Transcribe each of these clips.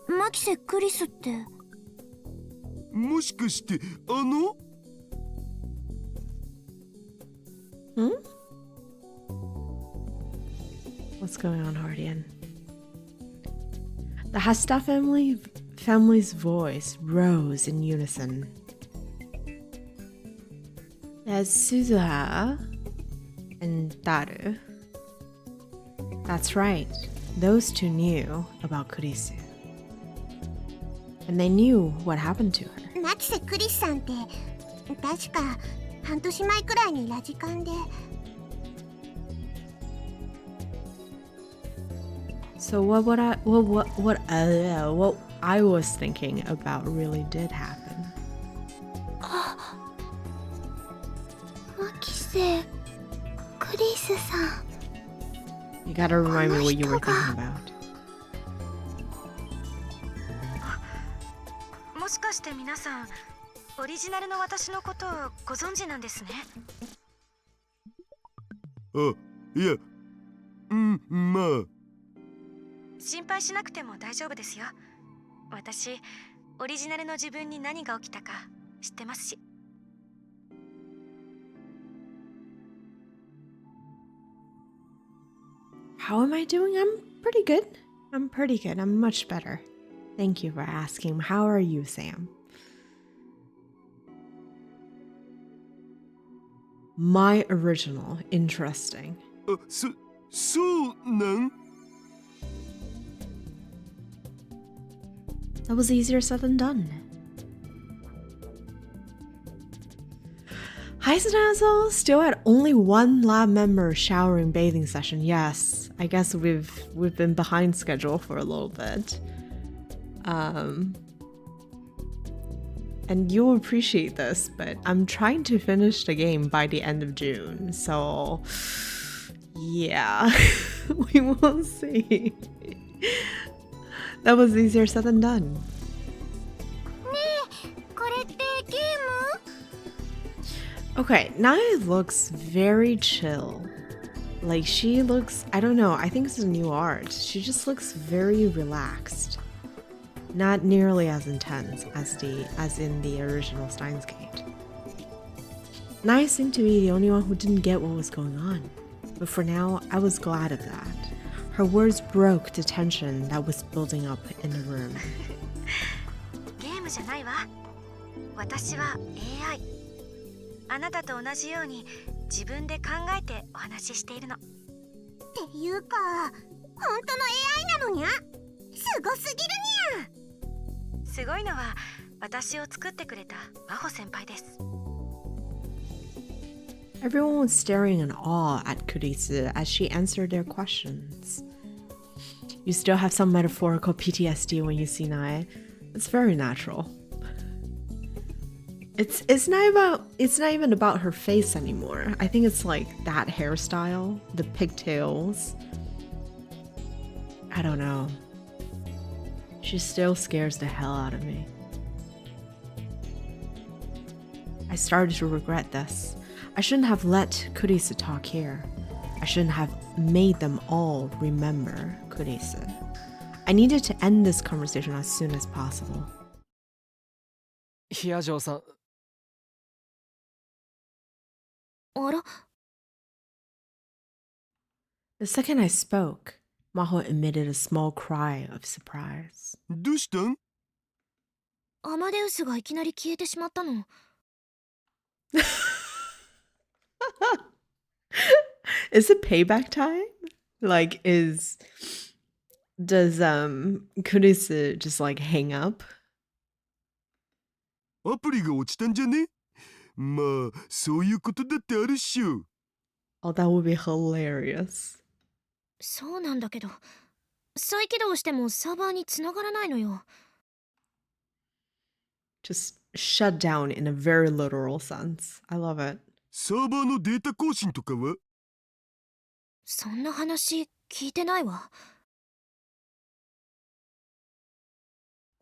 マキセ・クリスって。もしかしてHmm? What's going on, Hardian? The Hasta family's voice rose in unison. There's Suzuha and Daru. That's right. Those two knew about Kurisu. And they knew what happened to her. マキセ・クリスさんって確か半年前くらいにラジカンで。So what I was thinking about really did happen. マキセ・クリスさん。You gotta remind me what you were thinking about. もしかして皆さん、オリジナルの私のことをご存知なんですね。いや、まあ。心配しなくても大丈夫ですよ。私、オリジナルの自分に何が起きたか知ってますし。How am I doing? I'm pretty good. I'm much better. Thank you for asking. How are you, Sam? My original. Interesting. そうなん？ That was easier said than done. Heisenhazel still had only one lab member showering bathing session. Yes, I guess we've been behind schedule for a little bit. And you'll appreciate this, but I'm trying to finish the game by the end of June. So yeah, we will see. That was easier said than done. これってゲーム？ Okay, Nai looks very chill. Like she looks, I don't know, I think it's a new art. She just looks very relaxed. Not nearly as intense as in the original Steins Gate. Nai seemed to be the only one who didn't get what was going on. But for now, I was glad of that. Her words broke the tension that was building up in the room. ゲームじゃないわ。私は AI。あなたと同じように自分で考えてお話ししているの。っていうか、本当の AI なのにゃ。すごすぎるにゃ。すごいのは私を作ってくれた真帆先輩です。Everyone was staring in awe at Kurisu as she answered their questions. You still have some metaphorical PTSD when you see Nae. It's very natural. It's not even about her face anymore. I think it's like that hairstyle, the pigtails. I don't know. She still scares the hell out of me. I started to regret this. I shouldn't have let Kurisu talk here. I shouldn't have made them all remember Kurisu. I needed to end this conversation as soon as possible. いや、ジョーさん。あら？ The second I spoke, Maho emitted a small cry of surprise. どうしたん？アマデウスがいきなり消えてしまったの。Is it payback time? Like, does Kurisu just like hang up? アプリが落ちたんじゃね？まあ、そういうことだってあるっしょ。Oh, that would be hilarious. そうなんだけど、再起動してもサーバーに繋がらないのよ。Just shut down in a very literal sense. I love it. サーバーのデータ更新とかは？そんな話聞いてないわ。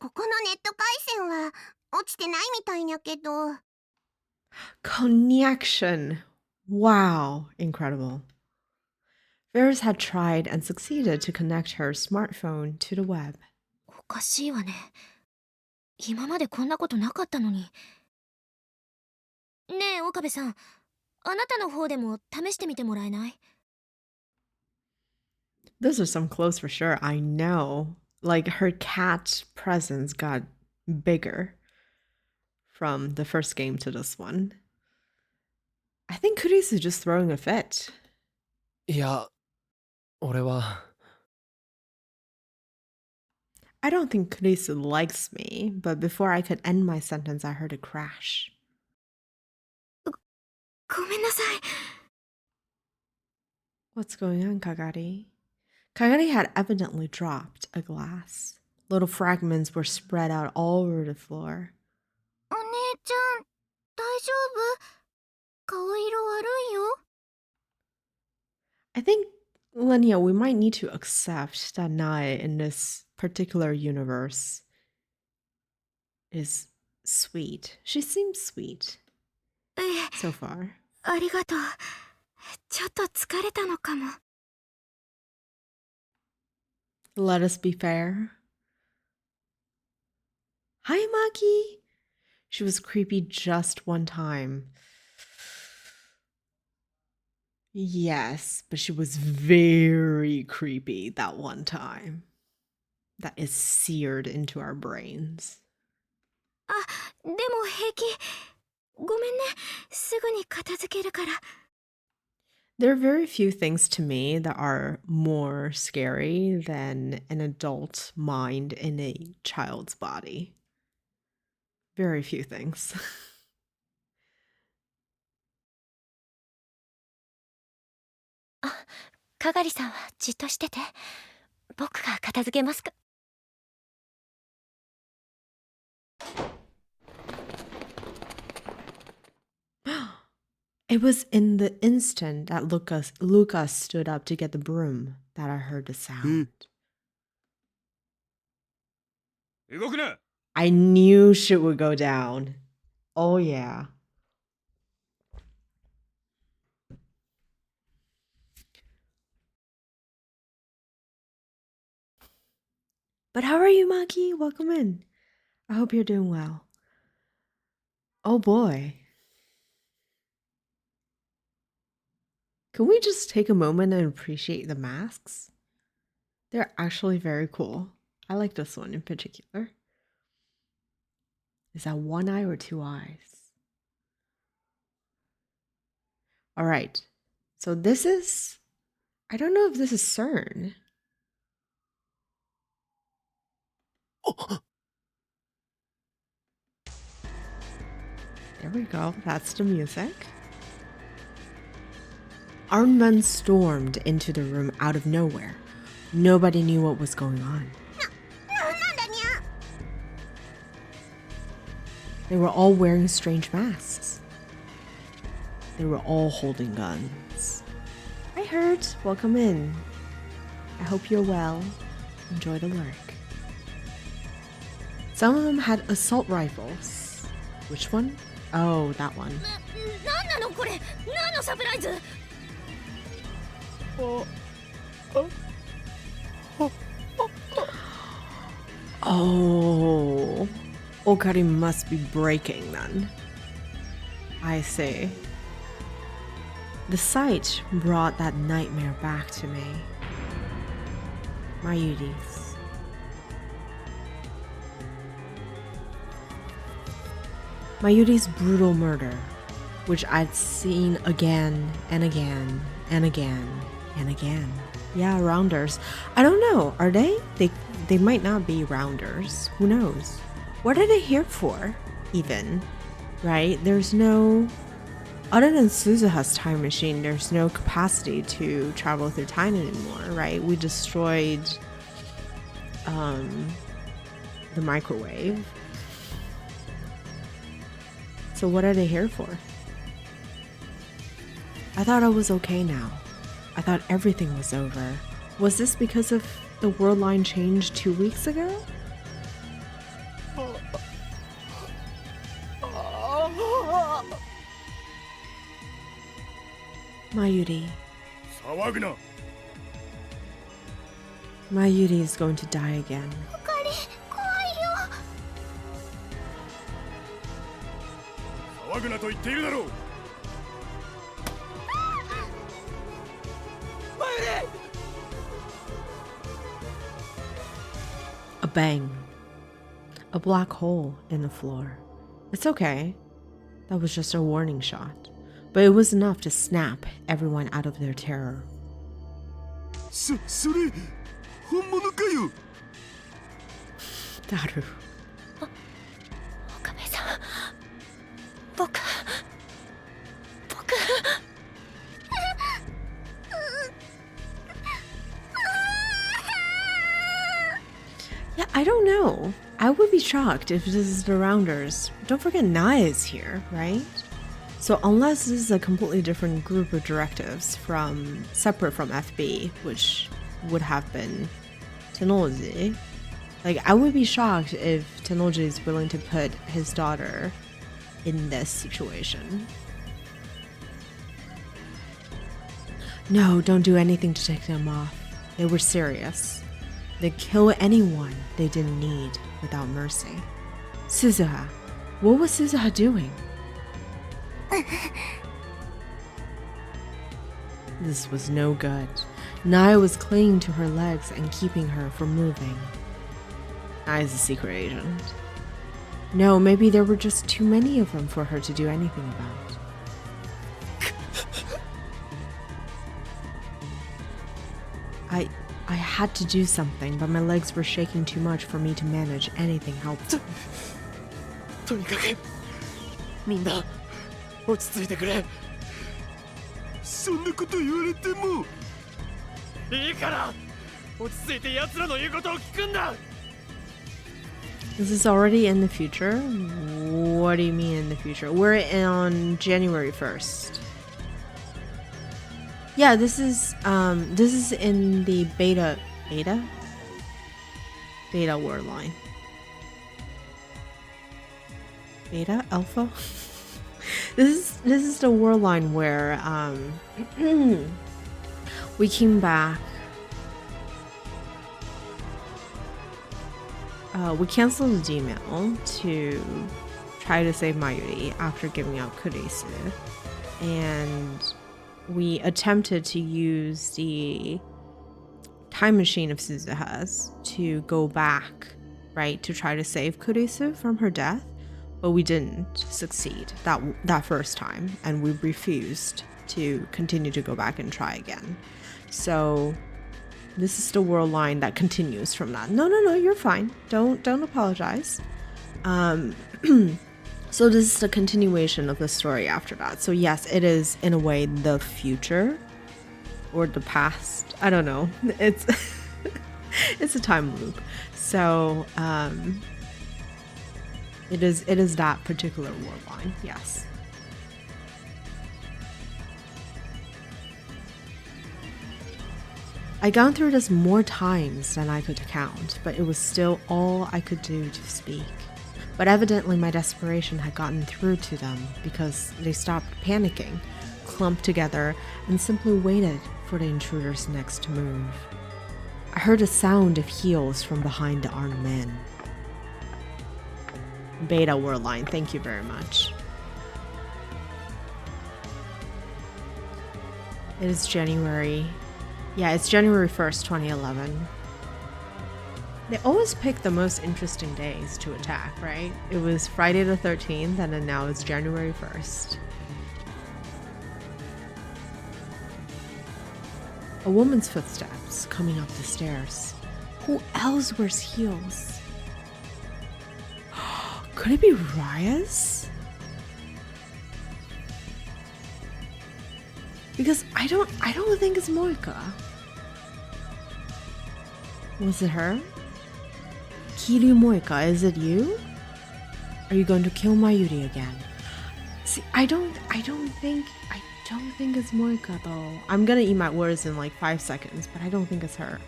ここのネット回線は落ちてないみたいやけど。Connection. Wow, incredible. Ferris had tried and succeeded to connect her smartphone to the web. おかしいわね。今までこんなことなかったのに。ねえ、岡部さん。あなたの方でも試してみてもらえない？ Those are some clothes for sure, I know. Like, her cat presence got bigger from the first game to this one. I think Kurisu is just throwing a fit. いや、俺は。I don't think Kurisu likes me, but before I could end my sentence, I heard a crash. ごめんなさい。 What's going on, Kagari? Kagari had evidently dropped a glass. Little fragments were spread out all over the floor. お姉ちゃん、大丈夫？顔色悪いよ。I think, Lenia, we might need to accept that Nae in this particular universe is sweet. She seems sweet ええ、 so far. ありがとう。ちょっと疲れたのかも。Let us be fair. Hi, Maki. She was creepy just one time. Yes, but she was very creepy that one time. That is seared into our brains. あ、でも平気。ごめんね。すぐに片付けるから。There are very few things to me that are more scary than an adult mind in a child's body. Very few things. かがりさんはじっとしてて。僕が片付けますか。It was in the instant that Lucas stood up to get the broom that I heard the sound. 動くな。 I knew shit would go down. Oh yeah. But how are you, Maki? Welcome in. I hope you're doing well. Oh boy. Can we just take a moment and appreciate the masks? They're actually very cool. I like this one in particular. Is that one eye or two eyes? All right. So this is, I don't know if this is CERN. There we go. That's the music. Armed men stormed into the room out of nowhere. Nobody knew what was going on. なんだにゃ。 They were all wearing strange masks. They were all holding guns. Hi, Hurt. Welcome in. I hope you're well. Enjoy the lurk. Some of them had assault rifles. Which one? Oh, that one. なんなのこれ。何のサプライズ。 Oh, Okari must be breaking then. I see. The sight brought that nightmare back to me. Mayuri's. Mayuri's brutal murder, which I'd seen again and again and again and again. Yeah, rounders. I don't know. Are they? They might not be rounders. Who knows? What are they here for, even? Right? There's no... Other than Suzuha's time machine, there's no capacity to travel through time anymore, right? We destroyed the microwave. So what are they here for? I thought I was okay now. I thought everything was over. Was this because of the world line change 2 weeks ago? Mayuri. 騒ぐな。Mayuri is going to die again. あかり怖いよ。騒ぐなと言っているだろう。 A bang. A black hole in the floor. It's okay. That was just a warning shot. But it was enough to snap everyone out of their terror. それ本物かよ。 Daru. おかめさん、僕 Yeah, I don't know. I would be shocked if this is the Rounders. Don't forget Nai is here, right? So unless this is a completely different group of directives separate from FB, which would have been Tennoji, like I would be shocked if Tennoji is willing to put his daughter in this situation. No, don't do anything to take them off. They were serious. They'd kill anyone they didn't need without mercy. Suzuha. What was Suzuha doing? This was no good. Nai was clinging to her legs and keeping her from moving. Nai's a secret agent. No, maybe there were just too many of them for her to do anything about. I had to do something, but my legs were shaking too much for me to manage anything helpful. とにかくみんな落ち着いてくれ。そんなこと言われても。いいから落ち着いて奴らの言うことを聞くんだ。 This is already in the future? What do you mean in the future? We're on January 1st. Yeah, this is in the beta word line. Beta? Alpha? This is the word line where we came back. We canceled the Gmail to try to save Mayuri after giving out Kurisu, and we attempted to use the time machine of Suzuha's to go back, right, to try to save Kurisu from her death, but we didn't succeed that first time, and we refused to continue to go back and try again. So this is the world line that continues from that. No, you're fine. Don't apologize. So this is the continuation of the story after that. So yes, it is in a way the future or the past. I don't know. It's it's a time loop. So it is that particular world line. Yes. I'd gone through this more times than I could count, but it was still all I could do to speak. But evidently my desperation had gotten through to them because they stopped panicking, clumped together, and simply waited for the intruders next to move. I heard a sound of heels from behind the armed men. Beta word line, thank you very much. It is January. Yeah, it's January 1st, 2011. They always pick the most interesting days to attack, right? It was Friday the 13th, and then now it's January 1st. A woman's footsteps coming up the stairs. Who else wears heels? Could it be Raya's? Because I don't think it's Moika. Was it her? Kiryu Moika, is it you? Are you going to kill Mayuri again? See, I don't think it's Moika though. I'm gonna eat my words in like 5 seconds, but I don't think it's her.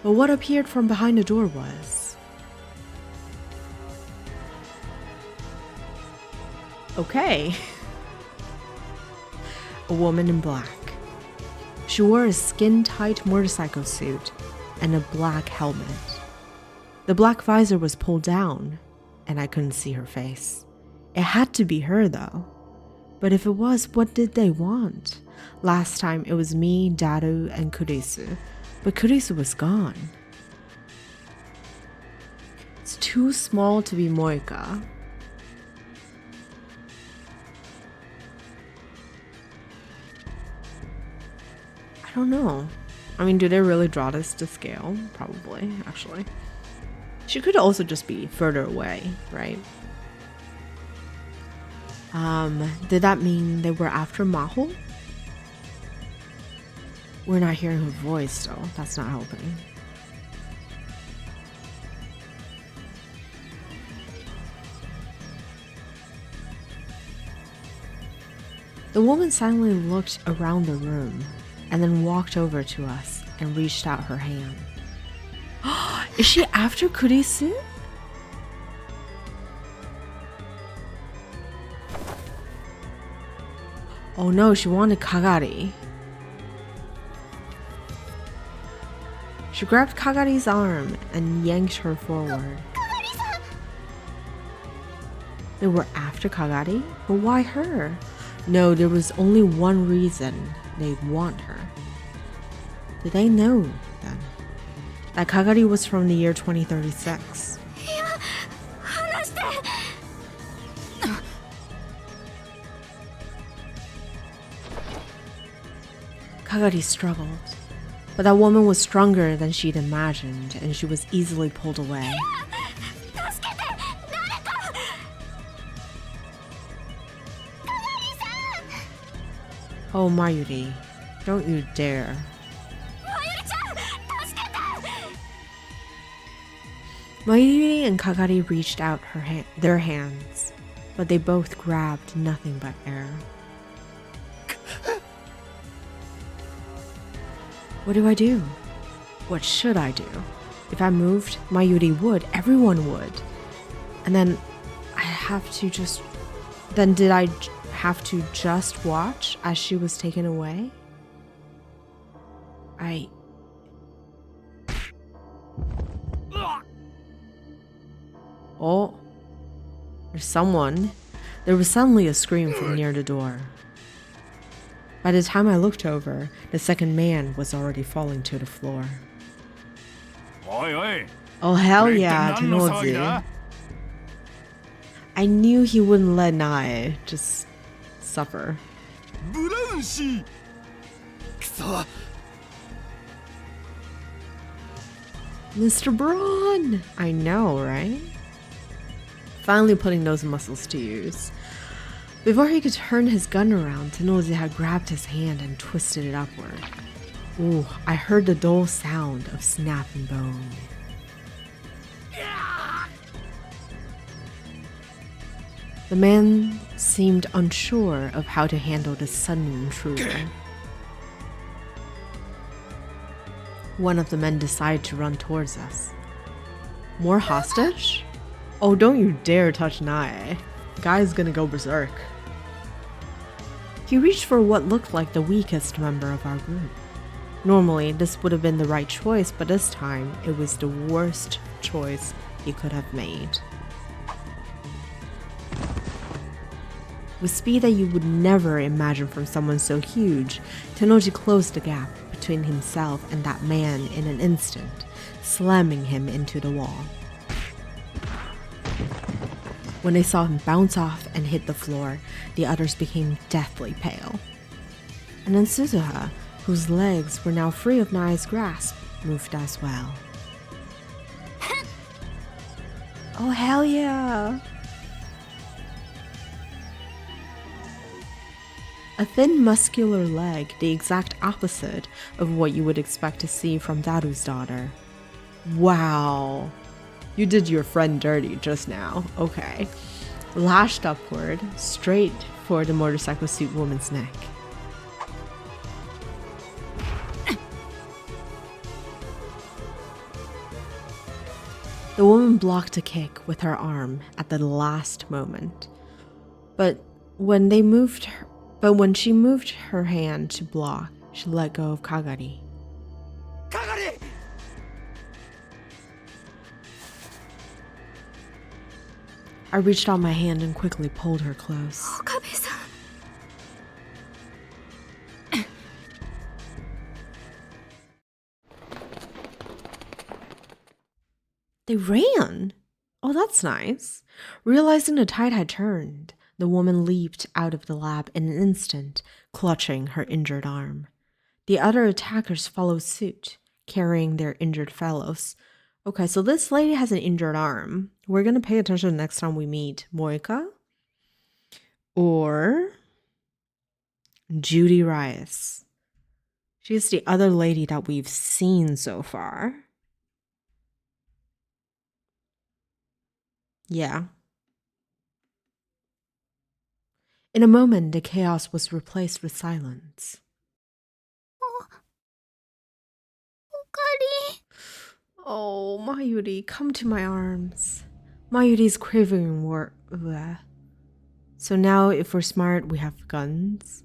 But what appeared from behind the door was... Okay. A woman in black. She She wore a skin-tight motorcycle suit and a black helmet. The black visor was pulled down, and I couldn't see her face. It had to be her, though. But if it was, what did they want? Last time it was me, Daru, and Kurisu, but Kurisu was gone. It's too small to be Moika. I don't know. I mean, do they really draw this to scale? Probably, actually. She could also just be further away, right? Did that mean they were after Maho? We're not hearing her voice, though. That's not helping. The woman silently looked around the room and then walked over to us and reached out her hand. Is she after Kurisu? Oh no, she wanted Kagari. She grabbed Kagari's arm and yanked her forward. They were after Kagari? But why her? No, there was only one reason they'd want her. Did they know, then, that Kagari was from the year 2036? Kagari struggled, but that woman was stronger than she'd imagined, and she was easily pulled away. Oh, Mayuri, don't you dare. Mayuri and Kagari reached out their hands, but they both grabbed nothing but air. What do I do? What should I do? If I moved, Mayuri would, everyone would. And then I have to just... Then did I have to just watch as she was taken away? Oh, there's someone. There was suddenly a scream from near the door. By the time I looked over, the second man was already falling to the floor. Oh hell yeah, Tenoji. I knew he wouldn't let Nae just suffer. Mr. Braun! I know, right? Finally putting those muscles to use. Before he could turn his gun around, Tenoji had grabbed his hand and twisted it upward. Ooh, I heard the dull sound of snapping bone. The man seemed unsure of how to handle the sudden intruder. One of the men decided to run towards us. More hostage? Oh, don't you dare touch Nae. Guy's gonna go berserk. He reached for what looked like the weakest member of our group. Normally, this would have been the right choice, but this time, it was the worst choice he could have made. With speed that you would never imagine from someone so huge, Tenoji closed the gap between himself and that man in an instant, slamming him into the wall. When they saw him bounce off and hit the floor, the others became deathly pale. And then Suzuha, whose legs were now free of Nae's grasp, moved as well. Oh hell yeah! A thin muscular leg, the exact opposite of what you would expect to see from Daru's daughter. Wow. You did your friend dirty just now. Okay. Lashed upward, straight for the motorcycle suit woman's neck. The woman blocked a kick with her arm at the last moment. But when she moved her hand to block, She let go of Kagari. かがり I reached out my hand and quickly pulled her close. 岡部さん They ran! Oh, that's nice. Realizing the tide had turned, the woman leaped out of the lab in an instant, clutching her injured arm. The other attackers followed suit, carrying their injured fellows. Okay, so this lady has an injured arm. We're gonna pay attention next time we meet Moika or Judy Rice. She's the other lady that we've seen so far. Yeah. In a moment, the chaos was replaced with silence. おかり Oh, Mayuri, come to my arms. Mayuri's quivering word. So now, if we're smart, we have guns.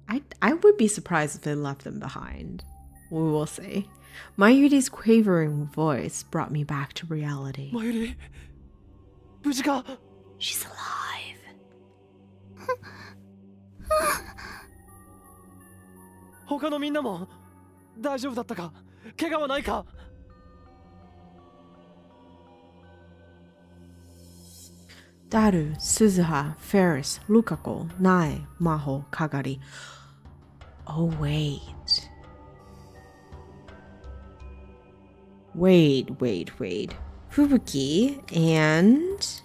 I would be surprised if they left them behind. We will see. Mayuri's quavering voice brought me back to reality. マユリ無事か She's alive. 他のみんなも大丈夫だったか怪我はないか Daru, Suzuha, Ferris, Lukako, Nae, Maho, Kagari. Oh, wait. Wait. Fubuki and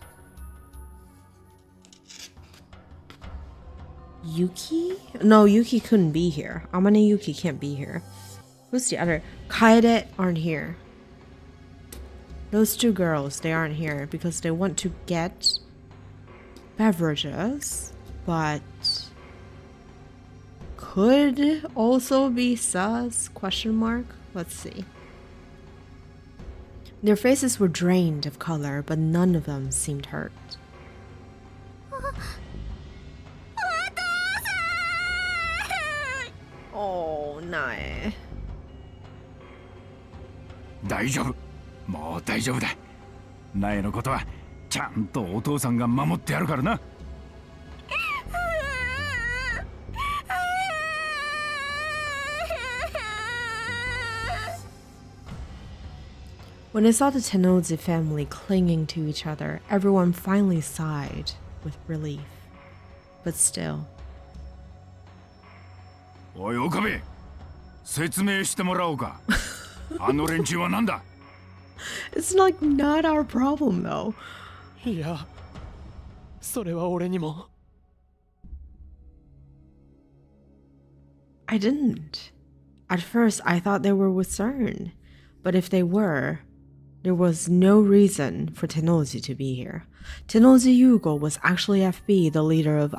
Yuki? No, Yuki couldn't be here. Amane Yuki can't be here. Who's the other? Kaede aren't here. Those two girls, they aren't here because they want to get beverages, but could also be sus, question mark? Let's see. Their faces were drained of color, but none of them seemed hurt. Oh, Nae. 大丈夫。もう大丈夫だ。苗のことはちゃんとお父さんが守ってやるからな。When I saw the Tennoji family clinging to each other, everyone finally sighed with relief. But still. おい岡部、説明してもらおうか。あの連中はなんだ It's like not our problem though. いやそれは俺にも I didn't. At first, I thought they were with CERN. But if they were, there was no reason for Tennoji to be here. Tennoji Yugo was actually FB, the leader of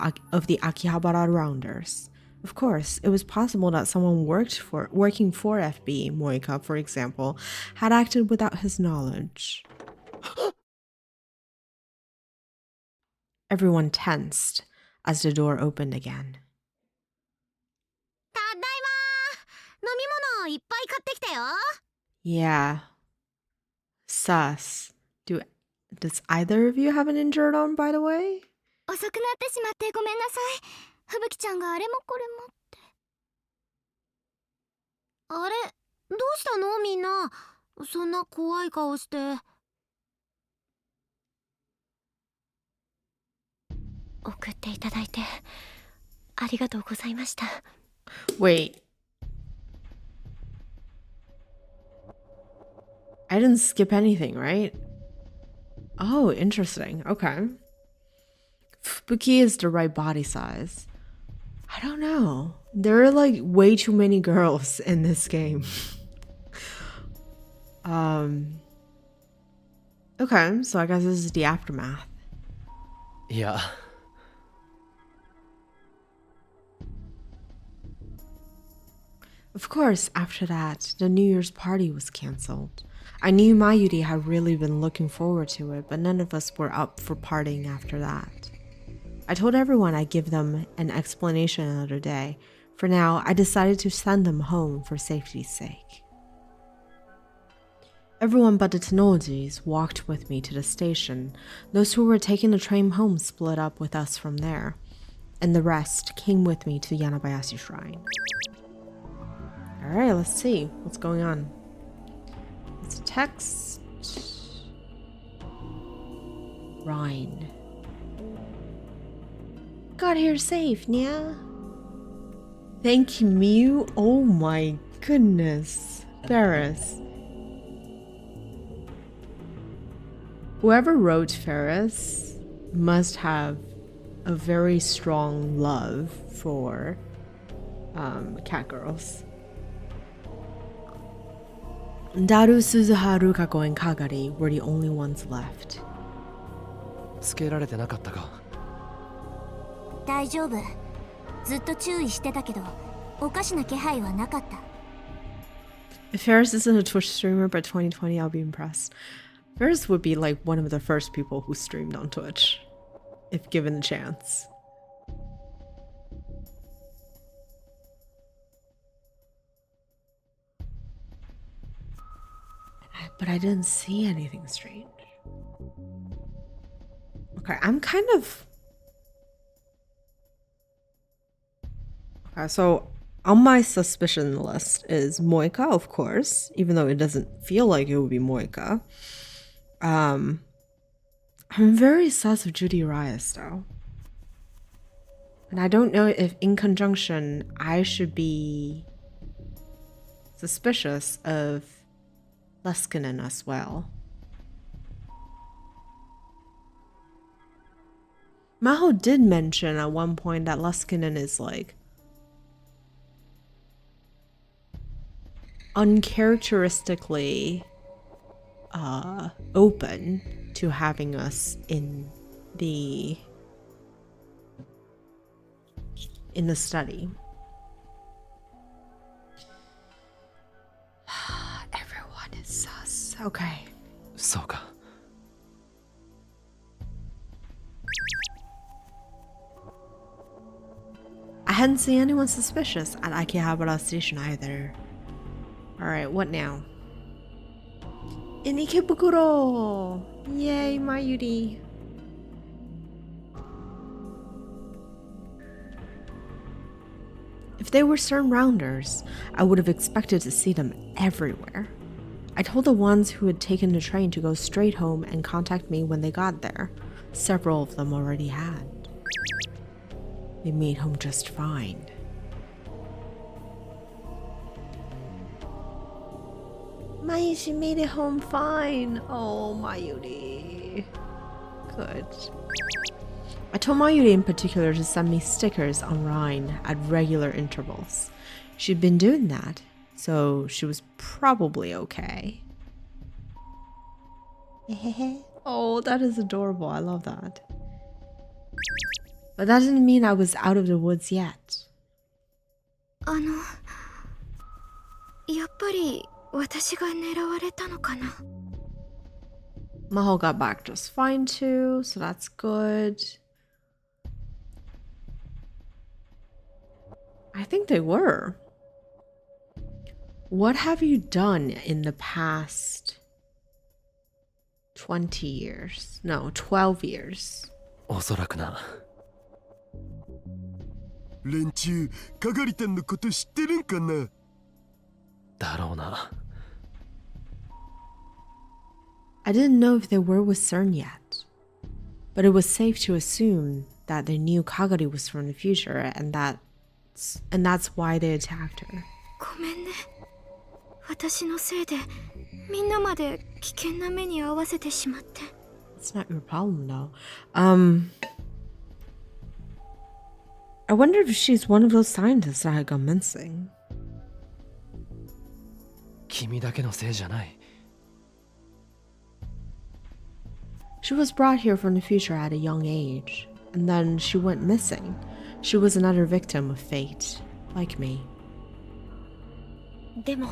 the Akihabara Rounders. Of course, it was possible that someone working for FB, Moika, for example, had acted without his knowledge. Everyone tensed as the door opened again. ただいま。飲み物いっぱい買ってきたよ。 Yeah. Sus. Does either of you have an injured arm, by the way? 遅くなってしまってごめんなさい。吹雪ちゃんがあれもこれもって。あれ、どうしたのみんな。そんな怖い顔して。送っていただいてありがとうございました。 Wait. I didn't skip anything, right? Oh, interesting. Okay. Fubuki is the right body size. I don't know. There are like way too many girls in this game. Okay, so I guess this is the aftermath. いや Of course, after that, the New Year's party was cancelled. I knew Mayuri had really been looking forward to it, but none of us were up for partying after that. I told everyone I'd give them an explanation another day. For now, I decided to send them home for safety's sake. Everyone but the Tenojis walked with me to the station. Those who were taking the train home split up with us from there, and the rest came with me to Yanabayashi Shrine. Alright, let's see what's going on. It's a text. Rhine. Got here safe, Nya. Thank you. Oh my goodness. Ferris. Whoever wrote Ferris must have a very strong love for cat girls. Daru, Suzuharu, Kako, and Kagari were the only ones left. つけられてなかったか。大丈夫。ずっと注意してたけど、おかしな気配はなかった。If Ferris isn't a Twitch streamer by 2020, I'll be impressed. Ferris would be like one of the first people who streamed on Twitch, if given the chance. But I didn't see anything strange. Okay, I'm kind of... Okay, so on my suspicion list is Moika, of course, even though it doesn't feel like it would be Moika. I'm very sus of Judy Rias, though. And I don't know if in conjunction I should be suspicious of Leskinen as well. Maho did mention at one point that Leskinen is like uncharacteristically open to having us in the study. Everyone is sus. Okay. そうか。I hadn't seen anyone suspicious at Akihabara Station either. Alright, what now? In Ikebukuro! Yay, Mayuri! If they were CERN rounders, I would have expected to see them everywhere. I told the ones who had taken the train to go straight home and contact me when they got there. Several of them already had. They made home just fine. She made it home fine. Oh, Mayuri. Good. I told Mayuri in particular to send me stickers on Rhine at regular intervals. She'd been doing that, so she was probably okay. Oh, that is adorable. I love that. But that didn't mean I was out of the woods yet. やっぱり私が狙われたのかな。 Maho got back just fine too, so that's good. I think they were. What have you done in the past 20 years? No, 12 years. おそらくな。連中、かがりたんのこと知ってるんかな。だろうな。I didn't know if they were with CERN yet, but it was safe to assume that they knew Kagari was from the future, and that's why they attacked her. ごめんね。私のせいでみんなまで危険な目に遭わせてしまって。It's not your problem, though. I wonder if she's one of those scientists that had gone missing. 君だけのせいじゃない。 She was brought here from the future at a young age, and then she went missing. She was another victim of fate, like me. でも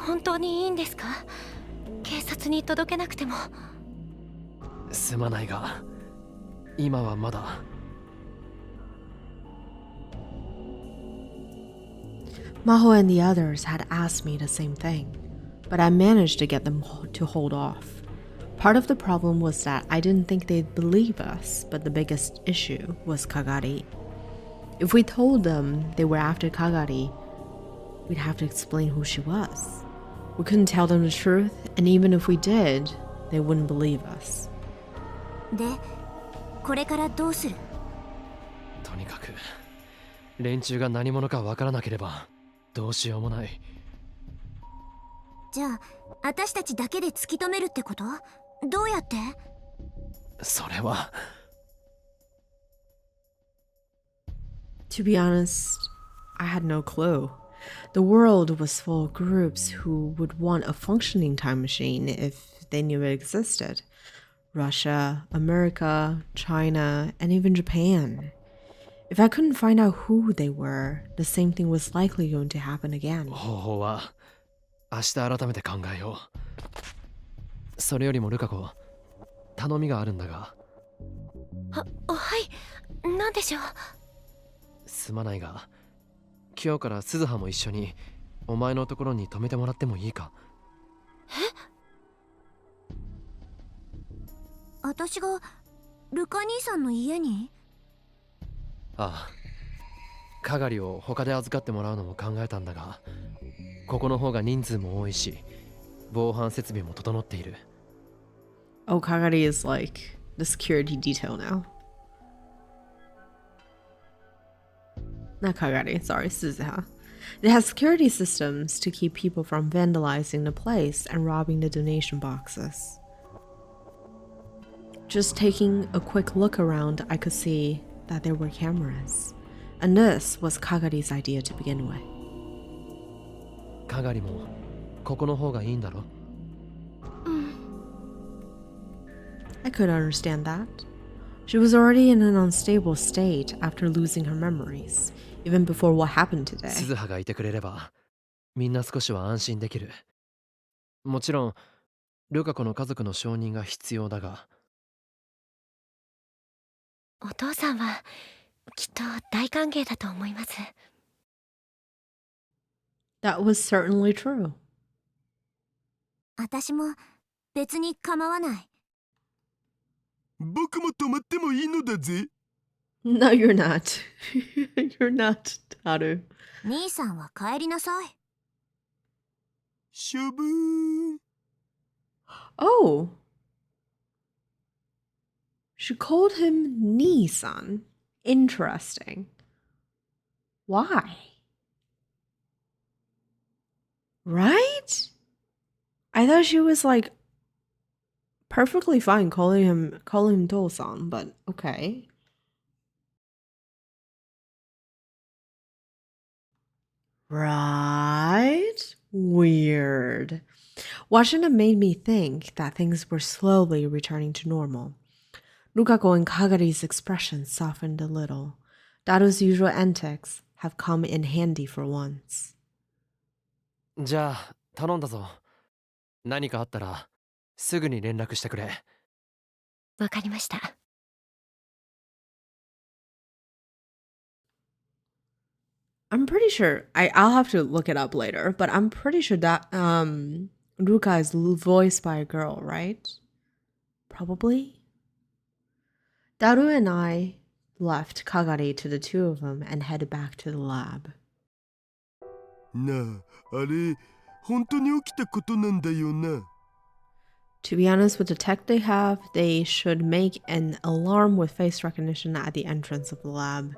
本当にいいんですか？警察に届けなくても。すまないが、今はまだ。Maho and the others had asked me the same thing, but I managed to get them to hold off. Part of the problem was that I didn't think they'd believe us, but the biggest issue was Kagari. If we told them they were after Kagari, we'd have to explain who she was. We couldn't tell them the truth, and even if we did, they wouldn't believe us. で、これからどうする？とにかく連中が何者かわからなければどうしようもない。じゃあ、私たちだけで突き止めるってこと？どうやって？それは。To be honest, I had no clue. The world was full of groups who would want a functioning time machine if they knew it existed. Russia, America, China, and even Japan. If I couldn't find out who they were, the same thing was likely going to happen again. 方法は明日改めて考えよう。それよりもルカ子、頼みがあるんだが。はい、なんでしょう？すまないが、今日から鈴葉も一緒にお前のところに泊めてもらってもいいか？私がルカ兄さんの家に？ああ、かがりを他で預かってもらうのも考えたんだが、ここの方が人数も多いし、防犯設備も整っている。Oh, Kagari is like the security detail now. Not Kagari, sorry, Suzuha. It has security systems to keep people from vandalizing the place and robbing the donation boxes. Just taking a quick look around, I could see that there were cameras. And this was Kagari's idea to begin with. かがりもここの方がいいんだろ？I could understand that. She was already in an unstable state after losing her memories, even before what happened today. 鈴葉がいてくれれば、みんな少しは安心できる。もちろん、ルカ子の家族の承認が必要だが。お父さんはきっと大歓迎だと思います。That was certainly true. 私も別に構わない。僕も泊まってもいいのだぜ。No, you're not. You're not, Taru. 兄さんは帰りなさい。処分。Oh. She called him Nii-san. Interesting. Why? Right? I thought she was like perfectly fine calling him Do-san, but okay. Right? Weird. Watching it made me think that things were slowly returning to normal. Rukako and Kagari's expression softened a little. Daru's usual antics have come in handy for once. じゃあ、頼んだぞ。何かあったら、すぐに連絡してくれ。わかりました。I'm pretty sure, I'll have to look it up later, but I'm pretty sure that Ruka is voiced by a girl, right? Probably? Daru and I left Kagari to the two of them and headed back to the lab. なあ、あれ、本当に起きたことなんだよな。To be honest, with the tech they have, they should make an alarm with face recognition at the entrance of the lab.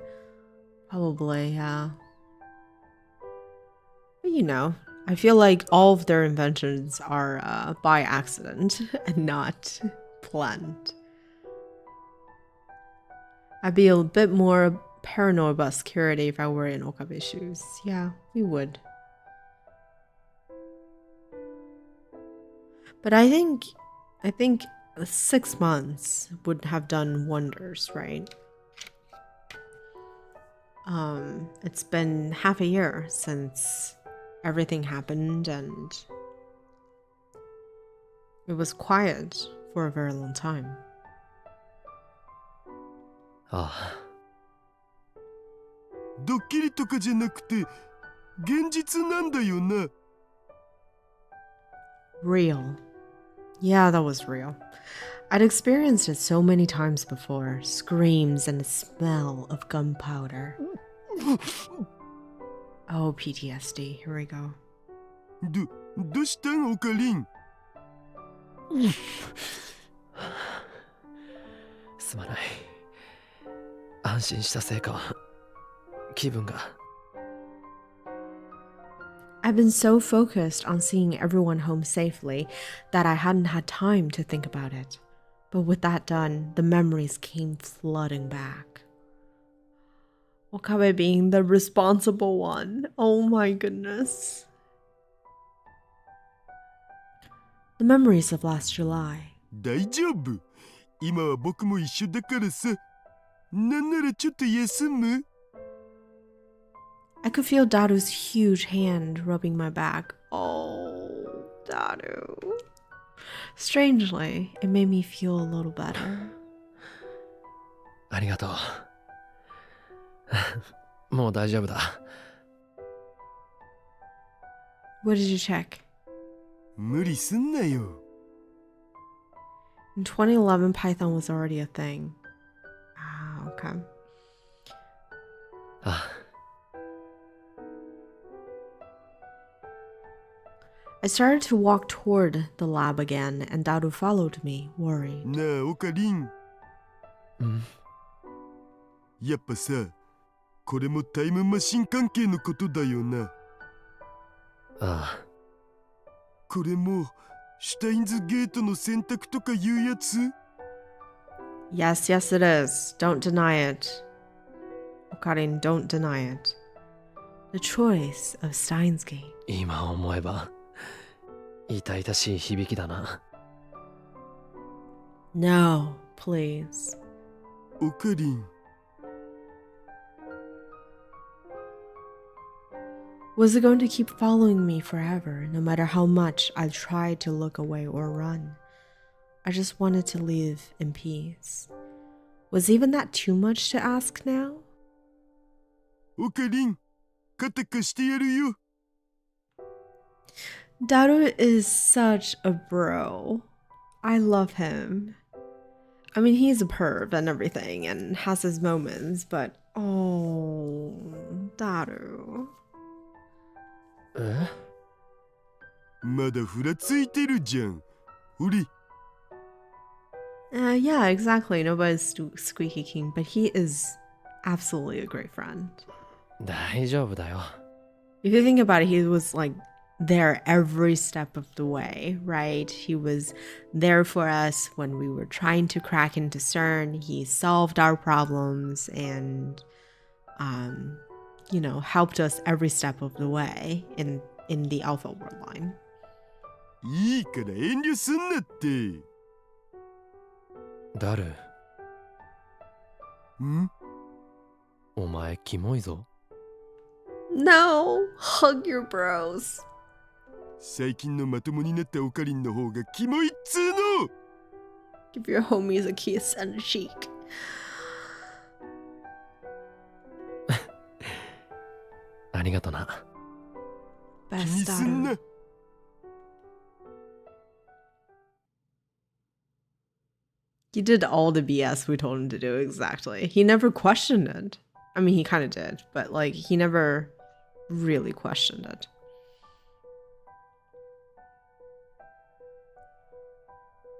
Probably, yeah. But you know, I feel like all of their inventions are by accident and not planned. I'd be a bit more paranoid about security if I were in Okabe's shoes. Yeah, we would. But I think 6 months would have done wonders, right? It's been half a year since everything happened, and it was quiet for a very long time. ああ。ドッキリとかじゃなくて現実なんだよな。 Real. Yeah, that was real. I'd experienced it so many times before. Screams and the smell of gunpowder. Oh, PTSD. Here we go. どうしたんオカリン。すまない。安心したせいか気分が。I've been so focused on seeing everyone home safely that I hadn't had time to think about it. But with that done, the memories came flooding back. Okabe being the responsible one. Oh my goodness. The memories of last July. 大丈夫。今は僕も一緒だからさ。なんならちょっと休む？ I could feel Daru's huge hand rubbing my back. Oh, Daru. Strangely, it made me feel a little better. ありがとう。もう大丈夫だ。What did you check? 無理すんなよ。 In 2011, Python was already a thing. Ah, okay. あ、I started to walk toward the lab again, and Daru followed me, worried. なあオカリン。うん。やっぱさ、これもタイムマシン関係のことだよな。ああ。これもシュタインズゲートの選択とかいうやつ？ Yes, yes, it is. Don't deny it. Okarin, don't deny it. The choice of Steins Gate. 今思えば痛々しい響きだな。No, please. オカリン。 Was it going to keep following me forever, no matter how much I tried to look away or run? I just wanted to live in peace. Was even that too much to ask now? オカリン、肩貸してやるよ。 Daru is such a bro. I love him. I mean, he's a perv and everything and has his moments, but oh, Daru. え？まだふらついてるじゃん。ほれ。 Yeah, exactly. Nobody's squeaky king, but he is absolutely a great friend. 大丈夫だよ。 If you think about it, he was like there every step of the way, right? He was there for us when we were trying to crack into CERN. He solved our problems and, you know, helped us every step of the way in the Alpha World line. いいから遠慮すんなって。ダル、ん？お前キモいぞ。 No, hug your bros. 最近のまともになったオカリンの方がキモいっつーの。 Give your homies a kiss and a cheek. ありがとな。気に Best すん Daru. な。 He did all the BS we told him to do, exactly. He never questioned it. I mean, he kind of did, but like, he never really questioned it.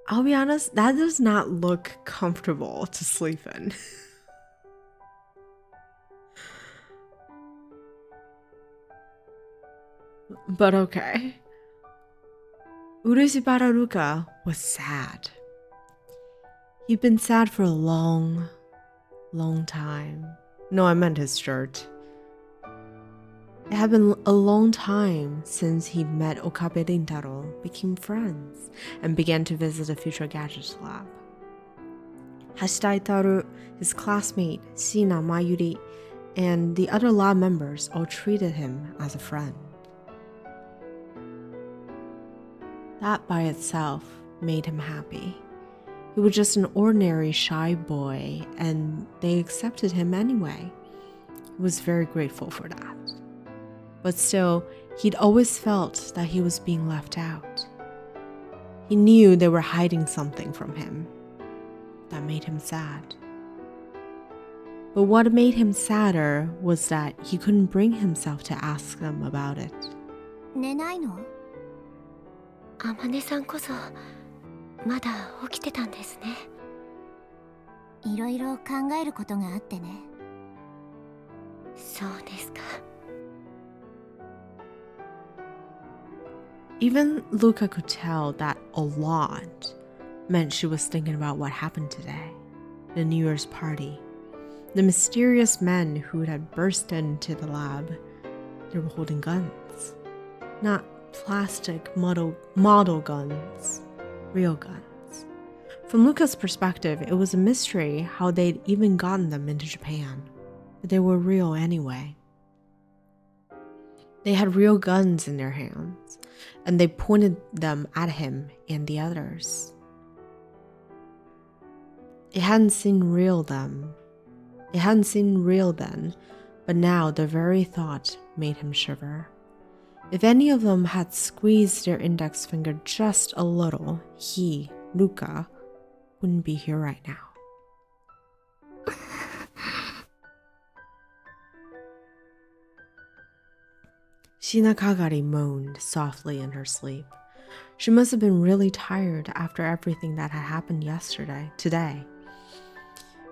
I'll be honest, that does not look comfortable to sleep in. But okay. Urusibara Ruka was sad. He'd been sad for a long, long time. No, I meant his shirt. It had been a long time since he'd met Okabe Rintaro, became friends, and began to visit a future gadgets lab. Hashitaitaru, his classmate, Sina Mayuri, and the other lab members all treated him as a friend. That by itself made him happy. He was just an ordinary shy boy, and they accepted him anyway. He was very grateful for that. but still, he'd always felt that he was being left out. He knew they were hiding something from him. That made him sad. But what made him sadder was that he couldn't bring himself to ask them about it. 寝ないの？あまねさんこそまだ起きてたんですね。いろいろ考えることがあってね。そうですか。Even Luca could tell that a lot meant she was thinking about what happened today, the New Year's party, the mysterious men who had burst into the lab. They were holding guns, not plastic model guns, real guns. From Luca's perspective, it was a mystery how they'd even gotten them into Japan, but they were real anyway. They had real guns in their hands, and they pointed them at him and the others. It hadn't seemed real then, but now the very thought made him shiver. If any of them had squeezed their index finger just a little, he, Luca, wouldn't be here right now. Shina Kagari moaned softly in her sleep. She must have been really tired after everything that had happened today.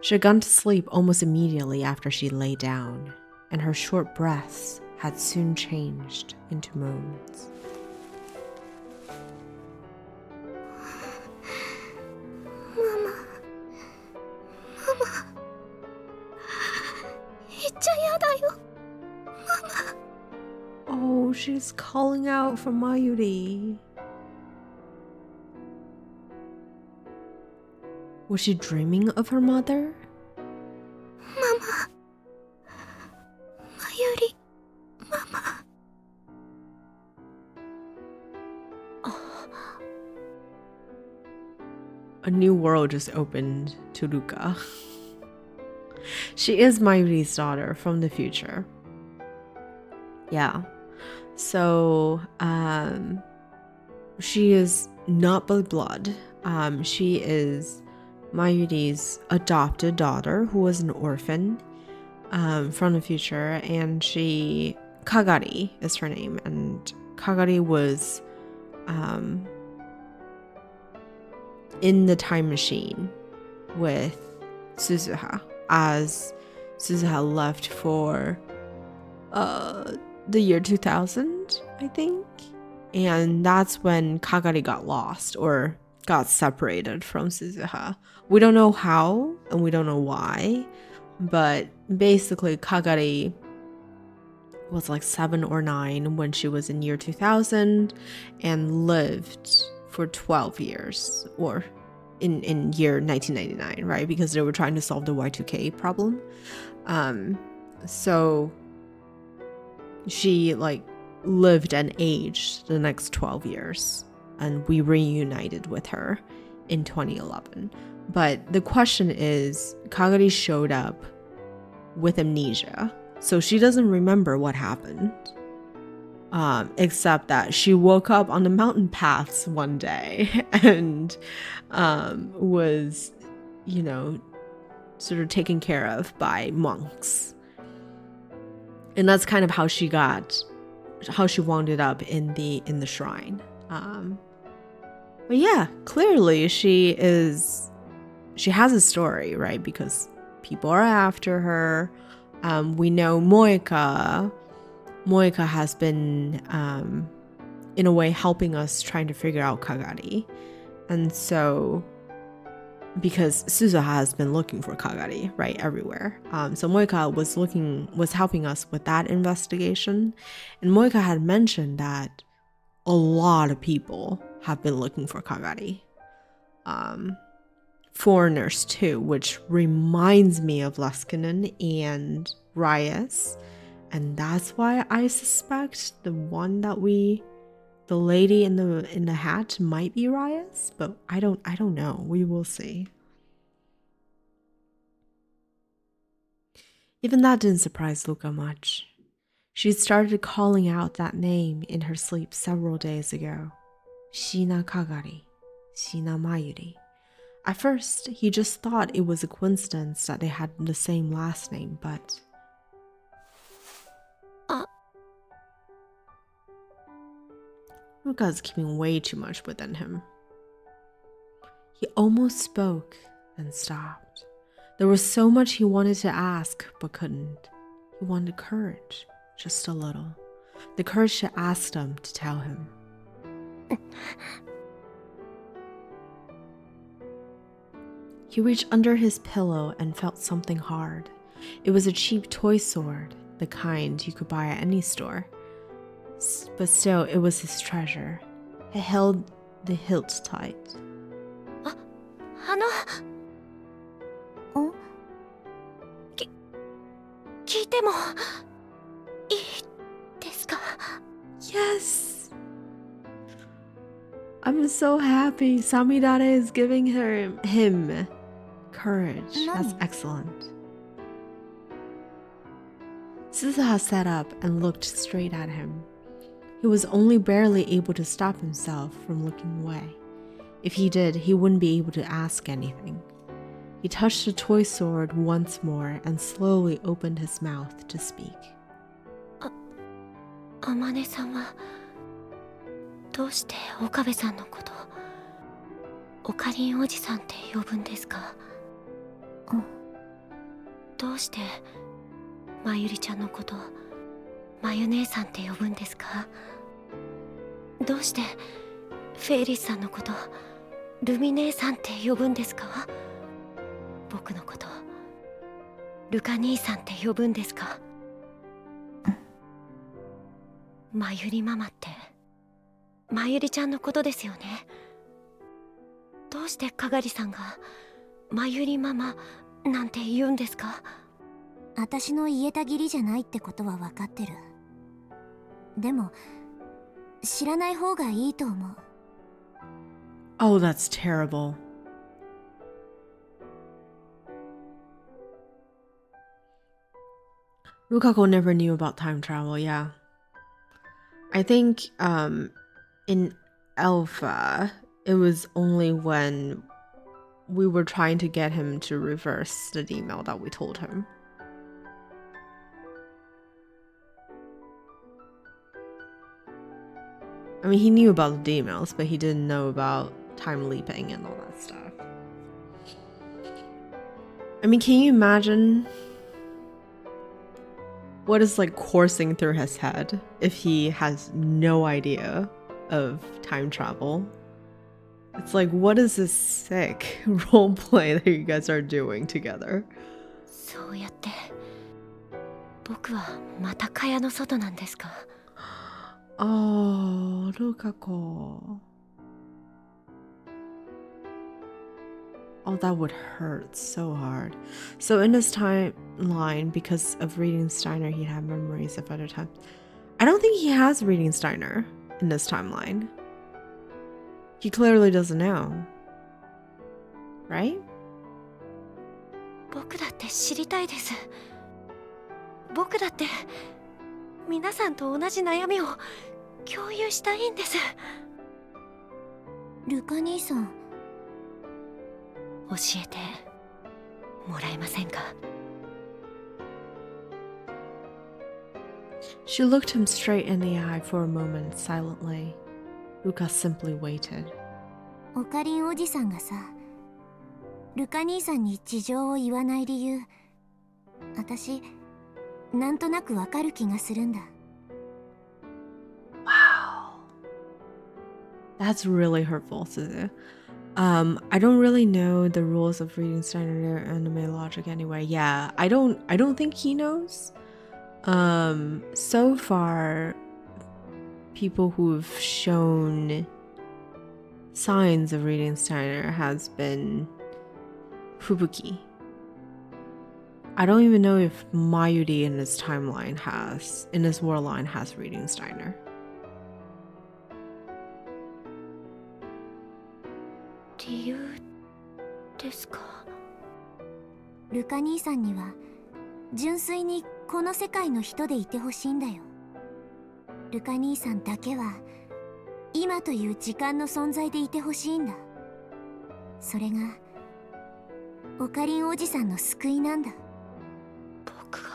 She had gone to sleep almost immediately after she lay down, and her short breaths had soon changed into moans. めっちゃ嫌だよ。 Oh, she's calling out for Mayuri. Was she dreaming of her mother? ママ。まゆり。ママ。A new world just opened to Luca. She is Mayuri's daughter from the future. Yeah. So, she is not by blood. She is Mayuri's adopted daughter who was an orphan from the future, and Kagari is her name, and Kagari was in the time machine with Suzuha as Suzuha left for the year 2000, I think. And that's when Kagari got lost or got separated from Suzuha. We don't know how and we don't know why, but basically Kagari was like 7 or 9 when she was in year 2000 and lived for 12 years, or in year 1999, right? Because they were trying to solve the Y2K problem. So she like lived and aged the next 12 years, and we reunited with her in 2011. But the question is, Kagari showed up with amnesia, so she doesn't remember what happened, except that she woke up on the mountain paths one day and was, you know, sort of taken care of by monks. And that's kind of how she wound up in the shrine. But yeah, clearly she has a story, right? Because people are after her. We know Moeka has been, in a way, helping us trying to figure out Kagari. And so, because Suzuha has been looking for Kagari, right, everywhere. So Moeka was helping us with that investigation. And Moeka had mentioned that a lot of people have been looking for Kagari. Foreigners too, which reminds me of Laskinen and Rias. And that's why I suspect the lady in the hat might be Rias, but I don't know. We will see. Even that didn't surprise Luca much. She'd started calling out that name in her sleep several days ago. Shina Kagari, Shina Mayuri. At first, he just thought it was a coincidence that they had the same last name, but... Ruka's keeping way too much within him. He almost spoke, then stopped. There was so much he wanted to ask, but couldn't. He wanted courage, just a little. The courage to ask them to tell him. He reached under his pillow and felt something hard. It was a cheap toy sword, the kind you could buy at any store. But still, it was his treasure. It held the hilt tight. 聞いてもいいですか？ Yes! I'm so happy Samidare is giving him courage. That's excellent. Suzuha sat up and looked straight at him. He was only barely able to stop himself from looking away. If he did, he wouldn't be able to ask anything. He touched the toy sword once more and slowly opened his mouth to speak. あまねさんはどうして岡部さんのことおかりんおじさんって呼ぶんですか？どうしてまゆりちゃんのことまゆ姉さんって呼ぶんですか？どうしてフェイリスさんのことルミ姉さんって呼ぶんですか？僕のことルカ兄さんって呼ぶんですか？まゆりママってまゆりちゃんのことですよね。どうしてかがりさんがまゆりママなんて言うんですか？私の言えた義理じゃないってことは分かってる。でも知らない方がいいと思う。 Oh, that's terrible. Rukako never knew about time travel, yeah. I think in Alpha, it was only when we were trying to get him to reverse the email that we told him. I mean, he knew about the emails, but he didn't know about time leaping and all that stuff. I mean, can you imagine what is like coursing through his head if he has no idea of time travel? It's like, what is this sick role play that you guys are doing together? そうやって僕はまた蚊帳の外なんですか？ Oh, Rukako. Oh, that would hurt so hard. So in this timeline, because of reading Steiner, he'd have memories of other times. I don't think he has reading Steiner in this timeline. He clearly doesn't know. Right? 僕だって知りたいです。僕だって皆さんと同じ悩みを共有したいんです。ルカ兄さん、教えてもらえませんか？ She looked him straight in the eye for a moment silently. Ruka simply waited. オカリンおじさんがさ、ルカ兄さんに事情を言わない理由、私なんとなくわかる気がするんだ。 Wow. That's really hurtful, Suzu. I don't really know the rules of reading Steiner anime logic anyway. Yeah, I don't think he knows. So far, people who've shown signs of reading Steiner has been Fubuki. I don't even know if Mayuri in this timeline in this war line has reading Steiner. 理由ですか？ルカ兄さんには純粋にこの世界の人でいてほしいんだよ。ルカ兄さんだけは今という時間の存在でいてほしいんだ。それがオカリンおじさんの救いなんだ。僕が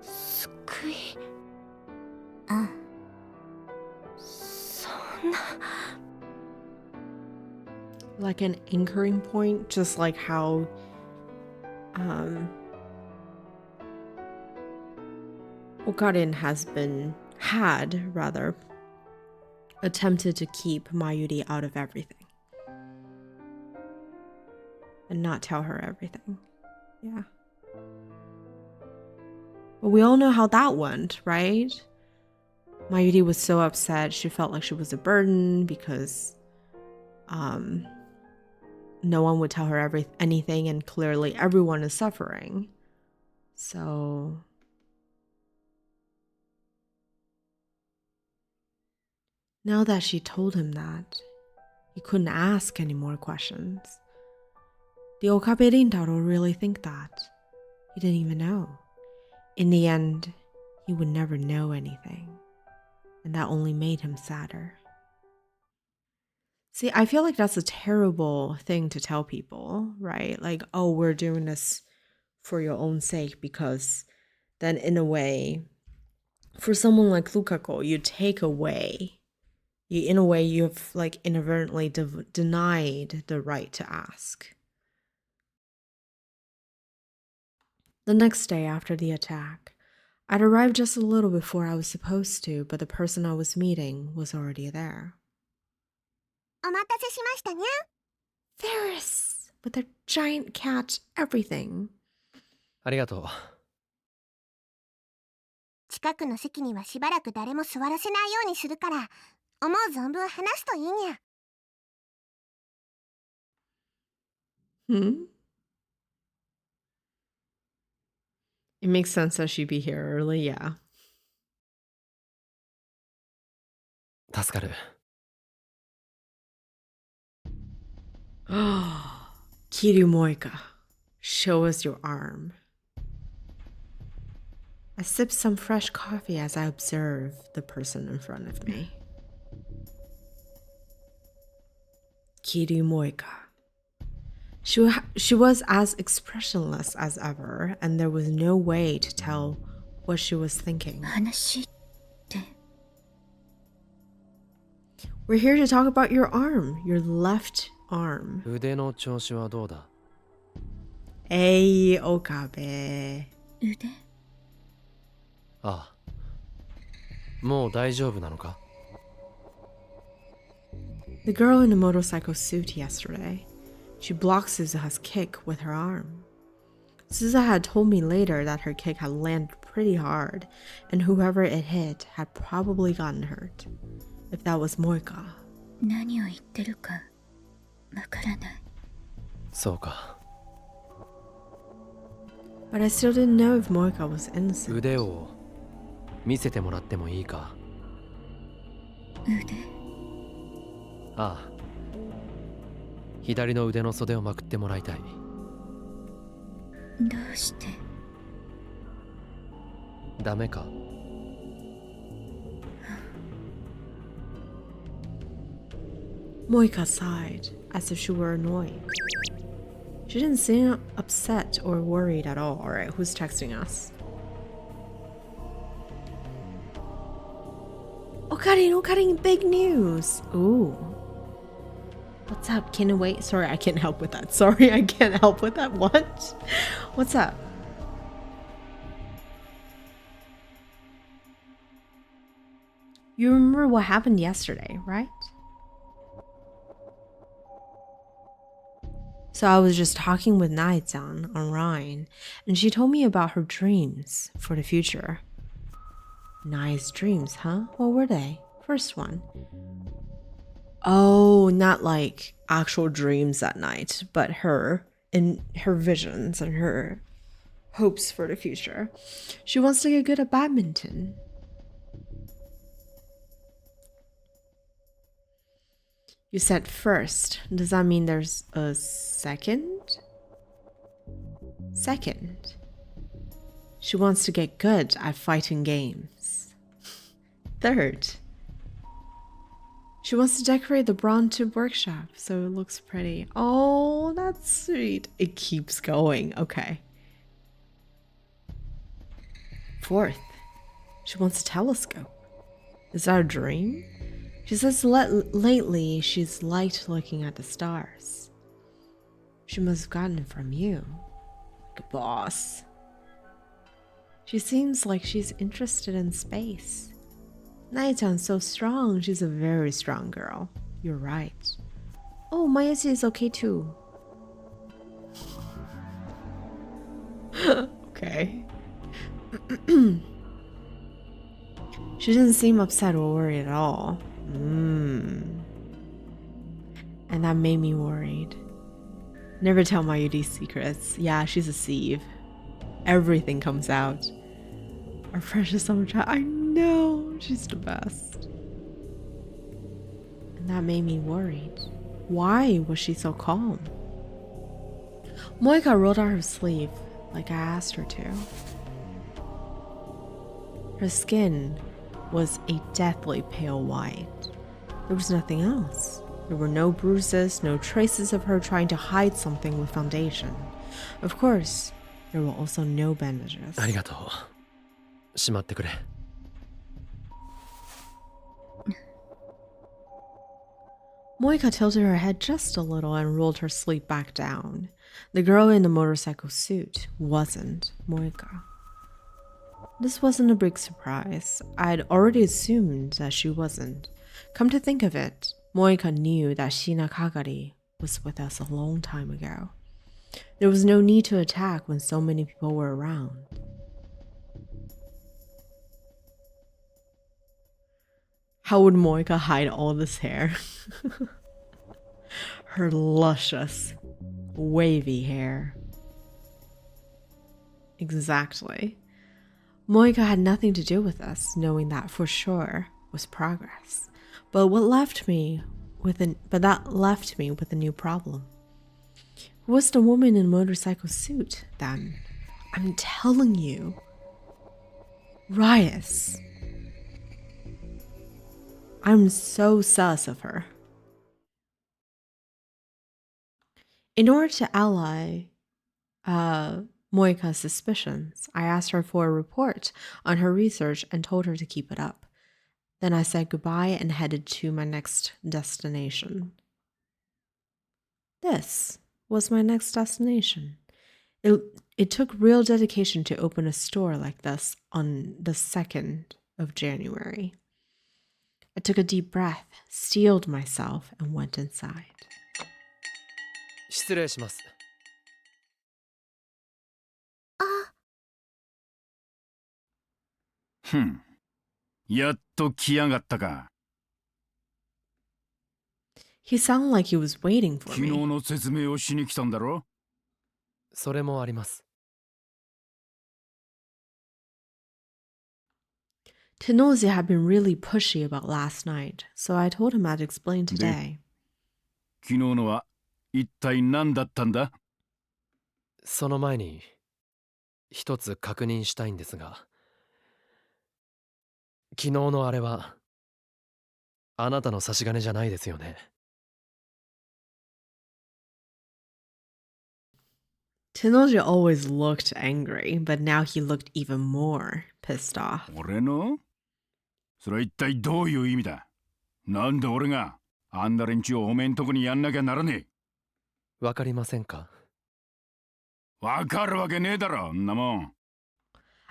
救い？ああ、そんな。 Like an anchoring point, just like how Okarin had attempted to keep Mayuri out of everything and not tell her everything. Yeah. But we all know how that went, right? Mayuri was so upset. She felt like she was a burden because no one would tell her anything, and clearly everyone is suffering. So now that she told him that, he couldn't ask any more questions. Did Okabe Rintaro really think that? He didn't even know. In the end, he would never know anything, and that only made him sadder. See, I feel like that's a terrible thing to tell people, right? Like, oh, we're doing this for your own sake, because then in a way, for someone like Lukako, you take away, in a way, you've like inadvertently denied the right to ask. The next day after the attack, I'd arrived just a little before I was supposed to, but the person I was meeting was already there. お待たせしましたにゃ。 Ferris! With their giant cat, everything. ありがとう。近くの席にはしばらく誰も座らせないようにするから、思う存分話すといいにゃ。 It makes sense that she'd be here early, yeah. 助かる。Kiryu Moika, show us your arm. I sipped some fresh coffee as I observed the person in front of me. Kiryu Moika. She was as expressionless as ever, and there was no way to tell what she was thinking. 話って。 We're here to talk about your arm, your left arm. 腕の調子はどうだ？ Hey, Okabe. 腕？ああ。もう大丈夫なのか？ The girl in the motorcycle suit yesterday. She blocked Suzuha's kick with her arm. Suzuha had told me later that her kick had landed pretty hard, and whoever it hit had probably gotten hurt. If that was Moika. 何を言ってるかわからない。そうか。 But I still didn't know if Moika was innocent. 腕を見せてもらってもいいか？ 腕？ああ。左の腕の袖をまくってもらいたい。どうして？ダメか？ Moika sighed, as if she were annoyed. She didn't seem upset or worried at all. Alright, who's texting us? Okarin, big news! Ooh. What's up? Can you wait? Sorry, I can't help with that. Sorry, I can't help with that. What? What's up? You remember what happened yesterday, right? So I was just talking with Nai-chan on Rhine, and she told me about her dreams for the future. Nai's dreams, huh? What were they? First one. Oh, not like actual dreams at night, but her visions and her hopes for the future. She wants to get good at badminton. You said first. Does that mean there's a second? Second. She wants to get good at fighting games. Third, she wants to decorate the bronze tube workshop so it looks pretty. Oh, that's sweet. It keeps going. Okay. Fourth, she wants a telescope. Is that a dream? She says lately she's liked looking at the stars. She must have gotten it from you. Like a boss. She seems like she's interested in space. Nae-chan's so strong. She's a very strong girl. You're right. Oh, Mayushi is okay too. Okay. She didn't seem upset or worried at all. And that made me worried. Never tell Mayuri's secrets. Yeah, she's a sieve. Everything comes out. Our precious summer child. I know. She's the best. And that made me worried. Why was she so calm? Moika rolled out her sleeve like I asked her to. Her skin was a deathly pale white. There was nothing else. There were no bruises, no traces of her trying to hide something with foundation. Of course, there were also no bandages. ありがとう。しまってくれ。Moika tilted her head just a little and rolled her sleeve back down. The girl in the motorcycle suit wasn't Moika. This wasn't a big surprise. I'd already assumed that she wasn't. Come to think of it, Moika knew that Shina Kagari was with us a long time ago. There was no need to attack when so many people were around. How would Moika hide all this hair? Her luscious, wavy hair. Exactly. Moika had nothing to do with us, knowing that for sure was progress. But that left me with a new problem. Who was the woman in the motorcycle suit then? I'm telling you. Rias. I'm so sus of her. In order to ally Moika's suspicions, I asked her for a report on her research and told her to keep it up. Then I said goodbye and headed to my next destination. This was my next destination. It took real dedication to open a store like this on the 2nd of January. I took a deep breath, steeled myself, and went inside. 失礼します。やっと来やがったか。He sounded like he was waiting for 昨日 me. の説明をしに来たんだろ。それもあります。 Tenozi had been really pushy about last night, so I told him I'd explain today. 昨日のは一体何だったんだ。その前に一つ確認したいんですが、昨日のあれはあなたの差し金じゃないですよね。Tenoji always looked angry, but now he looked even more pissed off. 俺の？それは一体どういう意味だ。なんで俺があんな連中をおめんとこにやんなきゃならねえ。わかりませんか？わかるわけねえだろ、んなもん。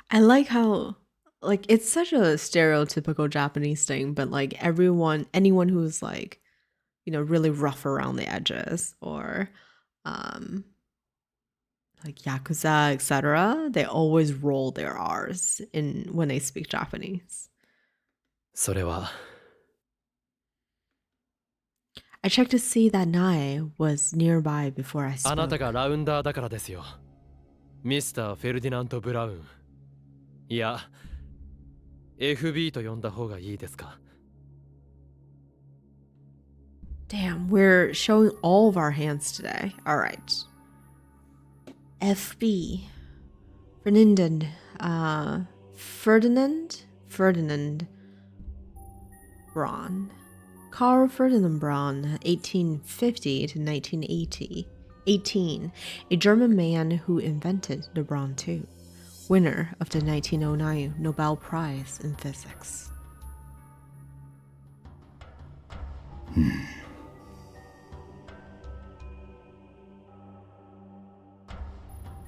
I like how, like, it's such a stereotypical Japanese thing, but like anyone who's like, you know, really rough around the edges or, like Yakuza, etc., they always roll their R's when they speak Japanese. それは I checked to see that Nae was nearby before I あなた spoke. がラウンダーだからですよ。ミスター・フェルディナント・ブラウン。いや、FB と呼んだ方がいいですか。Damn, we're showing all of our hands today. All right. FB. Ferdinand Ferdinand Braun. Carl Ferdinand Braun, 1850 to 1918, a German man who invented the Braun tube, winner of the 1909 Nobel Prize in Physics.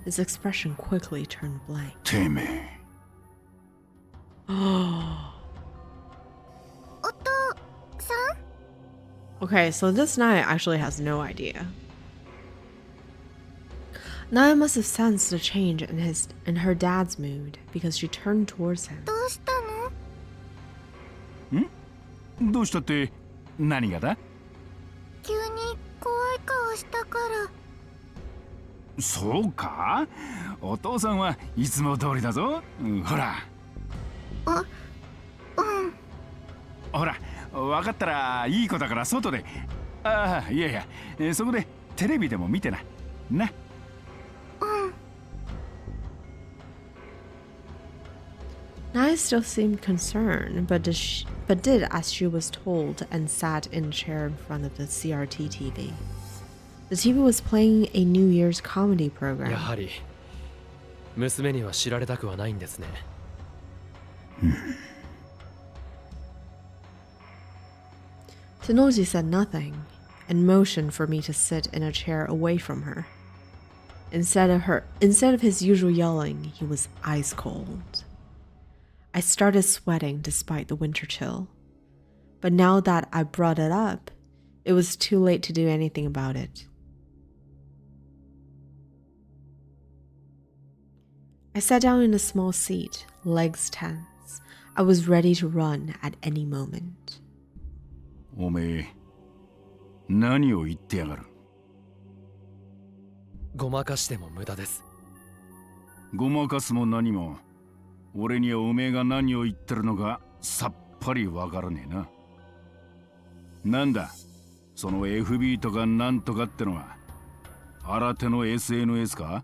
His expression quickly turned blank. てめえ Okay, so this Naya actually has no idea. Naya must have sensed a change in her dad's mood because she turned towards him. どうしたの？どうしたって何がだ？急に怖い顔したから。そうか？お父さんはいつも通りだぞ。ほら。あ、うん。ほら、分かったらいい子だから外で。ああ、いやいや、そこでテレビでも見てな。な。Naya still seemed concerned, but did as she was told and sat in a chair in front of the CRT TV. The TV was playing a New Year's comedy program. やはり娘には知られたくはないんですね。Tenoji said nothing and motioned for me to sit in a chair away from her. Instead of his usual yelling, he was ice cold. I started sweating despite the winter chill. But now that I brought it up, it was too late to do anything about it. I sat down in a small seat, legs tense. I was ready to run at any moment. おめえ、何を言ってやがる？ごまかしても無駄です。ごまかすも何も、俺にはおめえが何を言ってるのかさっぱりわからねえな。なんだ、その FB とかなんとかってのは、新手の SNS か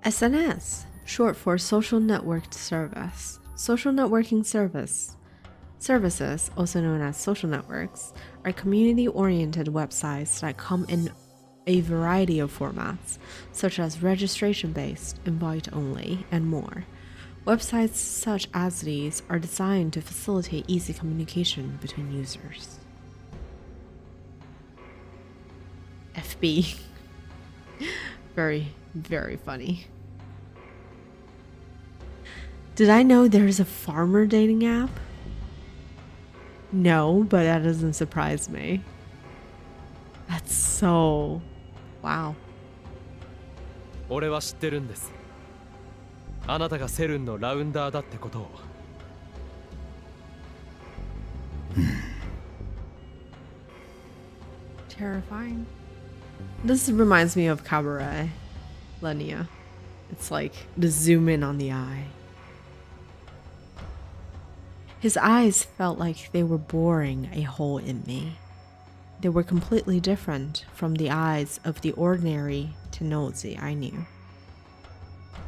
SNS, short for Social Network Service. Social networking services, also known as social networks, are community-oriented websites that come in a variety of formats, such as registration-based, invite-only, and more. Websites such as these are designed to facilitate easy communication between users. FB. Very, very funny. Did I know there's a farmer dating app? No, but that doesn't surprise me. That's so... wow. 俺は知ってるんです。あなたがセルンのラウンダーだってことを。Terrifying. This reminds me of Cabaret, Lenia. It's like the zoom in on the eye. His eyes felt like they were boring a hole in me. They were completely different from the eyes of the ordinary Tenozi I knew.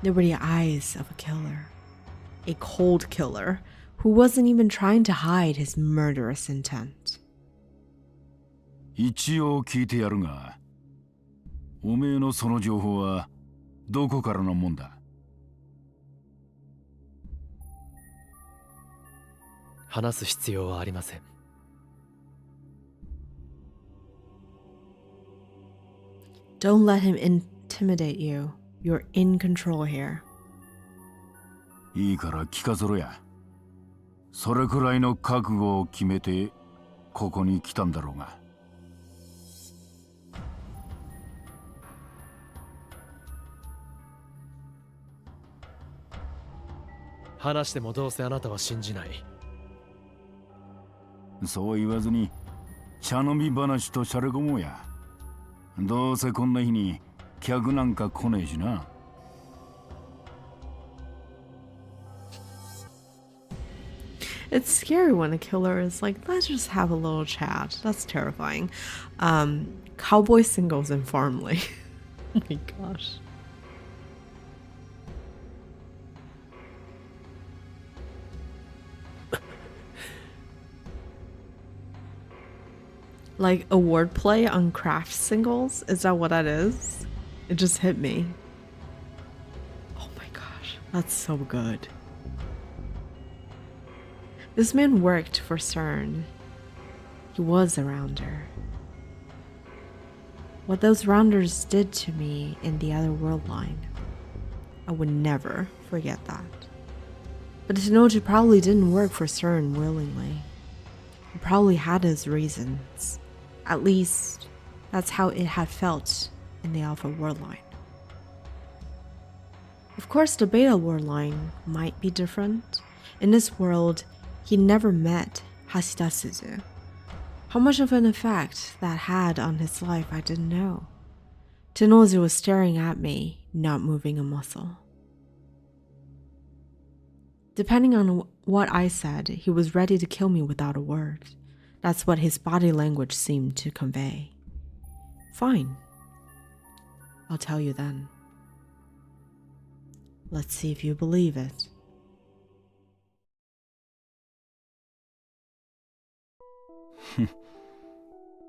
They were the eyes of a killer. A cold killer who wasn't even trying to hide his murderous intent. 一応聞いてやるが、おめえのその情報はどこからのもんだ？話す必要はありません。Don't let him intimidate you. You're in control here. いいから聞かせろや。それくらいの覚悟を決めてここに来たんだろうが。話してもどうせあなたは信じない。そう言わずに茶飲み話としゃれ込もうや。どうせこんな日に客なんか来ねえしな。It's scary when a killer is like, let's just have a little chat. That's terrifying. Cowboy singles and family. Oh my gosh. Like a wordplay on craft singles? Is that what that is? It just hit me. Oh my gosh, that's so good. This man worked for CERN. He was a rounder. What those rounders did to me in the other world line, I would never forget that. But Tenoji probably didn't work for CERN willingly. He probably had his reasons. At least, that's how it had felt in the Alpha world line. Of course, the Beta world line might be different. In this world, he never met Hashida Suzu. How much of an effect that had on his life, I didn't know. Tenoji was staring at me, not moving a muscle. Depending on what I said, he was ready to kill me without a word. That's what his body language seemed to convey. Fine. I'll tell you then. Let's see if you believe it.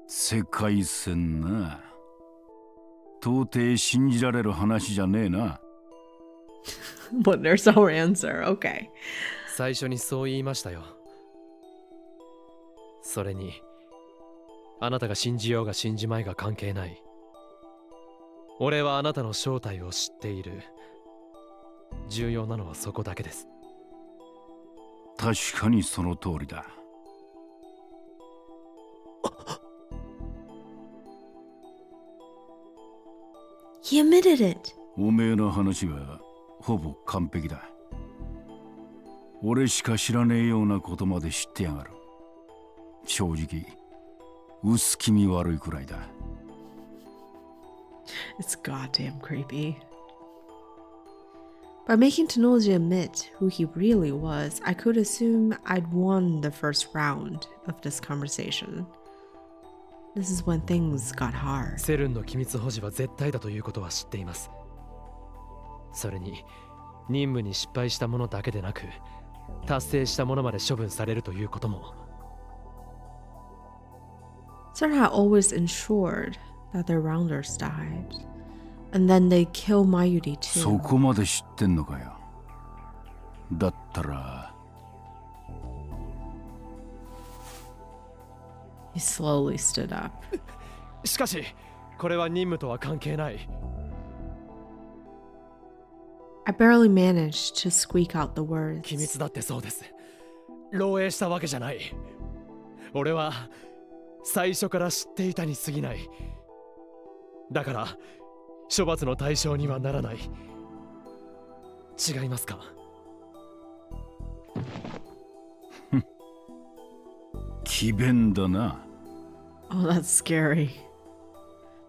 世界線な。到底信じられる話じゃねえな。But there's our answer. Okay. 最初にそう言いましたよ。それに、あなたが信じようが信じまいが関係ない。俺はあなたの正体を知っている。重要なのはそこだけです。確かにその通りだ。He admitted it. おめえの話はほぼ完璧だ。俺しか知らねえようなことまで知ってやがる。正直、薄気味悪いくらいだ。It's goddamn creepy. By making Tenoji admit who he really was, I could assume I'd won the first round of this conversation. This is when things got hard. セルンの機密保持は絶対だということは知っています。それに、任務に失敗したものだけでなく、達成したものまで処分されるということも。CERN had always ensured that their rounders died. And then they kill Mayuri too. そこまで知ってんのかよ。だったら。He slowly stood up. しかし、これは任務とは関係ない。I barely managed to squeak out the words. 機密だってそうです。漏洩したわけじゃない。俺は最初から知っていたに過ぎない。だから、処罰の対象にはならない。違いますか？詭弁だな。Oh, that's scary.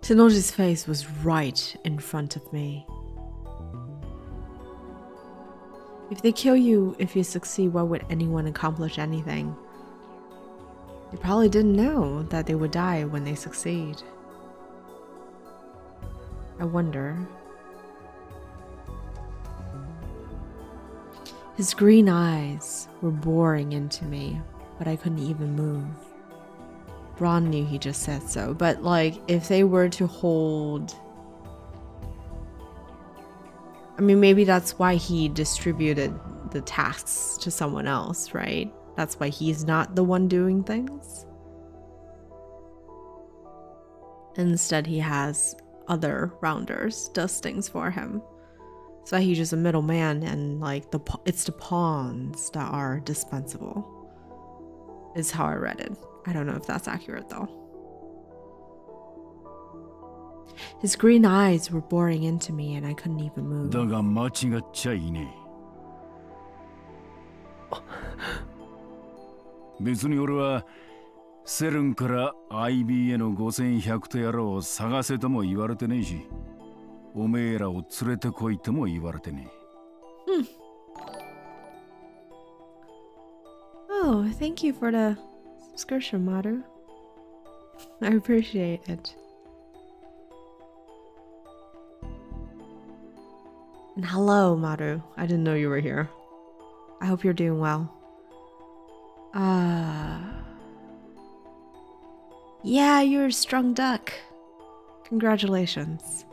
Tenoji's face was right in front of me. If they kill you, if you succeed, why would anyone accomplish anything? They probably didn't know that they would die when they succeed. I wonder. His green eyes were boring into me, but I couldn't even move. Ron knew he just said so, but like, if they were to hold... I mean, maybe that's why he distributed the tasks to someone else, right? That's why he's not the one doing things. Instead, he has other rounders does things for him. So he's just a middleman, and like it's the pawns that are dispensable. Is how I read it. I don't know if that's accurate though. His green eyes were boring into me, and I couldn't even move. だが間違っちゃいねえ。別に俺はセルンから IB への5100とやらを探せとも言われてねえし、おめえらを連れてこいとも言われてねえ。Oh, thank you for the subscription, Maru. I appreciate it. And hello, Maru. I didn't know you were here. I hope you're doing well. Yeah, you're a strong duck. Congratulations.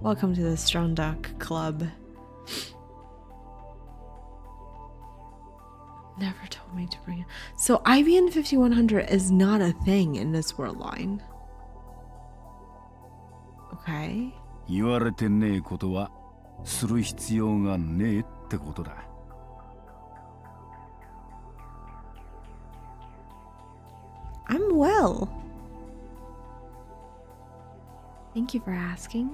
Welcome to the Strong Duck Club. Never told me to bring it. So IBN 5100 is not a thing in this world line. Okay. 言われてねえことはする必要がねえってことだ。I'm well. Thank you for asking.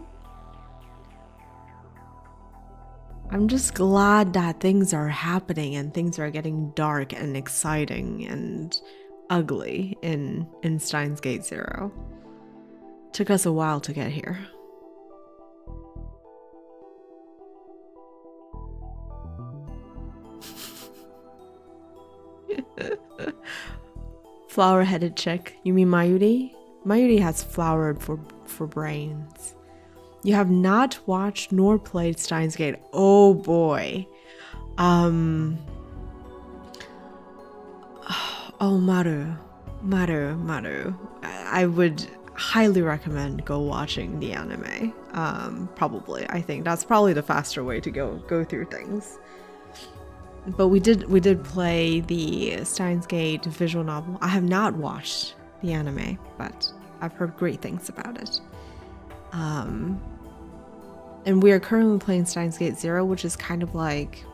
I'm just glad that things are happening and things are getting dark and exciting and ugly in Steins Gate Zero. Took us a while to get here. Flower-headed chick. You mean Mayuri? Mayuri has flowered for brains. You have not watched nor played Steins Gate. Oh boy. Oh, Maru. I would highly recommend go watching the anime. Probably. I think that's probably the faster way to go through things. But we did play the Steins Gate visual novel. I have not watched the anime, but I've heard great things about it. And we are currently playing Steins Gate Zero, which is kind of like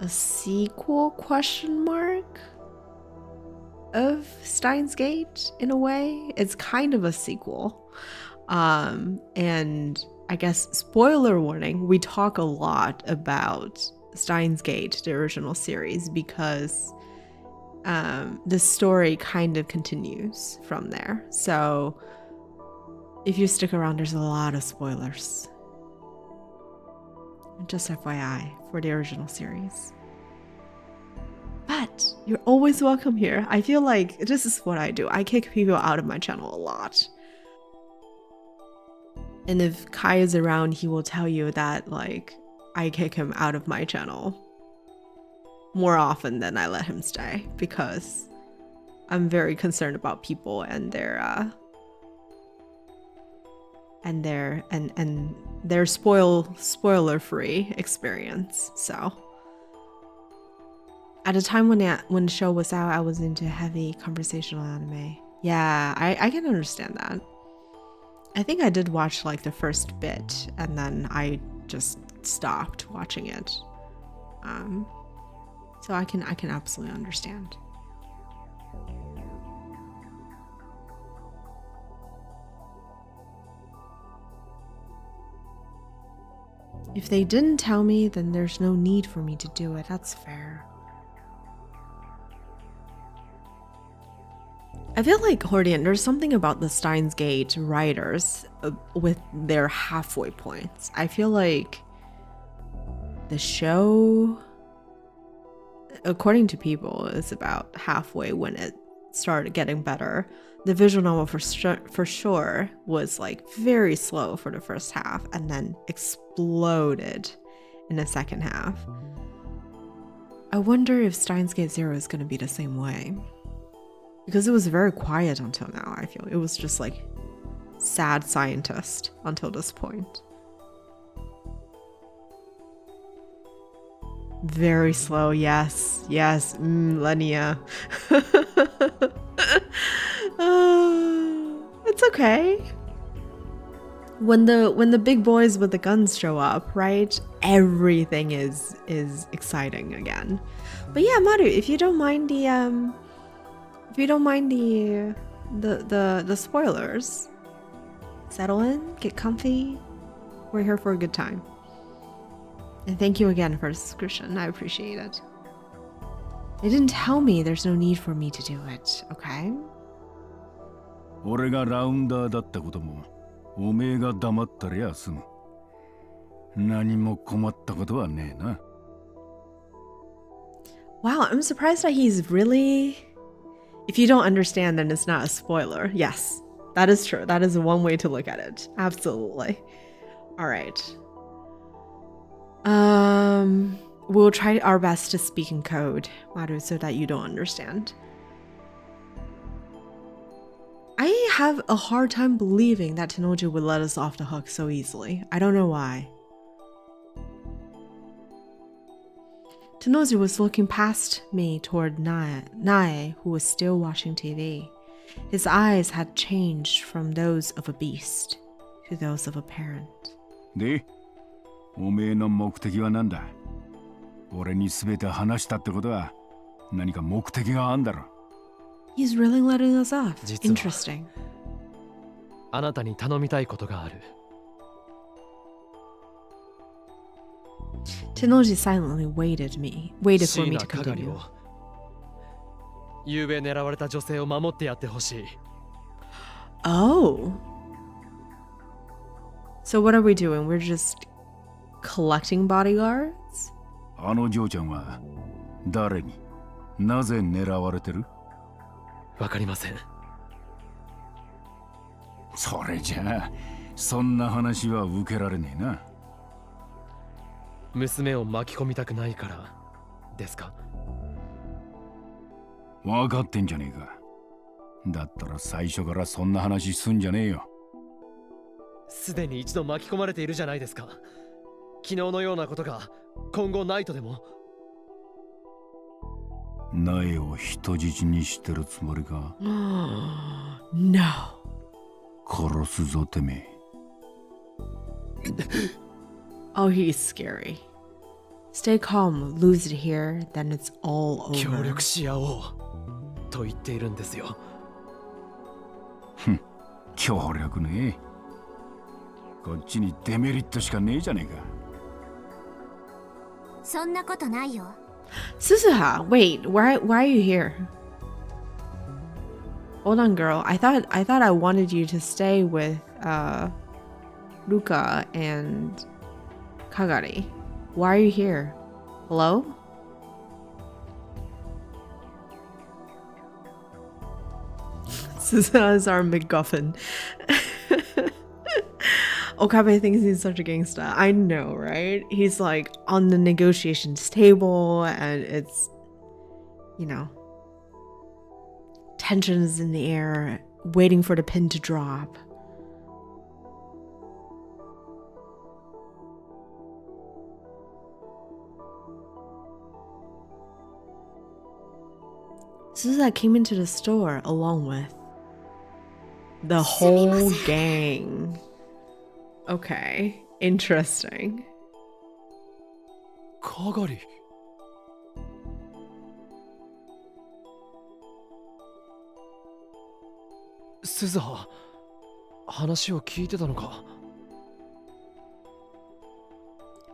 a sequel question mark of Steins Gate in a way. It's kind of a sequel. And I guess spoiler warning, we talk a lot about Steins Gate, the original series, because the story kind of continues from there. So if you stick around, there's a lot of spoilers. Just FYI for the original series. But you're always welcome here. I feel like this is what I do. I kick people out of my channel a lot. And if Kai is around, he will tell you that, like, I kick him out of my channel more often than I let him stay, because I'm very concerned about people and their spoiler-free experience. So at a time when the show was out, I was into heavy conversational anime. Yeah, I can understand that. I think I did watch like the first bit and then I just stopped watching it. So I can absolutely understand. If they didn't tell me, then there's no need for me to do it. That's fair. I feel like, Hordian, there's something about the Steins Gate writers with their halfway points. I feel like the show, according to people, is about halfway when it started getting better. The visual novel for sure was like very slow for the first half and then exploded in the second half. I wonder if Steins Gate Zero is going to be the same way. Because it was very quiet until now, I feel. It was just like sad scientist until this point. Very slow, yes. Lenia. It's okay. When the big boys with the guns show up, right? Everything is exciting again. But yeah, Maru, if you don't mind the spoilers, settle in, get comfy. We're here for a good time. And thank you again for the subscription. I appreciate it. They didn't tell me there's no need for me to do it, okay? 俺がラウンダーだったこともおめえが黙ったりゃ済む。何も困ったことはねえな。Wow, I'm surprised that he's really... If you don't understand, then it's not a spoiler. Yes, That is true. That is one way to look at it. Absolutely. All right. We'll try our best to speak in code, Maru, so that you don't understand. I have a hard time believing that Tenoji would let us off the hook so easily. I don't know why. Tenoji was looking past me toward Nae, who was still watching TV. His eyes had changed from those of a beast to those of a parent. で、おめえの目的は何だ？俺に全て話したってことは何か目的があんだろ。He's really letting us off. 実は Interesting. あなたに頼みたいことがある。Tenoji silently waited for me to かがり continue. を。昨べ狙われた女性を守ってやってほしい。Oh. So what are we doing? We're just collecting bodyguards? あの嬢ちゃんは誰になぜ狙われてる？わかりません。それじゃあそんな話は受けられねえな。娘を巻き込みたくないからですか？分かってんじゃねえか。だったら最初からそんな話すんじゃねえよ。すでに一度巻き込まれているじゃないですか。昨日のようなことが今後ないとでも。苗を人質にしてるつもりか？ No. 殺すぞてめえ。Oh, he's scary. Stay calm. Lose it here, then it's all 協 over. 力し合おうと言っているんですよ。協力ね。こっちにデメリットしかねえじゃねえか。そんなことないよ。 Suzuha, wait, why are you here? Hold on, girl. I thought I wanted you to stay with Ruka and Kagari. Why are you here? Hello? Suzuha is our MacGuffin. Okabe thinks he's such a gangster. I know, right? He's like on the negotiations table and it's, you know, tensions in the air, waiting for the pin to drop. Suzuha came into the store along with the whole gang. Okay, interesting. かがり。鈴葉、話を聞いてたのか？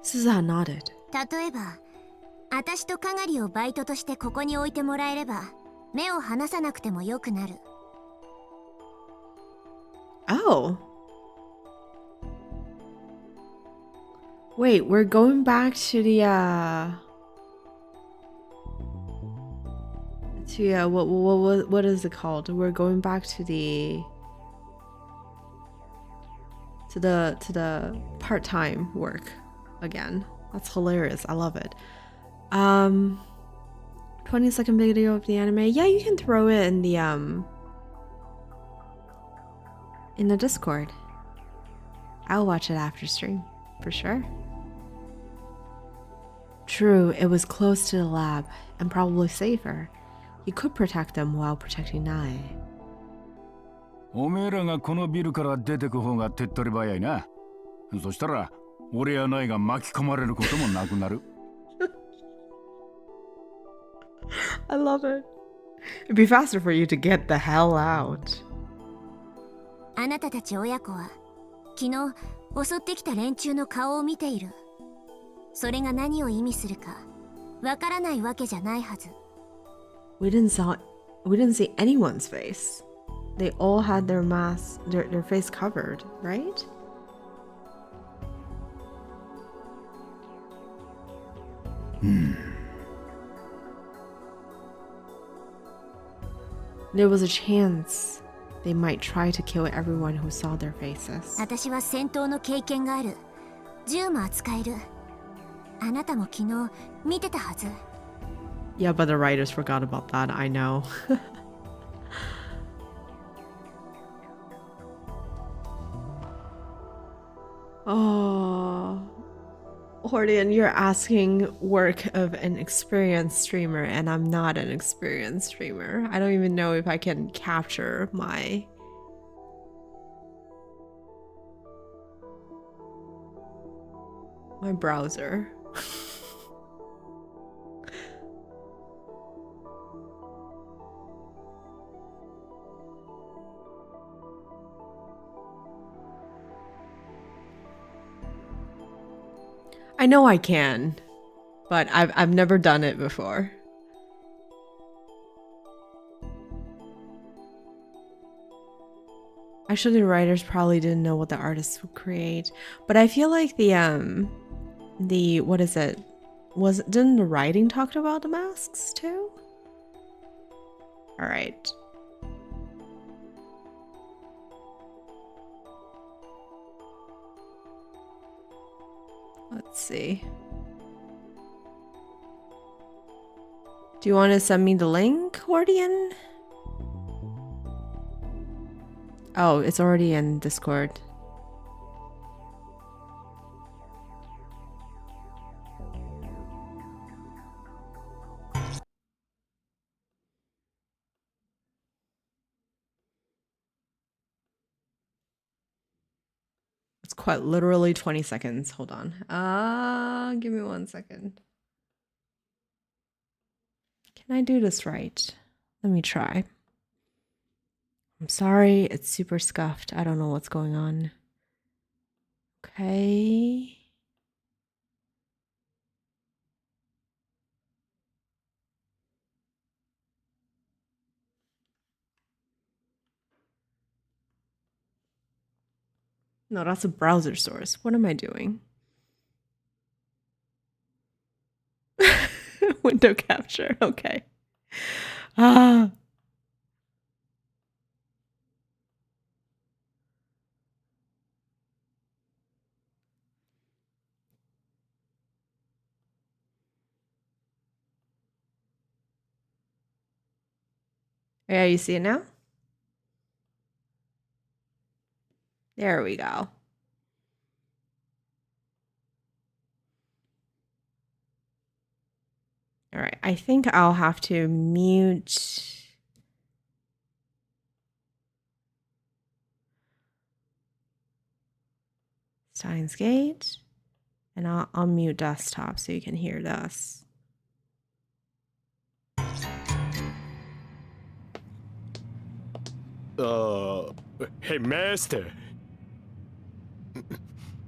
Suzuha nodded. 例えば、私とかがりをバイトとしてここに置いてもらえれば、目を離さなくてもよくなる。Oh. Wait, we're going back to the what is it called? We're going back to the part-time work again. That's hilarious. I love it. 20-second video of the anime. Yeah, you can throw it in the Discord. I'll watch it after stream, for sure. True, it was close to the lab, and probably safer. You could protect them while protecting Nae. おめえらがこのビルから出てく方が手っ取り早いな。そしたら俺や苗が巻き込まれることもなくなる。I love it. It'd be faster for you to get the hell out. あなたたち親子は昨日襲ってきた連中の顔を見ている。それが何を意味するかわからないわけじゃないはず。We didn't see anyone's face. They all had their mask, their face covered, right? There was a chance they might try to kill everyone who saw their faces. 私は戦闘の経験がある。銃も扱える。あなたも昨日見てたはず。Yeah, but the writers forgot about that, I know. Oh, Hordian, you're asking work of an experienced streamer, and I'm not an experienced streamer. I don't even know if I can capture my browser. I know I can, but I've never done it before. Actually, the writers probably didn't know what the artists would create, but I feel like the what is it? Didn't the writing talk about the masks too? All right. Let's see. Do you want to send me the link, Hordian? Oh, it's already in Discord. It's quite literally 20 seconds. Hold on. Give me 1 second. Can I do this right? Let me try. I'm sorry, it's super scuffed. I don't know what's going on. Okay. No, that's a browser source. What am I doing? Window capture. Okay. Ah. Yeah, you see it now? There we go. All right, I think I'll have to mute Steins Gate, and I'll unmute desktop so you can hear this. Hey, Master.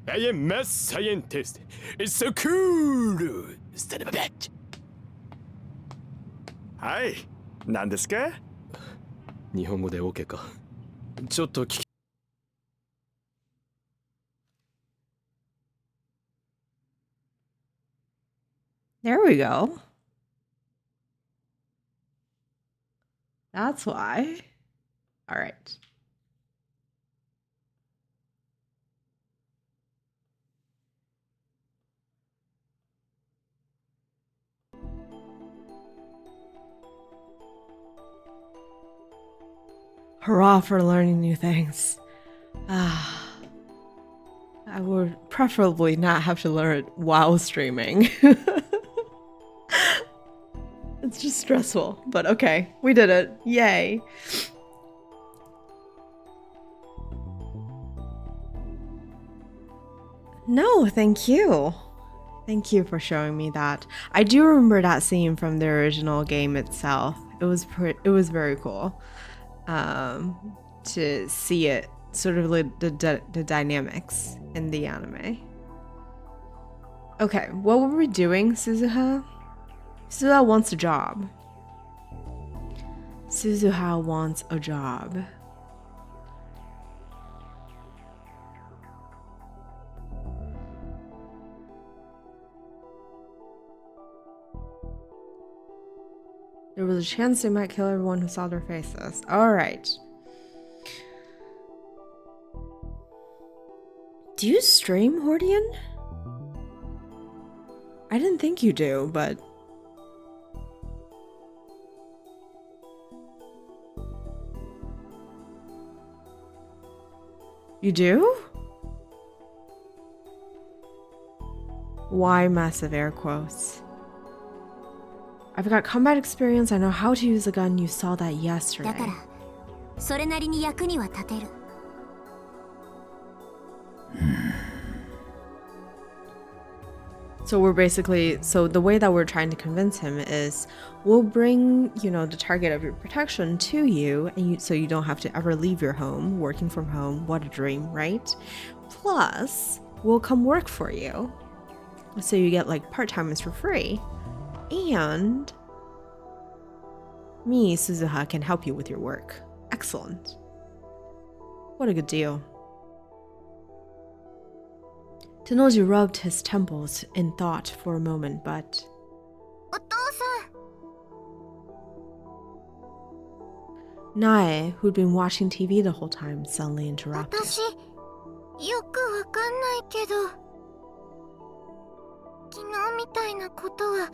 I am math scientist. It's so cool. Son of a bitch. はい、何ですか？日本語で OK か。ちょっと聞き。There we go. That's why. All right. Hurrah for learning new things. I would preferably not have to learn it while streaming. It's just stressful, but okay, we did it. Yay. No, thank you. Thank you for showing me that. I do remember that scene from the original game itself. It was very cool. To see it, sort of like the dynamics in the anime. Okay, what were we doing, Suzuha? Suzuha wants a job. Suzuha wants a job. There was a chance they might kill everyone who saw their faces. All right. Do you stream, Hordian? I didn't think you do, but... You do? Why massive air quotes? I've got combat experience, I know how to use a gun, you saw that だ yesterday. からそれなりに役には立てる。 So we're basically, so the way that we're trying to convince him is we'll bring, you know, the target of your protection to you, and so you don't have to ever leave your home, working from home. What a dream, right? Plus, we'll come work for you. So you get like part-timers for free. And me, Suzuha, can help you with your work. Excellent. What a good deal. Tenoji rubbed his temples in thought for a moment, but お父さん、 Nae, who'd been watching TV the whole time, suddenly interrupted. 私よくわかんないけど、昨日みたいなことは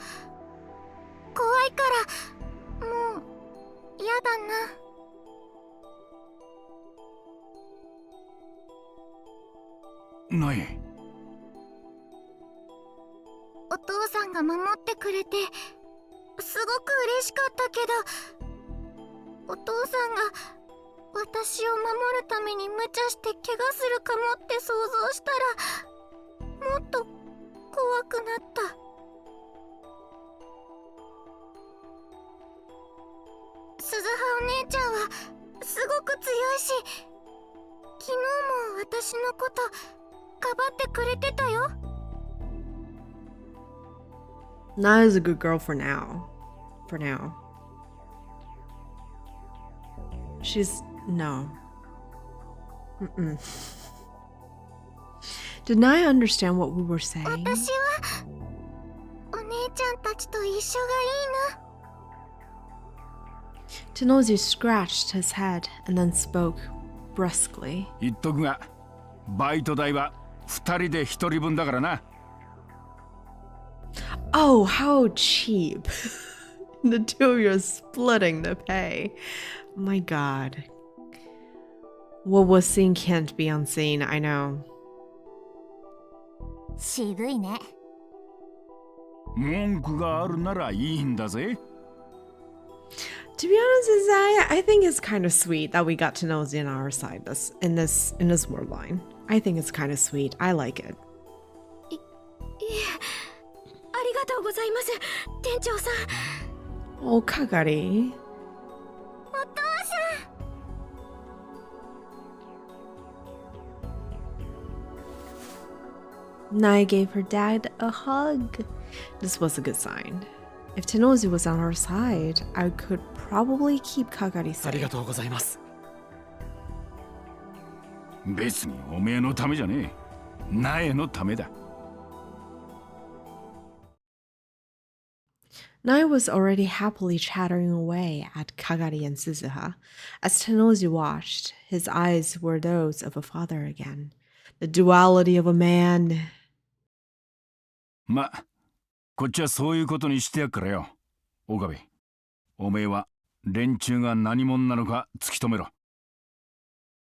怖いからもう嫌だな。ない。お父さんが守ってくれてすごく嬉しかったけど、お父さんが私を守るために無茶して怪我するかもって想像したらもっと怖くなった。鈴葉お姉ちゃんはすごく強いし、昨日も私のことかばってくれてたよ。Nae is a good girl for now. For now. She's... no. Mm-mm. Did Nae understand what we were saying? 私はお姉ちゃんたちと一緒がいいな。 Tenoji scratched his head and then spoke brusquely. 言っとくが、バイト代は2人で1人分だからな。Oh, how cheap. The two of you are splitting the pay. My god. What was seen can't be unseen, I know. 渋いね。文句があるならいいんだぜ。To be honest, I think it's kind of sweet that we got Tenoji on our side in this word line. I think it's kind of sweet. I like it. いえ、ありがとうございます、店長さん。 Oh, Kagari. お父さん。 Nae gave her dad a hug. This was a good sign. If Tenoji was on our side, I could probably keep Kagari あり safe. がとうございます。別におめえのためじゃねえ。苗のためだ。Nae was already happily chattering away at Kagari and Suzuha. As Tenoji watched, his eyes were those of a father again. The duality of a man. ま、こっちはそういうことにしてやっからよ。岡部、おめえは連中が何者なのか突き止めろ。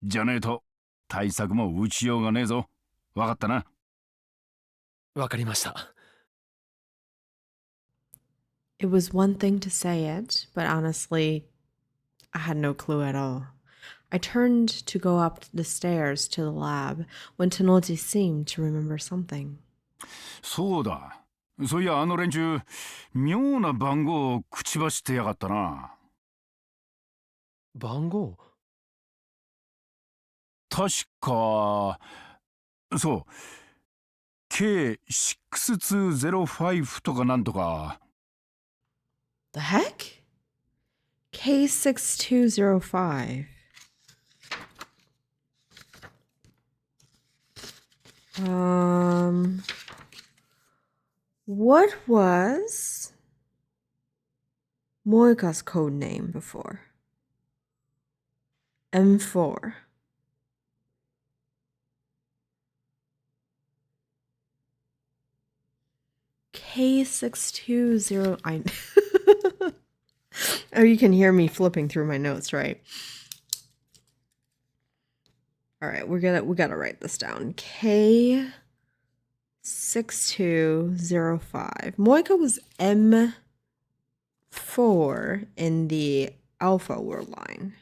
じゃねえと対策も打ちようがねえぞ。わかったな。わかりました。It was one thing to say it, but honestly, I had no clue at all. I turned to go up the stairs to the lab when Tenoji seemed to remember something. そうだ。そういやあの連中、妙な番号を口走ってやがったな。番号？確か、そう。K6205 とかなんとか。The heck? K6205. What was Moika's code name before? M4. K620. Oh, you can hear me flipping through my notes, right? All right, we gotta write this down. K6205. Moika was M4 in the alpha word line.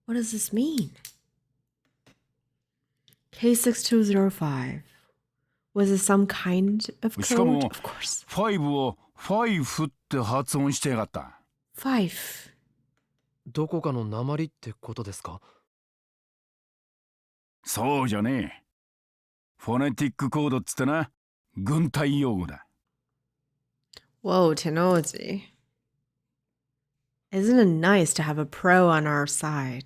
What does this mean? K6205. Was it some kind of しか code? も Of course. 5をファイフって発音してやがった。 5. どこかの鉛ってことですか？そうじゃねえ。フォネティックコードっつってな、軍隊用語だ。 Whoa, Tenoji. Isn't it nice to have a pro on our side?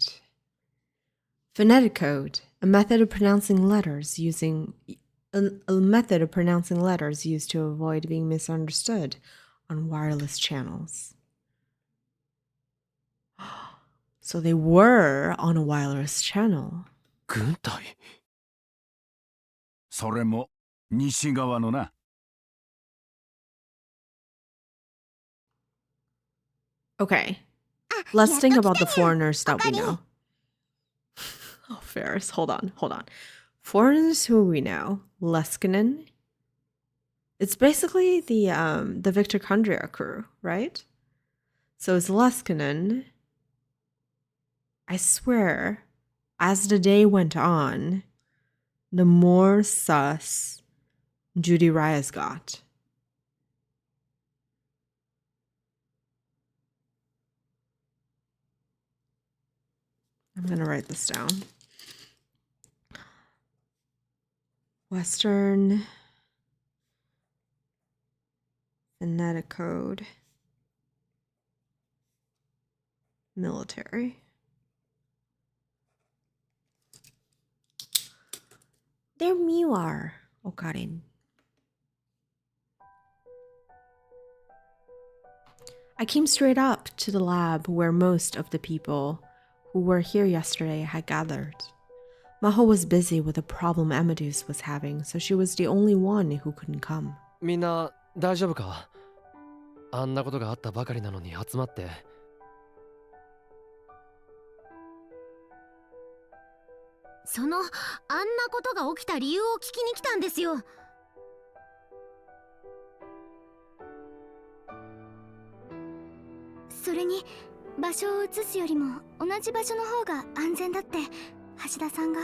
Phonetic code, a method of pronouncing letters used to avoid being misunderstood on wireless channels. So they were on a wireless channel. 軍隊。それも西側のな。 Okay, let's think about the foreigners that we know. Oh, Ferris, hold on. Foreigners who we know, Leskinen. It's basically the Victor Kundria crew, right? So it's Leskinen. I swear, as the day went on, the more sus Judy Reyes got. I'm gonna write this down. Western phonetic code. Military. There you are, Okarin. I came straight up to the lab where most of the people who were here yesterday had gathered. Maho was busy with a problem Amadeus was having, so she was the only one who couldn't come. みんな大丈夫か？あんなことがあったばかりなのに集まって。そのあんなことが起きた理由を聞きに来たんですよ。それに場所を移すよりも同じ場所の方が安全だって橋田さんが。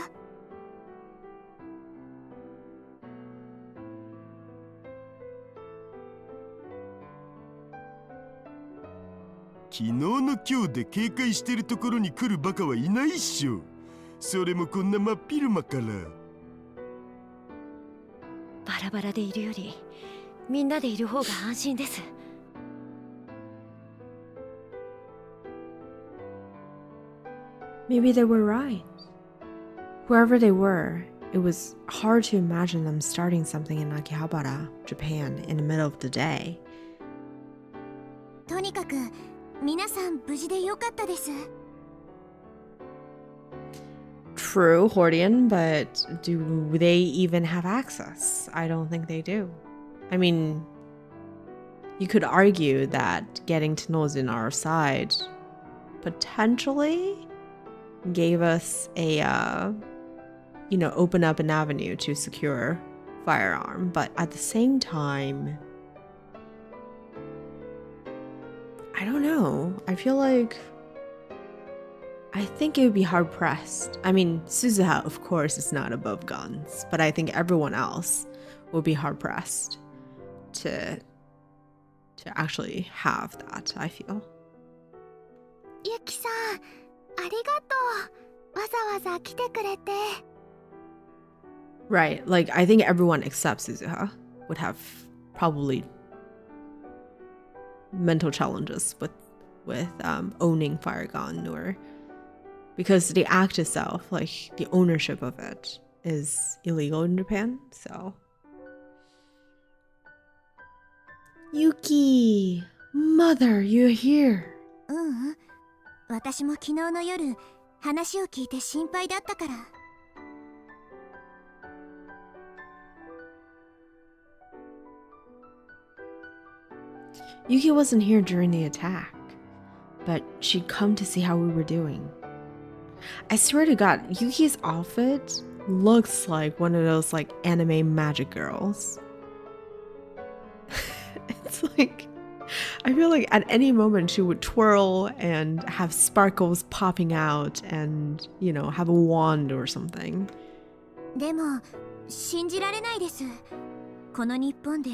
昨日の今日で警戒してるところに来るバカはいないっしょ。それもこんな真っ昼間から。バラバラでいるよりみんなでいる方が安心です。Maybe they were right. Whoever they were, it was hard to imagine them starting something in Akihabara, Japan, in the middle of the day. とにかく皆さん無事でよかったです。True, Hordian, but do they even have access? I don't think they do. I mean, you could argue that getting to know in our side potentially gave us a, open up an avenue to secure firearm, but at the same time, I don't know. I feel like I think it would be hard pressed. I mean, Suzuha, of course, is not above guns, but I think everyone else would be hard pressed to actually have that, I feel. ゆきさん、ありがとう。わざわざ来てくれて。Right, like I think everyone except Suzuha would have probably mental challenges with owning fire gun, or because the act itself, like the ownership of it, is illegal in Japan. So Yuki, mother, you're here. 私も昨日の夜話を聞いて心配だったから。Yuki wasn't here during the attack, but she'd come to see how we were doing. I swear to God, Yuki's outfit looks like one of those like anime magic girls. It's like, I feel like at any moment she would twirl and have sparkles popping out and, you know, have a wand or something. でも信じられないです。この日本で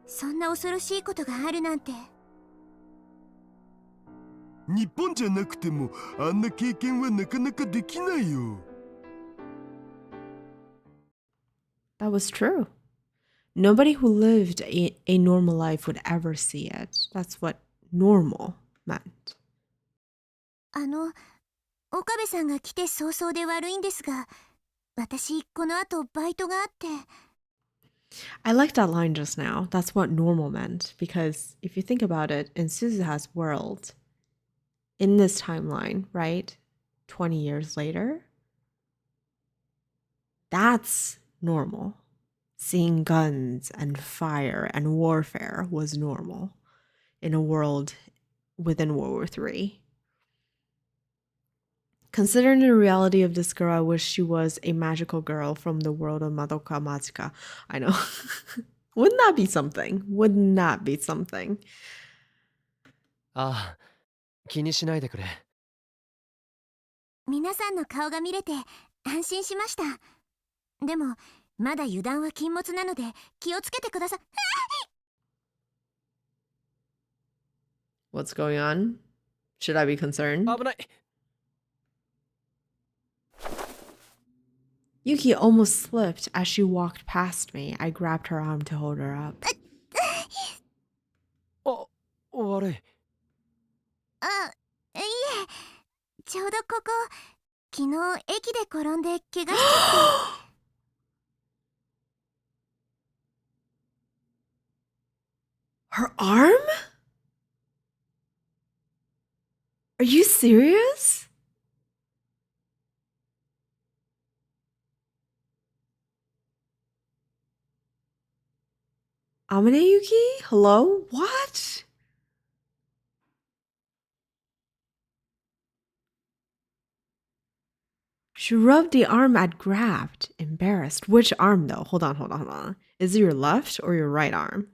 そんな恐ろしいことがあるなんて。日本じゃなくてもあんな経験はなかなかできないよ。That was true. Nobody who lived a normal life would ever see it. That's what normal meant. 岡部さんが来て早々で悪いんですが、私この後バイトがあって。I like that line just now. That's what normal meant. Because if you think about it, in Suzuha's world, in this timeline, right? 20 years later, that's normal. Seeing guns and fire and warfare was normal in a world within World War III. Considering the reality of this girl, I wish she was a magical girl from the world of Madoka Magica. I know. Wouldn't that be something? Wouldn't that be something? ああ、気にしないでくれ。皆さんの顔が見れて安心しました。でもまだ油断は禁物なので気をつけてください。What's going on? Should I be concerned? 危ない。Yuki almost slipped as she walked past me. I grabbed her arm to hold her up. あ、悪い。いえ、ちょうどここ昨日駅で転んで怪我しちゃって。Her arm? Are you serious? Amane Yuki? Hello? What? She rubbed the arm I'd grabbed, embarrassed. Which arm though? Hold on. Is it your left or your right arm?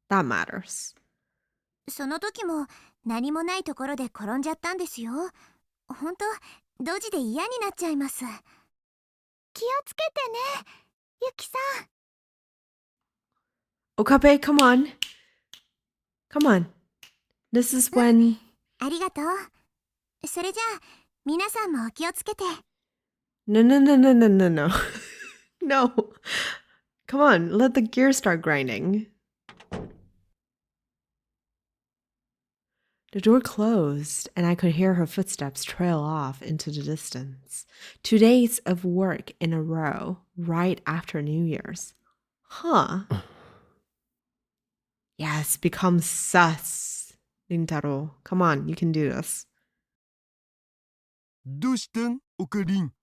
That matters. その時も何もないところで転んじゃったんですよ。ほんとドジで嫌になっちゃいます。気をつけてね、ユキさん。Okabe, come on. Come on. This is when... ありがとう。それじゃあ皆さんもお気をつけて。No. No. Come on, let the gears start grinding. The door closed, and I could hear her footsteps trail off into the distance. 2 days of work in a row, right after New Year's. Huh. Yes, become sus. Rintaro, come on, you can do this. どうしたんオカリン。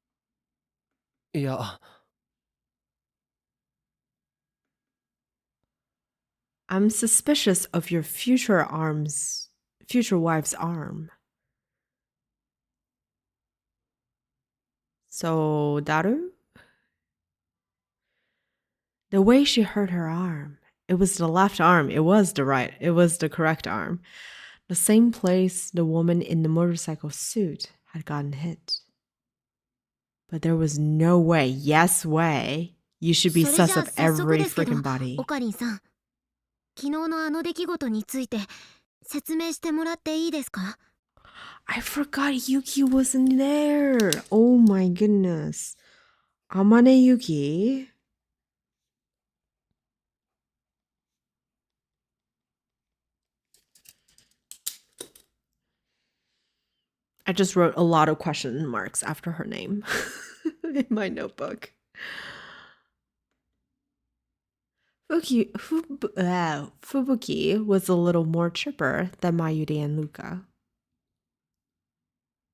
いや、I'm suspicious of your future wife's arm. So, Daru? The way she hurt her arm, it was the left arm, it was the correct arm. The same place the woman in the motorcycle suit had gotten hit. But there was no way, yes way, you should be sus of every freaking body. オカリンさん、昨日のあの出来事について説明してもらっていいですか？ I forgot Yuki wasn't there. Oh my goodness. Amane Yuki. I just wrote a lot of question marks after her name in my notebook. Fubuki was a little more chipper than Mayuri and Luca.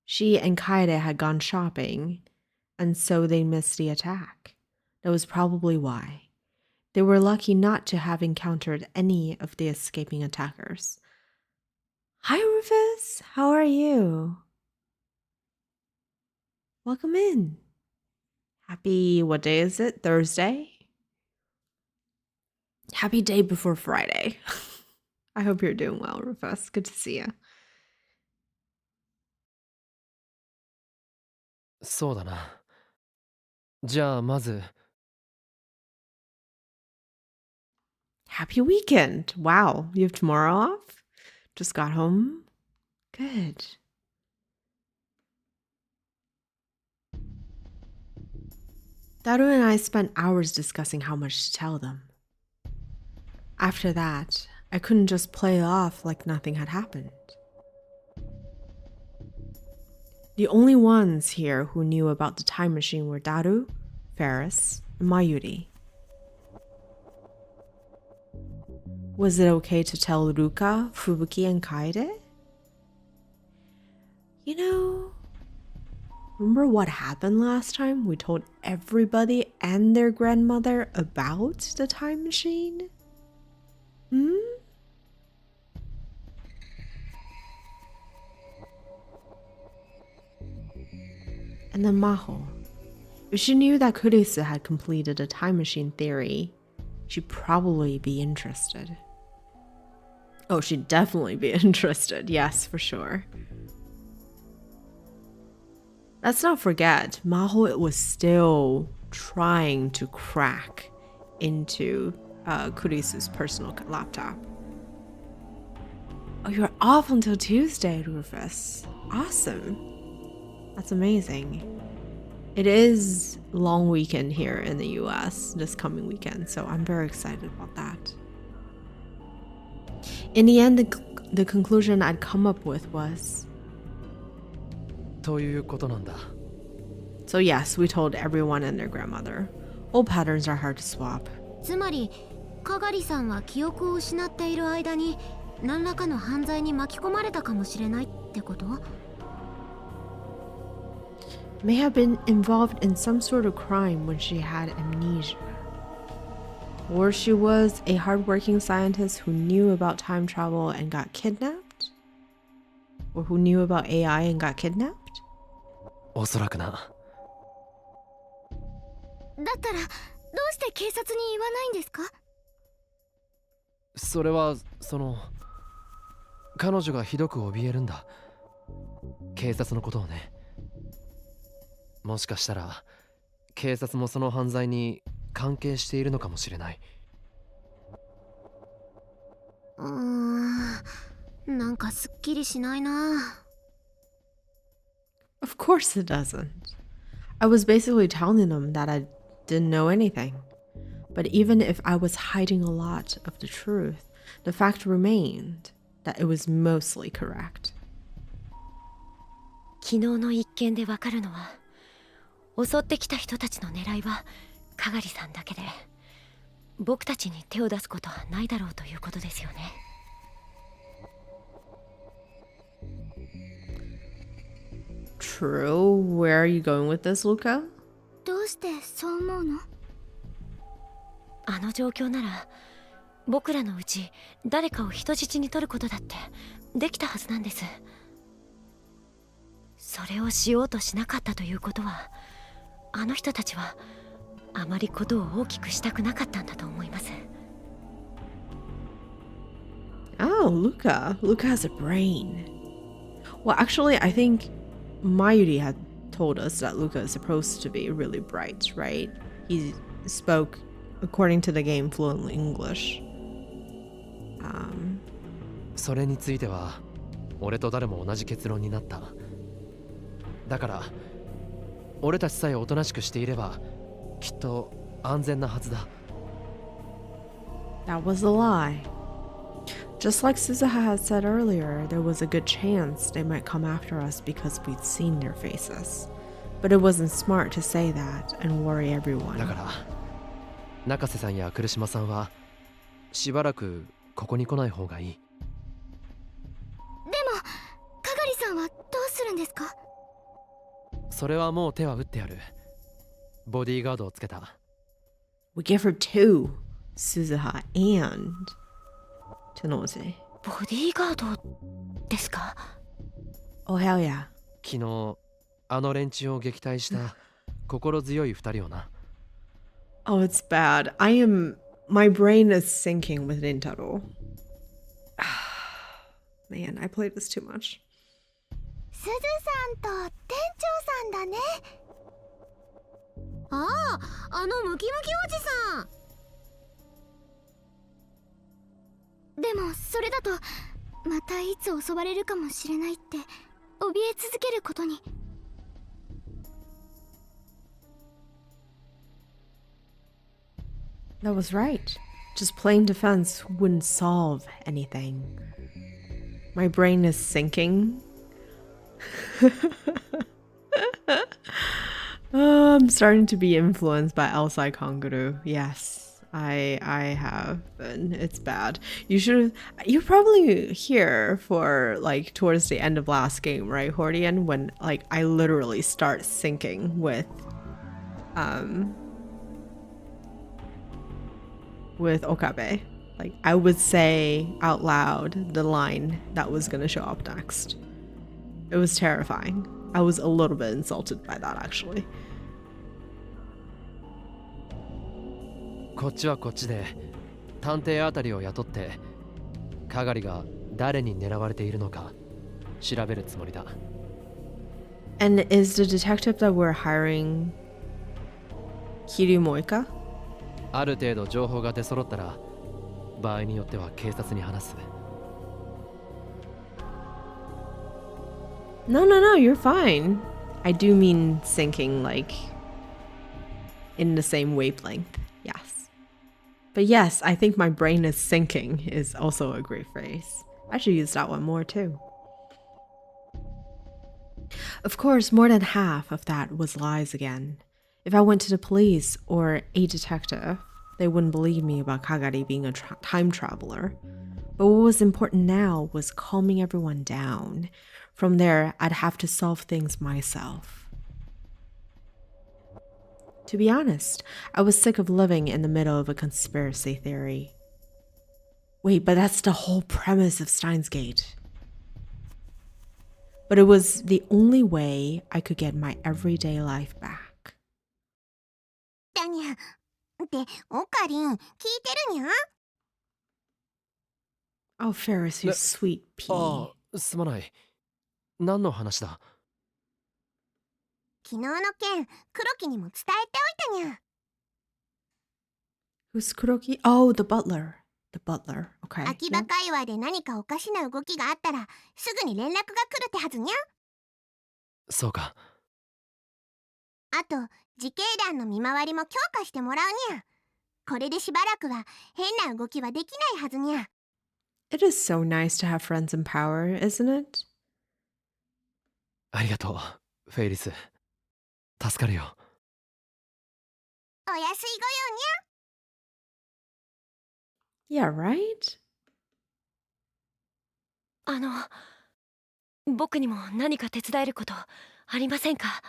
She and Kaede had gone shopping, and so they missed the attack. That was probably why. They were lucky not to have encountered any of the escaping attackers. Hi, Rufus. How are you? Welcome in. Happy, what day is it? Thursday? Happy day before Friday. I hope you're doing well, Rufus. Good to see you. そうだな。じゃあまず Happy weekend. Wow, you have tomorrow off? Just got home? Good. Daru and I spent hours discussing how much to tell them. After that, I couldn't just play it off like nothing had happened. The only ones here who knew about the time machine were Daru, Ferris, and Mayuri. Was it okay to tell Ruka, Fubuki, and Kaede? You know, remember what happened last time? We told everybody and their grandmother about the time machine? Hmm? And then Maho. If she knew that Kurisu had completed a time machine theory, she'd probably be interested. Oh, she'd definitely be interested. Yes, for sure. Let's not forget, Maho was still trying to crack into Kurisu's personal laptop. Oh, you're off until Tuesday, Rufus. Awesome. That's amazing. It is long weekend here in the US this coming weekend, so I'm very excited about that. In the end, the conclusion I'd come up with was... ということなんだ。 So yes, we told everyone and their grandmother. Old patterns are hard to swap. つまりかがりさんは記憶を失っている間に何らかの犯罪に巻き込まれたかもしれないってこと？ May have been involved in some sort of crime when she had amnesia. Or she was a hardworking scientist who knew about time travel and got kidnapped? Or who knew about AI and got kidnapped? おそらくな。だったらどうして警察に言わないんですか？それは彼女がひどく怯えるんだ。警察のことをね。もしかしたら警察もその犯罪に関係しているのかもしれない。なんかすっきりしないな。Of course it doesn't. I was basically telling them that I didn't know anything. But even if I was hiding a lot of the truth, the fact remained that it was mostly correct. 昨日の一件でわかるのは、襲ってきた人たちの狙いはかがりさんだけで、僕たちに手を出すことはないだろうということですよね。True. Where are you going with this, Luca? どうしてそう思うの？あの状況なら僕らのうち誰かを人質に取ることだってできたはずなんです。それをしようとしなかったということは、あの人たちはあまりことを大きくしたくなかったんだと思います。Oh, Luca. Luca has a brain. Well, actually, I think Mayuri had told us that Luca is supposed to be really bright, right? He spoke, according to the game, fluently English. それについては俺と誰も同じ結論になった。だから俺たちさえおとなしくしていればきっと安全なはずだ。 That was a lie. Just like Suzuha had said earlier, there was a good chance they might come after us because we'd seen their faces. But it wasn't smart to say that and worry everyone. だから中瀬さんや来島さんはしばらくここに来ない方がいい。でもかがりさんはどうするんですか？それはもう手は打ってやる。ボディーガードをつけた。 We give her 2. Suzuha and Tenoji. ボディーガードですか？ Oh, hell yeah. 昨日あの連中を撃退した心強い二人をな。 Oh, it's bad. My brain is sinking with Rintaro. Man, I played this too much. すずさんと店長さんだね。ああ、あのムキムキおじさん。でもそれだとまたいつ襲われるかもしれないって怯え続けることに。That was right. Just playing defense wouldn't solve anything. My brain is sinking. Oh, I'm starting to be influenced by Elsai Konguru. Yes, I have been. It's bad. You're probably here for like towards the end of last game, right, Hordian? When like I literally start sinking with Okabe. Like I would say out loud the line that was gonna show up next. It was terrifying. I was a little bit insulted by that actually. こっちはこっちで探偵あたりを雇ってかがりが誰に狙われているのか調べるつもりだ。 And is the detective that we're hiring Kirimoika? ある程度情報が出揃ったら場合によっては警察に話す。 No, you're fine. I do mean sinking like in the same wavelength. Yes. But yes, I think my brain is sinking is also a great phrase. I should use that one more too. Of course, more than half of that was lies again. If I went to the police or a detective, they wouldn't believe me about Kagari being a time traveler. But what was important now was calming everyone down. From there, I'd have to solve things myself. To be honest, I was sick of living in the middle of a conspiracy theory. Wait, but that's the whole premise of Steins Gate. But it was the only way I could get my everyday life back. だにゃ。ってオカリン聞いてるにゃ。 Oh, Ferris, you Le- sweet pea. ああ、すまない。何の話だ？昨日の件黒木にも伝えておいたにゃ。 Who's Kuroki? Oh, the butler. The butler. Okay. 秋葉界隈で何かおかしな動きがあったらすぐに連絡が来るってはずにゃ。そうか。あと自警団の見回りも強化してもらうにゃ。これでしばらくは変な動きはできないはずにゃ。 It is so nice to have friends in power, isn't it? ありがとう、フェイリス。助かるよ。お安いご用にゃ。 Yeah, right? 僕にも何か手伝えることありませんか？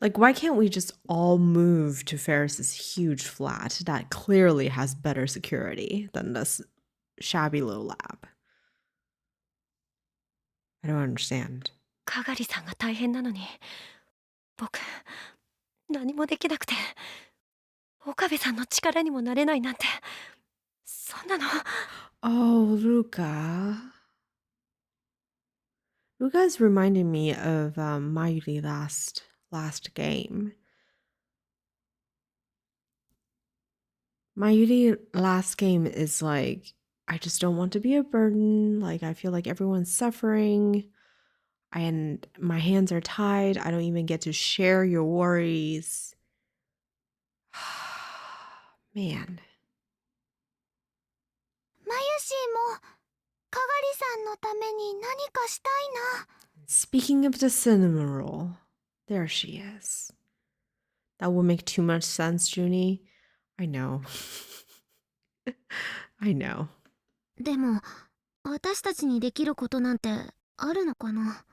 Like, why can't we just all move to Ferris's huge flat that clearly has better security than this shabby little lab? I don't understand. かがりさんが大変なのに僕何もできなくて岡部さんの力にもなれないなんてそんなの。 Oh, Ruka. Ruka's reminding me of Mayuri last game. Mayuri last game is like, I just don't want to be a burden. Like, I feel like everyone's suffering. And my hands are tied. I don't even get to share your worries. Man. マユシーもかがりさんのために何かしたいな。 Speaking of the cinnamon roll, there she is. That would make too much sense, Junie. I know. I know. でも私たちにできることなんてあるのかな。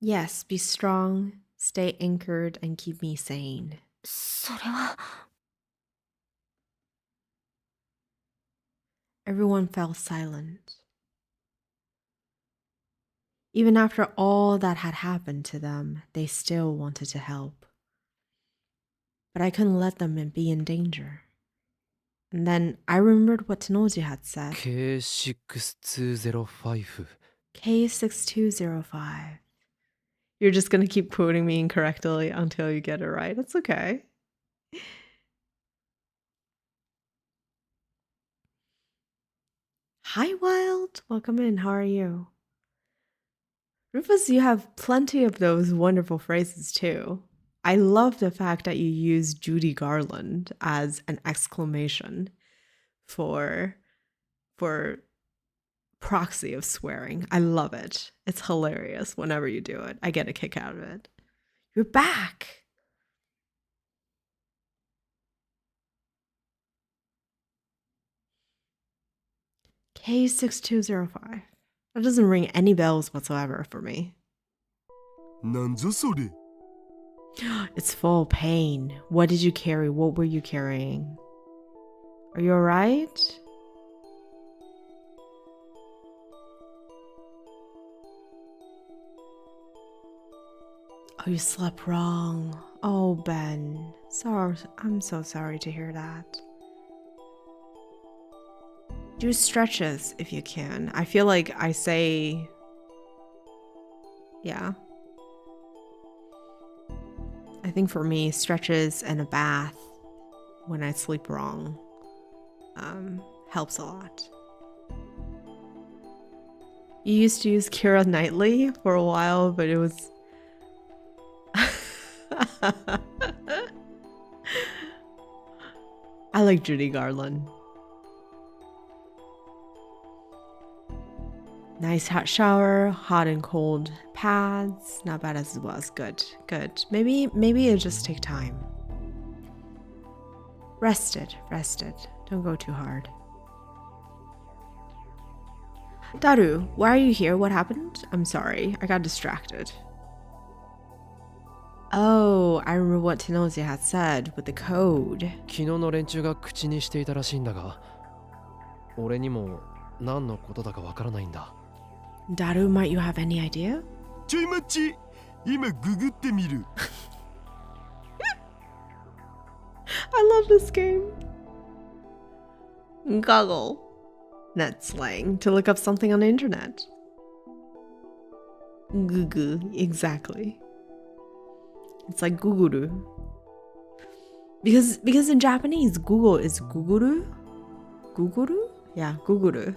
Yes, be strong, stay anchored, and keep me sane. それは Everyone fell silent. Even after all that had happened to them, they still wanted to help. But I couldn't let them be in danger. And then I remembered what Tenoji had said. K6205. K6205. You're just going to keep quoting me incorrectly until you get it right. It's okay. Hi, Wild. Welcome in. How are you? Rufus, you have plenty of those wonderful phrases too. I love the fact that you use Judy Garland as an exclamation for proxy of swearing. I love it. It's hilarious whenever you do it. I get a kick out of it. You're back. K6205. That doesn't ring any bells whatsoever for me. なんぞそれ It's full pain. What did you carry? What were you carrying? Are you alright? Oh, you slept wrong. Oh, Ben. Sorry. I'm so sorry to hear that. Do stretches if you can. I feel like I say... Yeah. I think for me, stretches and a bath when I sleep wrong helps a lot. You used to use Keira Knightley for a while, but it was... I like Judy Garland. Nice hot shower, hot and cold pads. Not bad as it was. Good, good. Maybe it'll just take time. Rested. Don't go too hard. Daru, why are you here? What happened? I'm sorry, I got distracted. Oh, I remember what Tenoji had said with the code. 昨日の連中が口にしていたらしいんだが、俺にも何のことだかわからないんだ。Daru, might you have any idea? ちょい待ち今ググってみる I love this game. Goggle. Net slang to look up something on the internet. Gugu, exactly. It's like guguru. Because in Japanese, Google is guguru. Guguru? Yeah, guguru.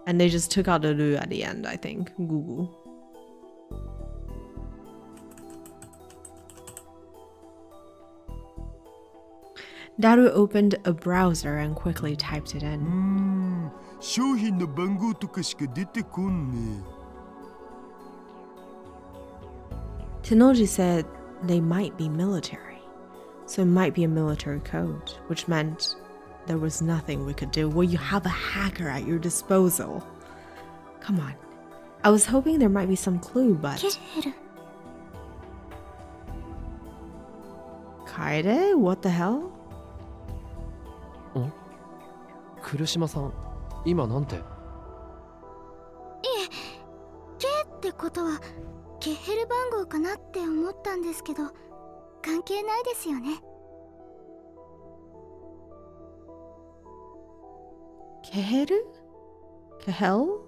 And they just took out the ru at the end, I think. Gugu. Daru opened a browser and quickly typed it in. 商品の番号とかしか出てこんね Tenoji said they might be military, so it might be a military code, which meant there was nothing we could do. Well, you have a hacker at your disposal. Come on. I was hoping there might be some clue, but... Kaede? What the hell? 来島さん、今なんて？いえ、K ってことはケヘル番号かなって思ったんですけど、関係ないですよね。Keheru? Kehel?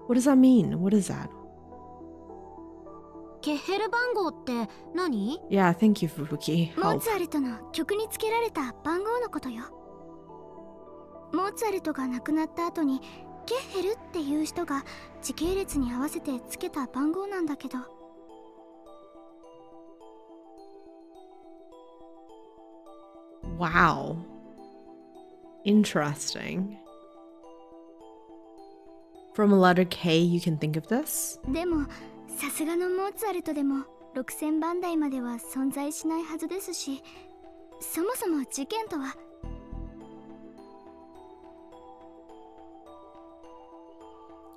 What does that mean? What is that? ケヘル番号って何？ Yeah, thank you, Fubuki. モー Help. ツァルトの曲につけられた番号のことよ。モーツァルトが亡くなった後にケヘルっていう人が時系列に合わせてつけた番号なんだけど。Wow. Interesting. From a letter K, you can think of this? でもさすがのモーツァルトでも6000番台までは存在しないはずですし、そもそも事件とは。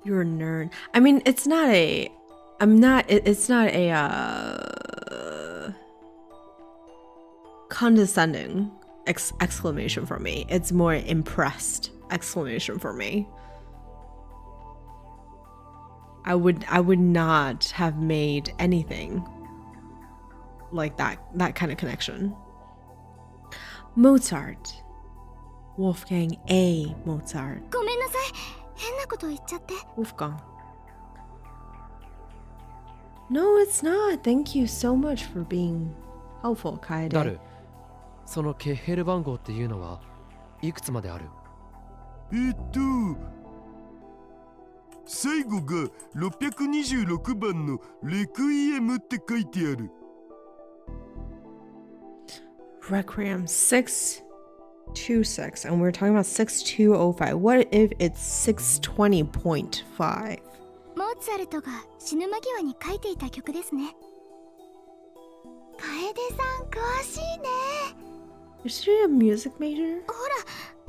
You're a nerd. I mean, it's not a condescending exclamation from me. It's more impressed explanation for me. I would not have made anything like that kind of connection. Mozart. Wolfgang A. Mozart. ごめんなさい。変なこと言っちゃって。 Wolfgang. No, it's not. Thank you so much for being helpful, Kaede. ダル、そのケッヘル番号っていうのはいくつまである？最後が626番のレクイエムって書いてある。Requiem 626, and we're talking about 6205. What if it's 620.5? モーツァルトが死ぬ間際に書いていた曲ですね。楓さん詳しいね。Is she a music major? ほ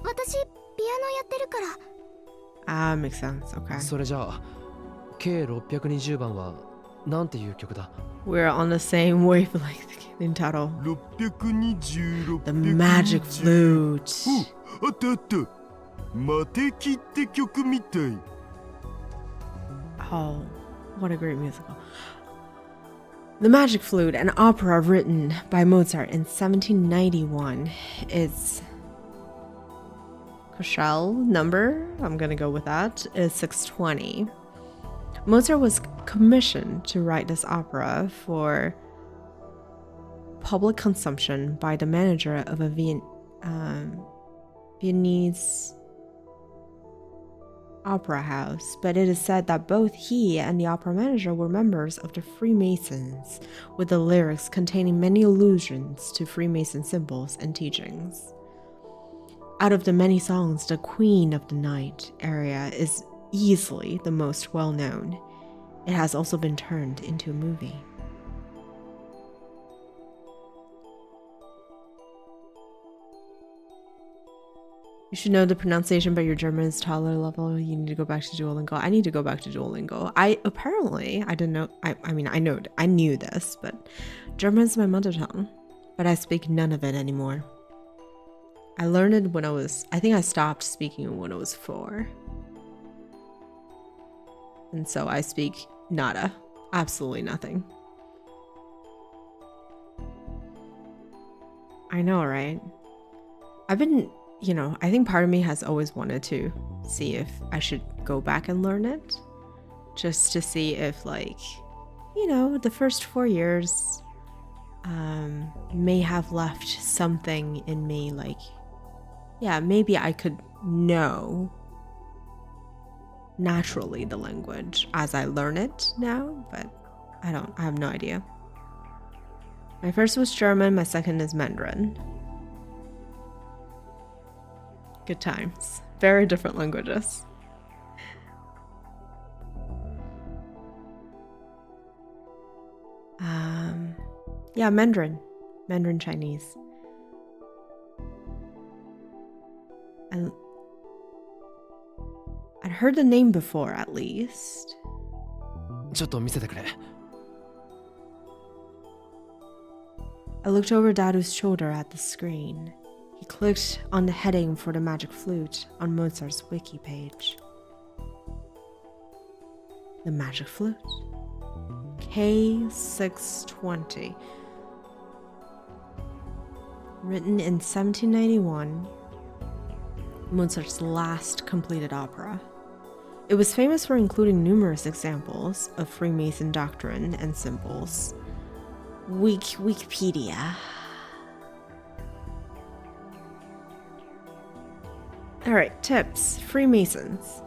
ら、私ピアノやってるから。Ah, makes sense. Okay. それじゃあ、計620番はなんていう曲だ？ We're on the same wavelength in total. 626 The Magic Flute. あったあった。マテキって曲みたい。Oh, what a great musical. The Magic Flute, an opera written by Mozart in 1791. Its Koschel number, I'm gonna go with that, is 620. Mozart was commissioned to write this opera for public consumption by the manager of a Viennese opera house, but it is said that both he and the opera manager were members of the Freemasons, with the lyrics containing many allusions to Freemason symbols and teachings. Out of the many songs, the Queen of the Night aria is easily the most well-known. It has also been turned into a movie. You should know the pronunciation, but your German is toddler level. You need to go back to Duolingo. I need to go back to Duolingo. I didn't know. I knew this, but German is my mother tongue, but I speak none of it anymore. I learned it when I think I stopped speaking it when I was 4. And so I speak nada, absolutely nothing. I know, right? I've been, I think part of me has always wanted to see if I should go back and learn it. Just to see if, the first 4 years may have left something in me, maybe I could know naturally the language as I learn it now, but I have no idea. My first was German, my second is Mandarin. Good times. Very different languages. Mandarin. Mandarin Chinese. I'd heard the name before, at least. ちょっと見せてくれ。I looked over Daru's shoulder at the screen. He clicked on the heading for the Magic Flute on Mozart's wiki page. The Magic Flute. K620. Written in 1791, Mozart's last completed opera. It was famous for including numerous examples of Freemason doctrine and symbols. Wikipedia. Alright, tips. Freemasons.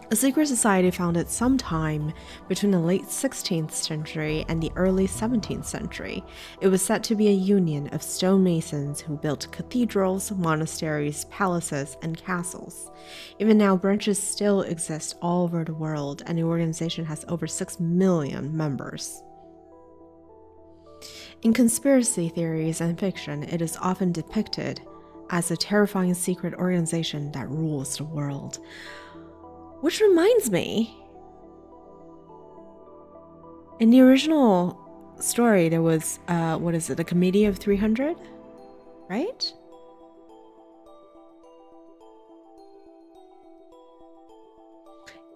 A secret society founded sometime between the late 16th century and the early 17th century. It was said to be a union of stonemasons who built cathedrals, monasteries, palaces, and castles. Even now, branches still exist all over the world, and the organization has over 6 million members. In conspiracy theories and fiction, it is often depicted as a terrifying secret organization that rules the world. Which reminds me, in the original story, there was, the Committee of 300, right?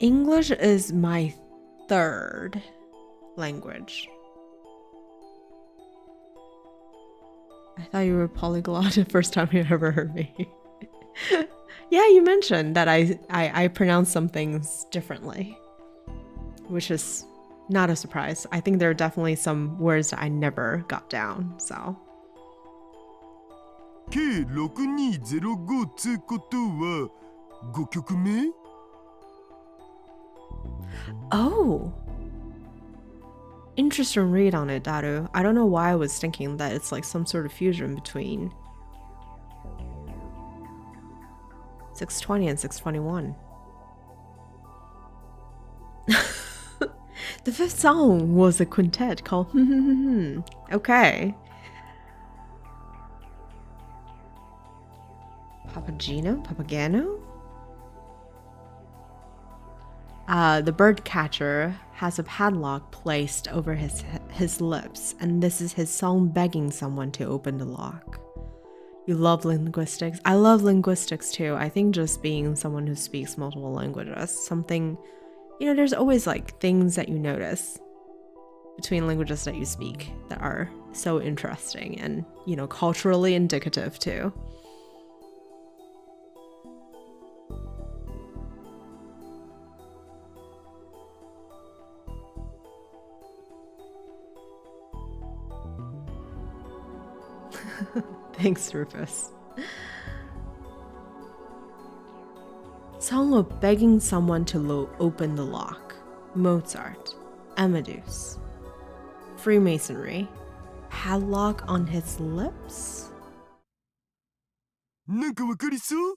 English is my third language. I thought you were polyglot the first time you ever heard me. Yeah, you mentioned that I pronounce some things differently, which is not a surprise. I think there are definitely some words that I never got down, so. 計6205つことは5曲目 Oh! Interesting read on it, Daru. I don't know why I was thinking that it's like some sort of fusion between 620 and 621. The fifth song was a quintet called Okay. Papageno? The bird catcher has a padlock placed over his lips, and this is his song begging someone to open the lock. You love linguistics. I love linguistics too. I think just being someone who speaks multiple languages, something, there's always like things that you notice between languages that you speak that are so interesting and, culturally indicative too. Thanks, Rufus. Song of begging someone to open the lock. Mozart. Amadeus. Freemasonry. Padlock on his lips? なんかわかりそう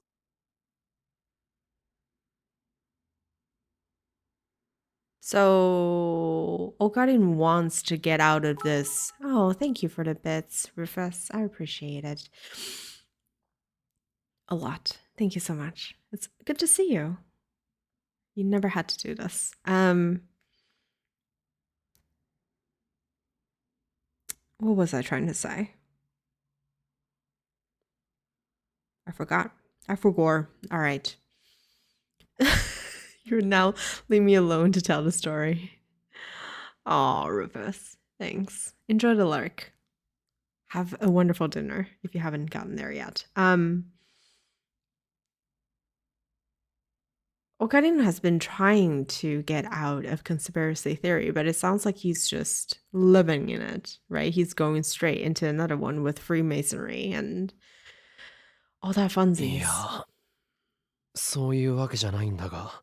So, Okarin wants to get out of this. Oh, thank you for the bits, Rufus. I appreciate it. A lot. Thank you so much. It's good to see you. You never had to do this. What was I trying to say? I forgot. I forgot. All right. You're now leave me alone to tell the story. Oh, Rufus. Thanks. Enjoy the lark. Have a wonderful dinner if you haven't gotten there yet. Okarin has been trying to get out of conspiracy theory, but it sounds like he's just living in it, right? He's going straight into another one with Freemasonry and all that い funsies. や、そういうわけじゃないんだが。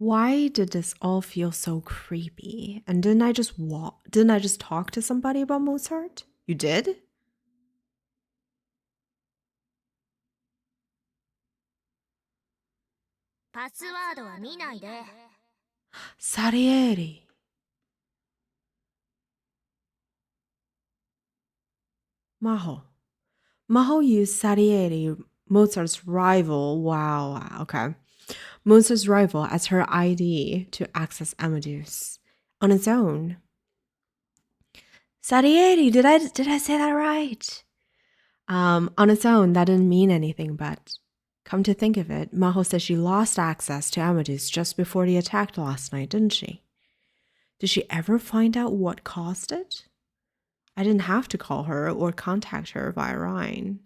Why did this all feel so creepy? And didn't I just talk to somebody about Mozart? You did? Salieri. Maho. Maho used Salieri, Mozart's rival. Wow, okay. Mozart's rival as her ID to access Amadeus on its own. Salieri, did I say that right? On its own, that didn't mean anything, but come to think of it, Maho said she lost access to Amadeus just before the attack last night, didn't she? Did she ever find out what caused it? I didn't have to call her or contact her via Rhine.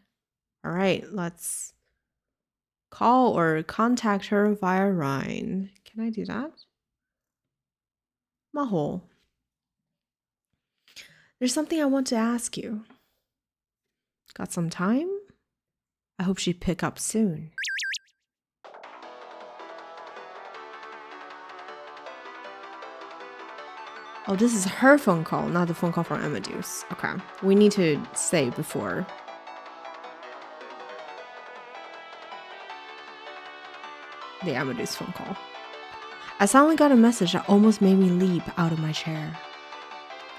All right, let's call or contact her via Rhine. Can I do that? Maho, there's something I want to ask you. Got some time? I hope she'd pick up soon. Oh, this is her phone call, not the phone call from Amadeus. Okay, we need to say before. The Amadeus phone call. I suddenly got a message that almost made me leap out of my chair.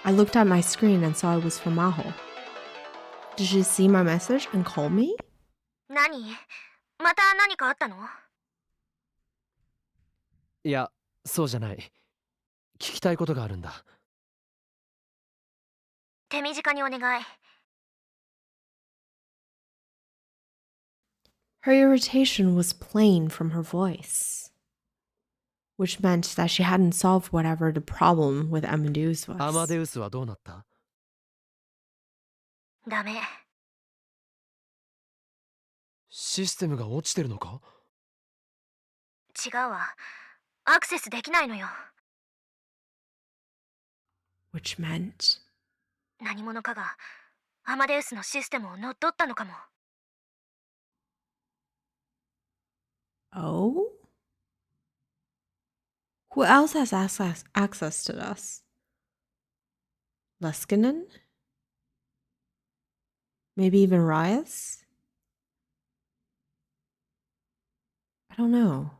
I looked at my screen and saw it was from Maho. Did she see my message and call me? 何？また何かあったの？いや、そうじゃない。聞きたいことがあるんだ。手短にお願い。Her irritation was plain from her voice, which meant that she hadn't solved whatever the problem with Amadeus アマ was. デウスはどうなった？ダメ。システムが落ちてるのか？違うわ。アクセスできないのよ。Which meant 何者かがアマデウスのシステムを乗っ取ったのかも。Oh? Who else has access to this? Leskinen? Maybe even Rias? I don't know.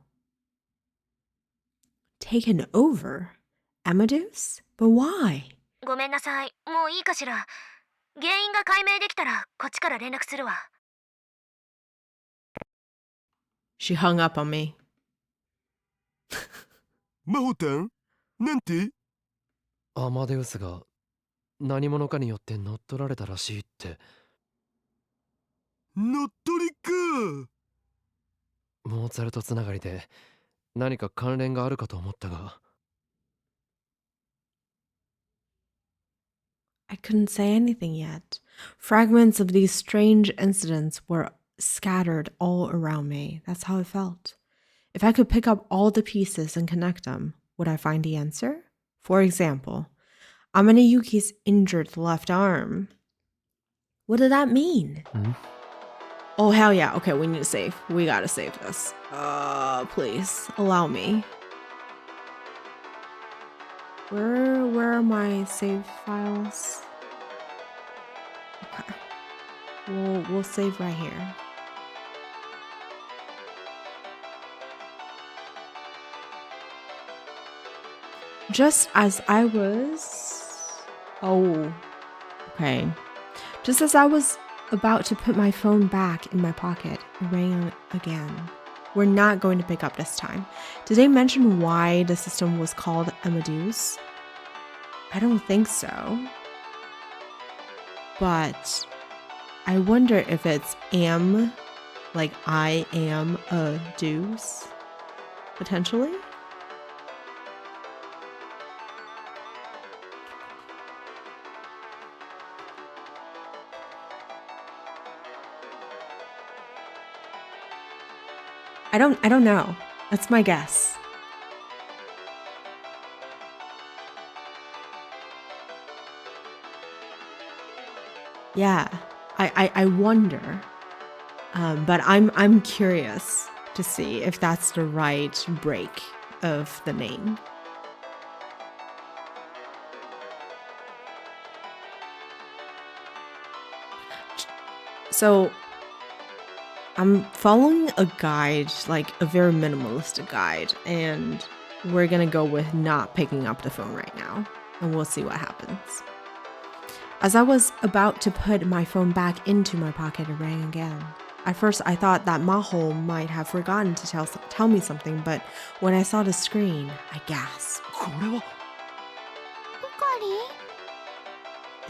Taken over? Amadeus? But why? ごめんなさい。もういいかしら。原因が解明できたらこっちから連絡するわ。She hung up on me. マホタンなんて？アマデウスが何者かによって乗っ取られたらしいって。乗っ取りか。モーツァルトつながりで何か関連があるかと思ったが。I couldn't say anything yet. Fragments of these strange incidents were scattered all around me. That's how it felt. If I could pick up all the pieces and connect them, would I find the answer? For example, Amane Yuki's injured left arm. What did that mean? Oh, hell yeah. Okay, we need to save. We gotta save this. Please, allow me. Where are my save files? Okay. We'll save right here. Just as I was... Oh, okay. Just as I was about to put my phone back in my pocket, it rang again. We're not going to pick up this time. Did they mention why the system was called Amadeus? I don't think so. But I wonder if it's am, like I am a deuce, potentially? I don't know. That's my guess. Yeah, I wonder. But I'm curious to see if that's the right break of the name. So I'm following a guide, like a very minimalistic guide, and we're gonna go with not picking up the phone right now, and we'll see what happens. As I was about to put my phone back into my pocket, it rang again. At first, I thought that Maho might have forgotten to tell me something, but when I saw the screen, I gasped. これはポカリ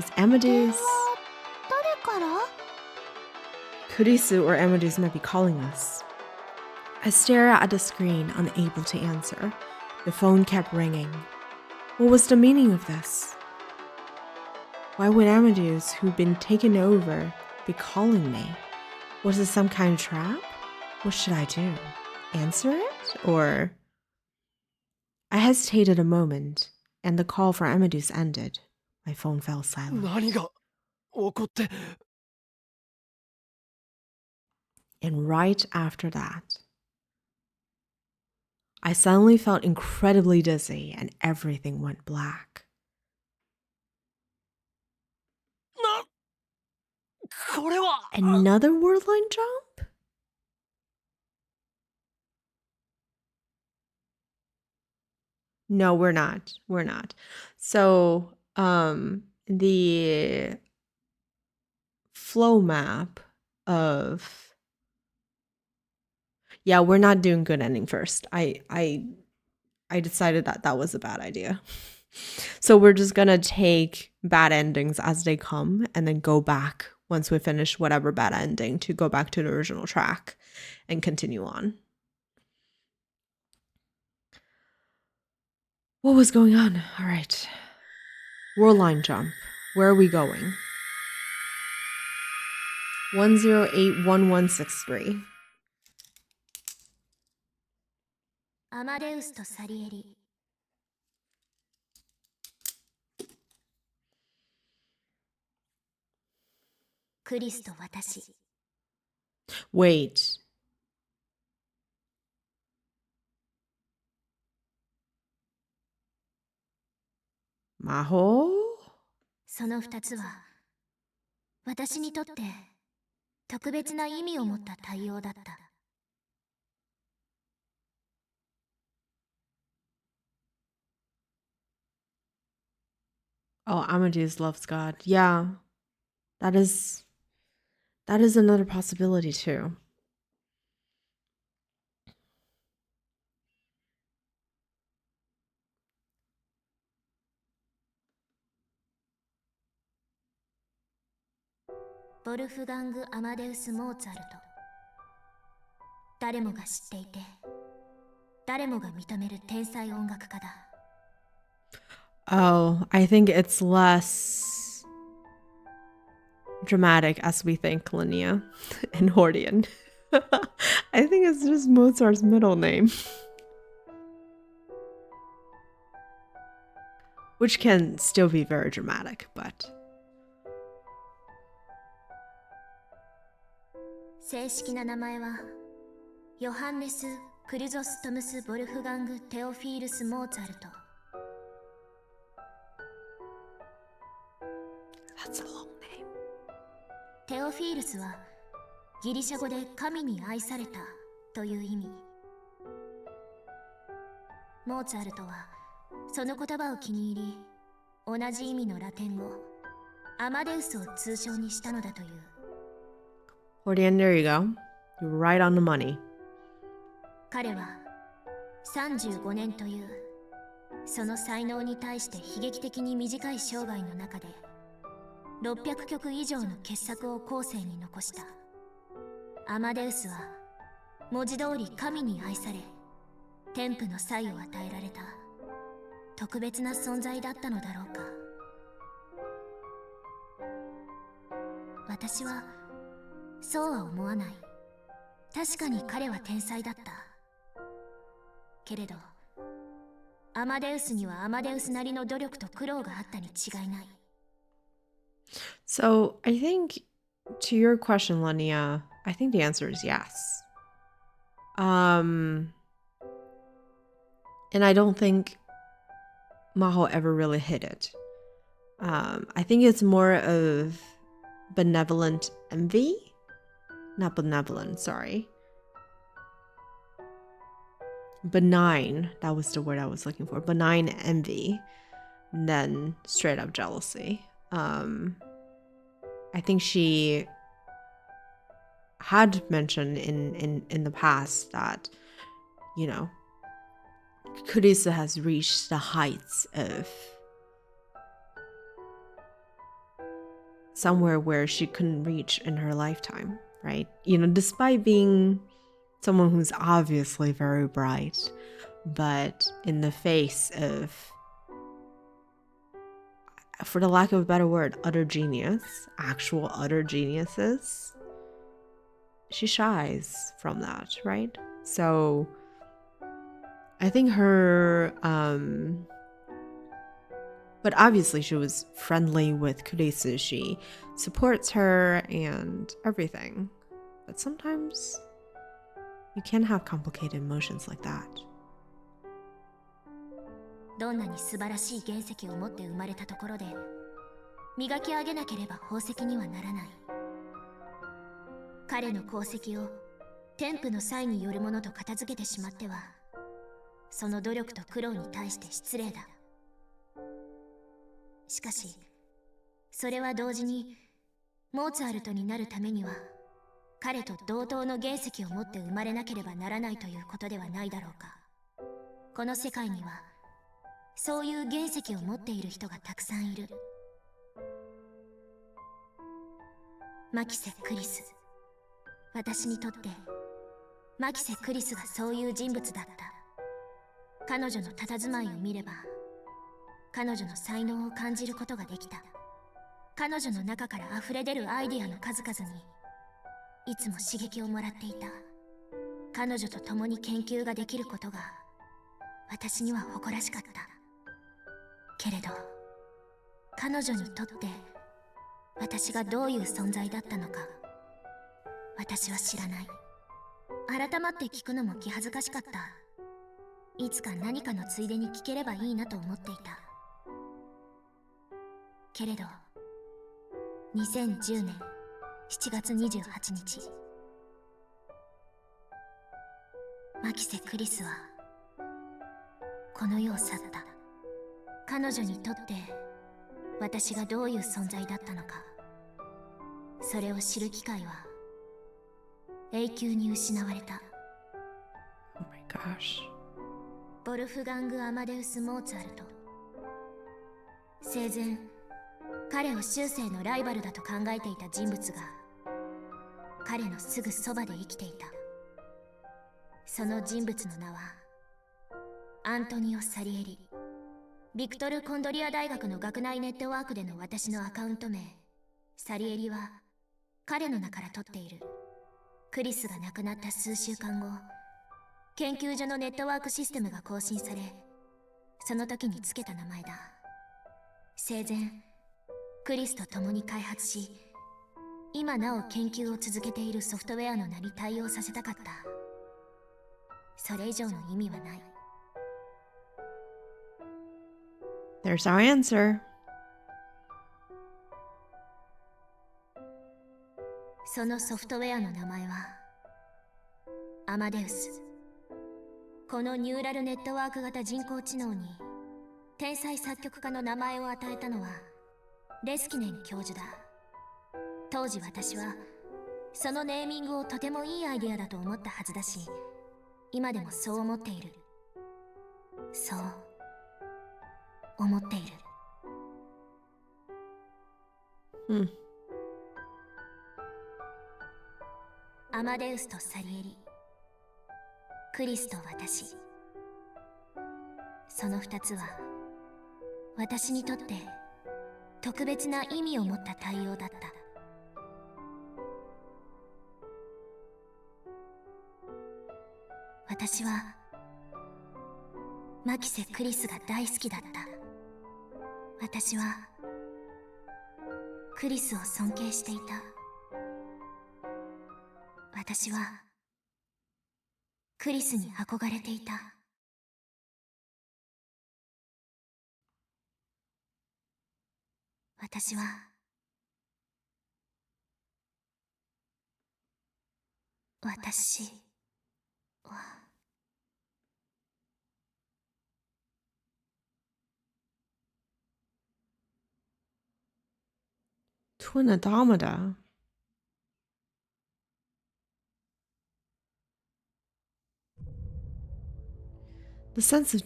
Is Amadeus... 誰から Kurisu or Amadeus might be calling us. I stare at the screen, unable to answer. The phone kept ringing. What was the meaning of this? Why would Amadeus, who'd been taken over, be calling me? Was it some kind of trap? What should I do? Answer it? Or... I hesitated a moment, and the call for Amadeus ended. My phone fell silent. 何が起こって。 And right after that, I suddenly felt incredibly dizzy and everything went black. これは Another word line jump? No, we're not. We're not. So, the flow map of... Yeah, we're not doing good ending first. I decided that was a bad idea. So we're just gonna take bad endings as they come and then go back once we finish whatever bad ending to go back to the original track and continue on. What was going on? All right. World line jump. Where are we going? 1081163. アマデウスとサリエリ。クリスと私。Wait. Maho? その2つは私にとって特別な意味を持った対応だった。Oh, Amadeus loves God. Yeah. That is another possibility too. ボルフガング・アマデウス・モーツァルト。誰もが知っていて、誰もが認める天才音楽家だ。Oh, I think it's less dramatic as we think, Linnea and Hordian. I think it's just Mozart's middle name. Which can still be very dramatic, but... 正式な名前はヨハンネス・クリゾストムス・ボルフガング・テオフィールス・モーツァルト。That's a long name. テオフィールスはギリシャ語で神に愛されたという意味。モーツァルトはその言葉を気に入り、同じ意味のラテン語アマデウスを通称にしたのだという。Hordian, there you go. You're right on the money. 彼は35年というその才能に対して悲劇的に短い生涯の中で600曲以上の傑作を後世に残した。アマデウスは文字通り神に愛され、天賦の才を与えられた特別な存在だったのだろうか。私はそうは思わない。確かに彼は天才だった。けれど、アマデウスにはアマデウスなりの努力と苦労があったに違いない。So, I think to your question, Lenia, I think the answer is yes. And I don't think Maho ever really hit it. I think it's more of benevolent envy. Not benevolent, sorry. Benign, that was the word I was looking for. Benign envy, than straight up jealousy. I think she had mentioned in the past that, you know, Kurisa has reached the heights of somewhere where she couldn't reach in her lifetime, right? You know, despite being someone who's obviously very bright, but in the face of, for the lack of a better word, utter genius, actual utter geniuses, she shies from that, right? So I think her, but obviously she was friendly with Kurisu. She supports her and everything. But sometimes you can have complicated emotions like that. どんなに素晴らしい原石を持って生まれたところで磨き上げなければ宝石にはならない。彼の功績を天賦の才によるものと片付けてしまってはその努力と苦労に対して失礼だ。しかしそれは同時にモーツァルトになるためには彼と同等の原石を持って生まれなければならないということではないだろうか。この世界にはそういう原石を持っている人がたくさんいる。マキセ・クリス。私にとってマキセ・クリスがそういう人物だった。彼女の佇まいを見れば彼女の才能を感じることができた。彼女の中から溢れ出るアイディアの数々にいつも刺激をもらっていた。彼女と共に研究ができることが私には誇らしかった。けれど彼女にとって私がどういう存在だったのか私は知らない。改まって聞くのも気恥ずかしかった。いつか何かのついでに聞ければいいなと思っていた。けれど2010年7月28日、マキセ・クリスはこの世を去った。彼女にとって私がどういう存在だったのか、それを知る機会は永久に失われた。 Oh my gosh. ボルフガング・アマデウス・モーツァルト。生前彼を終生のライバルだと考えていた人物が彼のすぐそばで生きていた。その人物の名はアントニオ・サリエリ。ビクトル・コンドリア大学の学内ネットワークでの私のアカウント名サリエリは彼の名から取っている。クリスが亡くなった数週間後、研究所のネットワークシステムが更新され、その時につけた名前だ。生前クリスと共に開発し、今なお研究を続けているソフトウェアの名に対応させたかった。それ以上の意味はない。There's our answer. そのソフトウェアの名前はアマデウス。このニューラルネットワーク型人工知能に天才作曲家の名前を与えたのはレスキネン教授だ。当時私はそのネーミングをとてもいいアイデアだと思ったはずだし、今でもそう思っている。そう思っている。アマデウスとサリエリ、クリスと私、その二つは私にとって特別な意味を持った対応だった。私はマキセ・クリスが大好きだった。私はクリスを尊敬していた。私はクリスに憧れていた。私はTwin automata. The sense of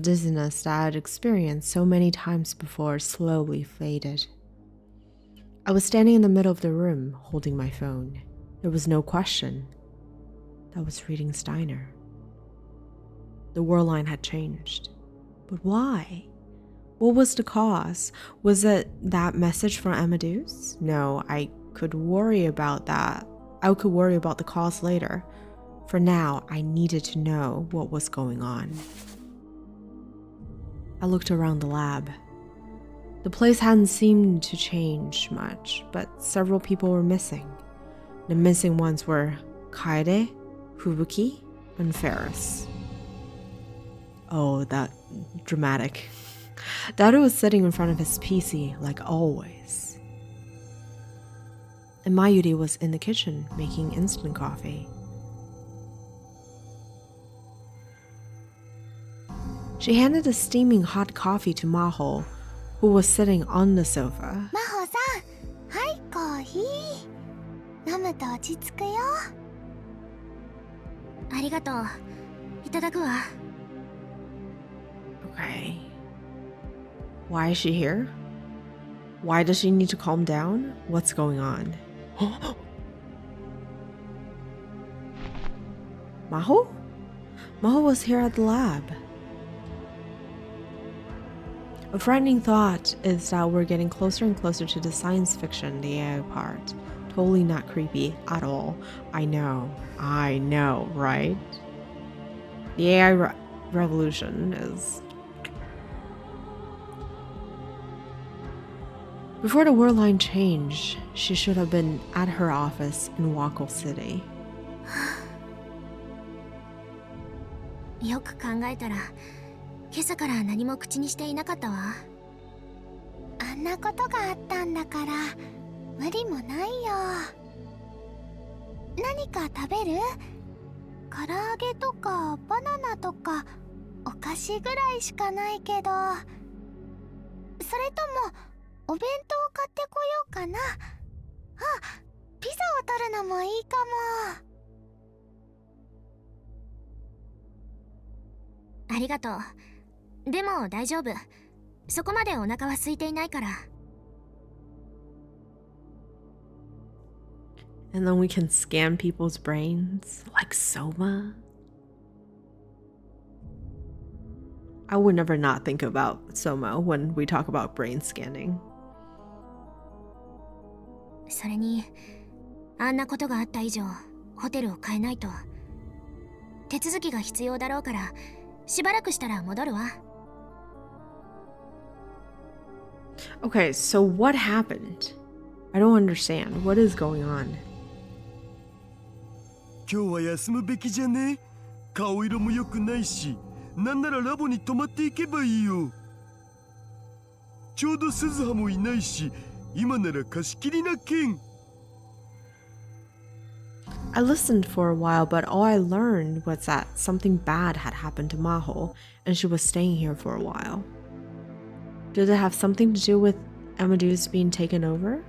dizziness that I had experienced so many times before slowly faded. I was standing in the middle of the room, holding my phone. There was no question. I was reading Steiner. The word line had changed. But why? What was the cause? Was it that message from Amadeus? No, I could worry about that. I could worry about the cause later. For now, I needed to know what was going on. I looked around the lab. The place hadn't seemed to change much, but several people were missing. The missing ones were Kaede, Fubuki, and Ferris. Oh, that dramatic. Dado was sitting in front of his PC like always. And Mayuri was in the kitchen making instant coffee. She handed a steaming hot coffee to Maho, who was sitting on the sofa. マホさん、はい、コーヒー。飲むと落ち着くよ。ありがとう。いただくわ。Okay. Why is she here? Why does she need to calm down? What's going on? Maho? Maho was here at the lab. A frightening thought is that we're getting closer and closer to the science fiction, the AI part. Totally not creepy at all. I know, right? The AI revolution is... Before the world line changed, she should have been at her office in Wako City. よく考えたら今朝から何も口にしていなかったわ。あんなことがあったんだから無理もないよ。何か食べる？唐揚げとかバナナとかお菓子ぐらいしかないけど、それともお弁当を買ってこようかな。あ、ピザを取るのもいいかも。ありがとう。でも大丈夫。そこまでお腹は空いていないから。And then we can scan people's brains like Soma. I would never not think about Soma when we talk about brain scanning. それに、あんなことがあった以上、ホテルを変えないと。手続きが必要だろうから、しばらくしたら戻るわ。Okay, so what happened? I don't understand. What is going on? 今日は休むべきじゃね？顔色も良くないし、なんならラボに泊まっていけばいいよ。ちょうど鈴葉もいないし、今なら貸し切りなけん。I listened for a while, but all I learned was that something bad had happened to Maho, and she was staying here for a while. Did it have something to do with Amadeus being taken over?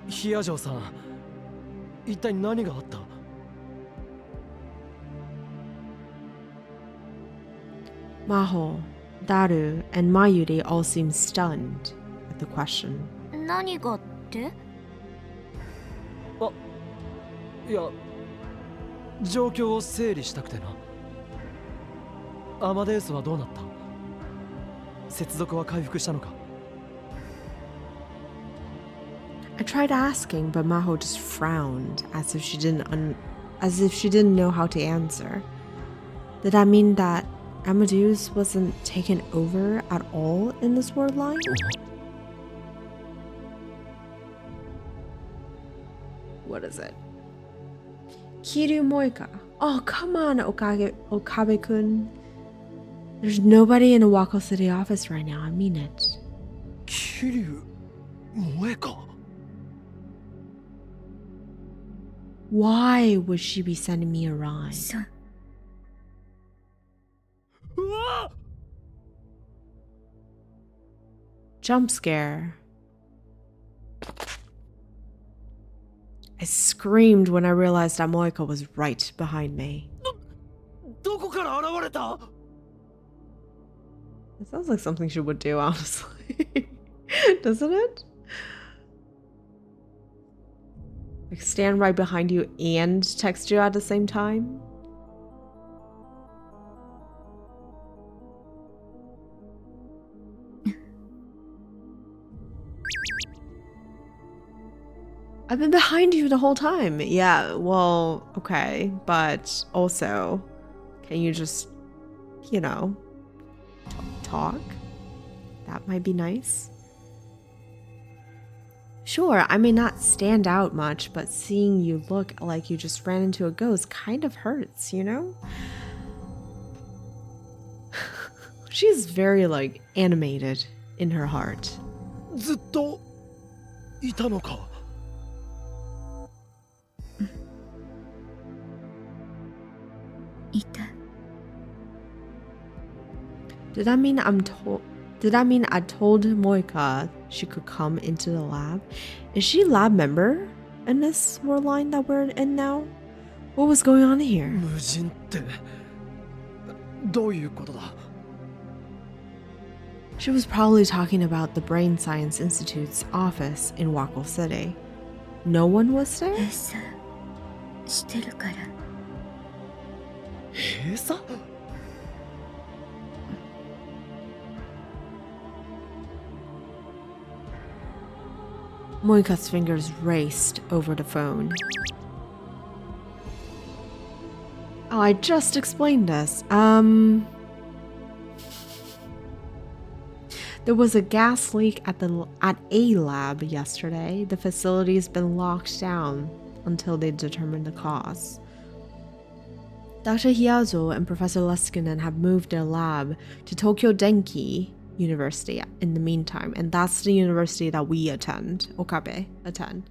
ヒアジョさん、一体何があった？ Maho, Daru, and Mayuri all seemed stunned at the question. 何がって？いや、状況を整理したくてな。アマデウスはどうなった？接続は回復したのか？ I tried asking, but Maho just frowned as if she didn't know how to answer. Did that mean that Amadeus wasn't taken over at all in this world line? What is it? Kiryu Moika. Oh, come on, Okabe-kun. There's nobody in the Wako City office right now. I mean it. 桐生萌か？ Why would she be sending me a rhyme? うわ！ Jump scare. I screamed when I realized that Moika was right behind me. どこから現れた？ It sounds like something she would do, honestly. Doesn't it? Like stand right behind you and text you at the same time? I've been behind you the whole time. Yeah, well, okay. But also, can you just, you know, talk? That might be nice. Sure, I may not stand out much, but seeing you look like you just ran into a ghost kind of hurts, you know? She's very, like, animated in her heart. ずっといたのか？ いた。 Did that mean I told Moika she could come into the lab? Is she a lab member in this world line that we're in now? What was going on here? 無人ってどういうことだ？ She was probably talking about the Brain Science Institute's office in Wako City. No one was there? 閉鎖してるから。閉鎖？ Moika's fingers raced over the phone. Oh, I just explained this. There was a gas leak at a lab yesterday. The facility's been locked down until they determine the cause. Dr. Hiyazo and Professor Leskinen have moved their lab to Tokyo Denki University in the meantime, and that's the university that we attend, Okabe attend,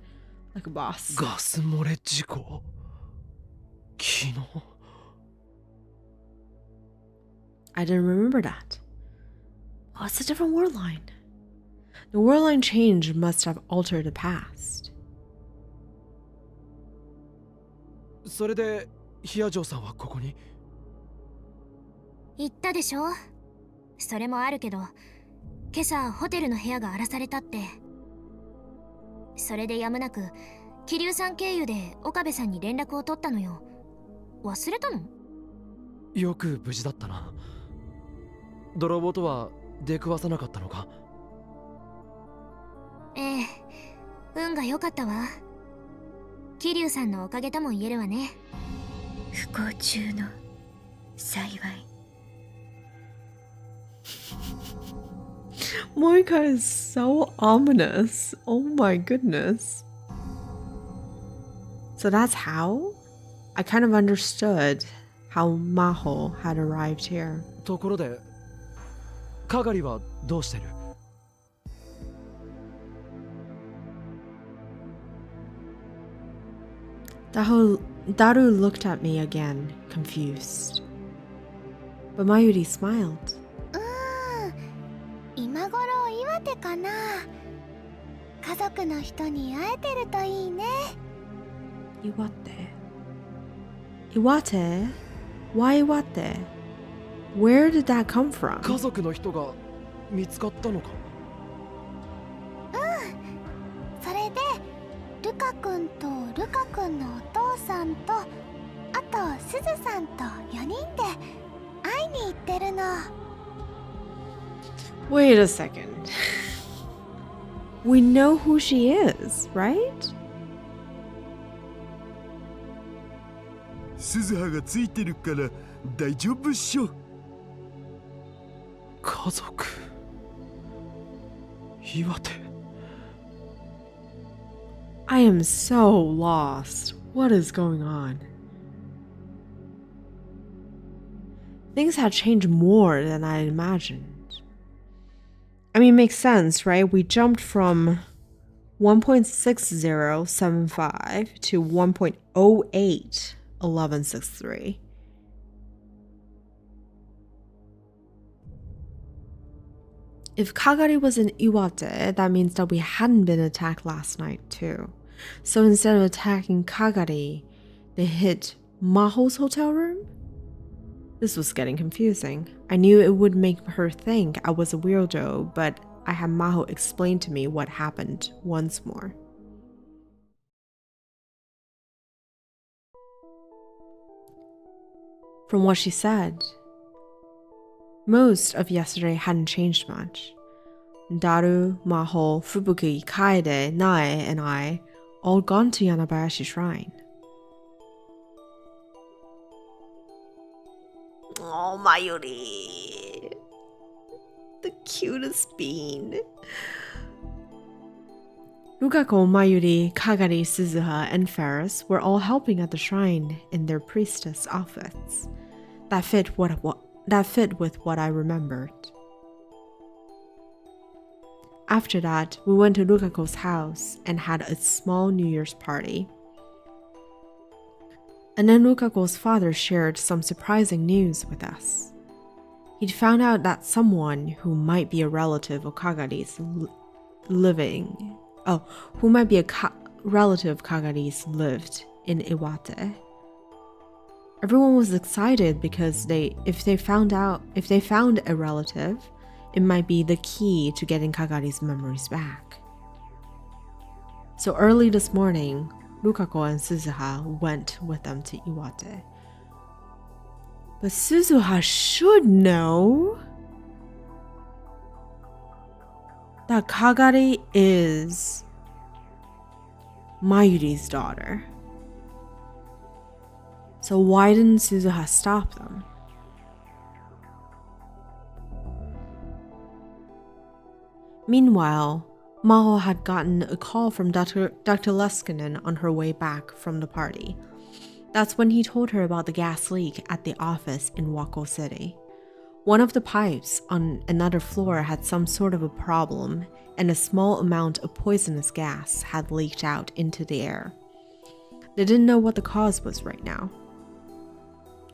like a boss. ガス漏れ事故？昨日？ I didn't remember that. Oh, it's a different word line. The word line change must have altered the past. それでヒヤジョーさんはここに？言ったでしょ。それもあるけど、今朝ホテルの部屋が荒らされたって。それでやむなく桐生さん経由で岡部さんに連絡を取ったのよ。忘れたの？よく無事だったな。泥棒とは出くわさなかったのか？ええ、運が良かったわ。桐生さんのおかげとも言えるわね。不幸中の幸い。 Moika is so ominous. Oh my goodness. So that's how? I kind of understood how Maho had arrived here. ところで、かがりはどうしてる？ Daru looked at me again, confused. But Mayuri smiled. 今頃岩手かな。家族の人に会えてるといいね。Iwate. Iwate? Why Iwate? Where did that come from? 家族の人が見つかったのか？それでルカ君とルカ君のお父さんとあとすずさんと4人で会いに行ってるの。 Wait a second. We know who she is, right? 鈴葉がついてるから大丈夫っしょ。家族？岩手？ I am so lost. What is going on? Things have changed more than I imagined. I mean, it makes sense, right? We jumped from 1.6075 to 1.081163. If Kagari was in Iwate, that means that we hadn't been attacked last night too. So instead of attacking Kagari, they hit Maho's hotel room? This was getting confusing. I knew it would make her think I was a weirdo, but I had Maho explain to me what happened once more. From what she said, most of yesterday hadn't changed much. Daru, Maho, Fubuki, Kaede, Nae, and I all gone to Yanabayashi Shrine. Oh, Mayuri. The cutest bean. Rukako, Mayuri, Kagari, Suzuha, and Ferris were all helping at the shrine in their priestess outfits. That fit with what I remembered. After that, we went to Rukako's house and had a small New Year's party. And then Rukako's father shared some surprising news with us. He'd found out that someone who might be a relative of Kagari's relative of Kagari's lived in Iwate. Everyone was excited because if they found a relative, it might be the key to getting Kagari's memories back. So early this morning, Rukako and Suzuha went with them to Iwate. But Suzuha should know that Kagari is Mayuri's daughter. So why didn't Suzuha stop them? Meanwhile, Maho had gotten a call from Dr. Leskinen on her way back from the party. That's when he told her about the gas leak at the office in Wako City. One of the pipes on another floor had some sort of a problem, and a small amount of poisonous gas had leaked out into the air. They didn't know what the cause was right now.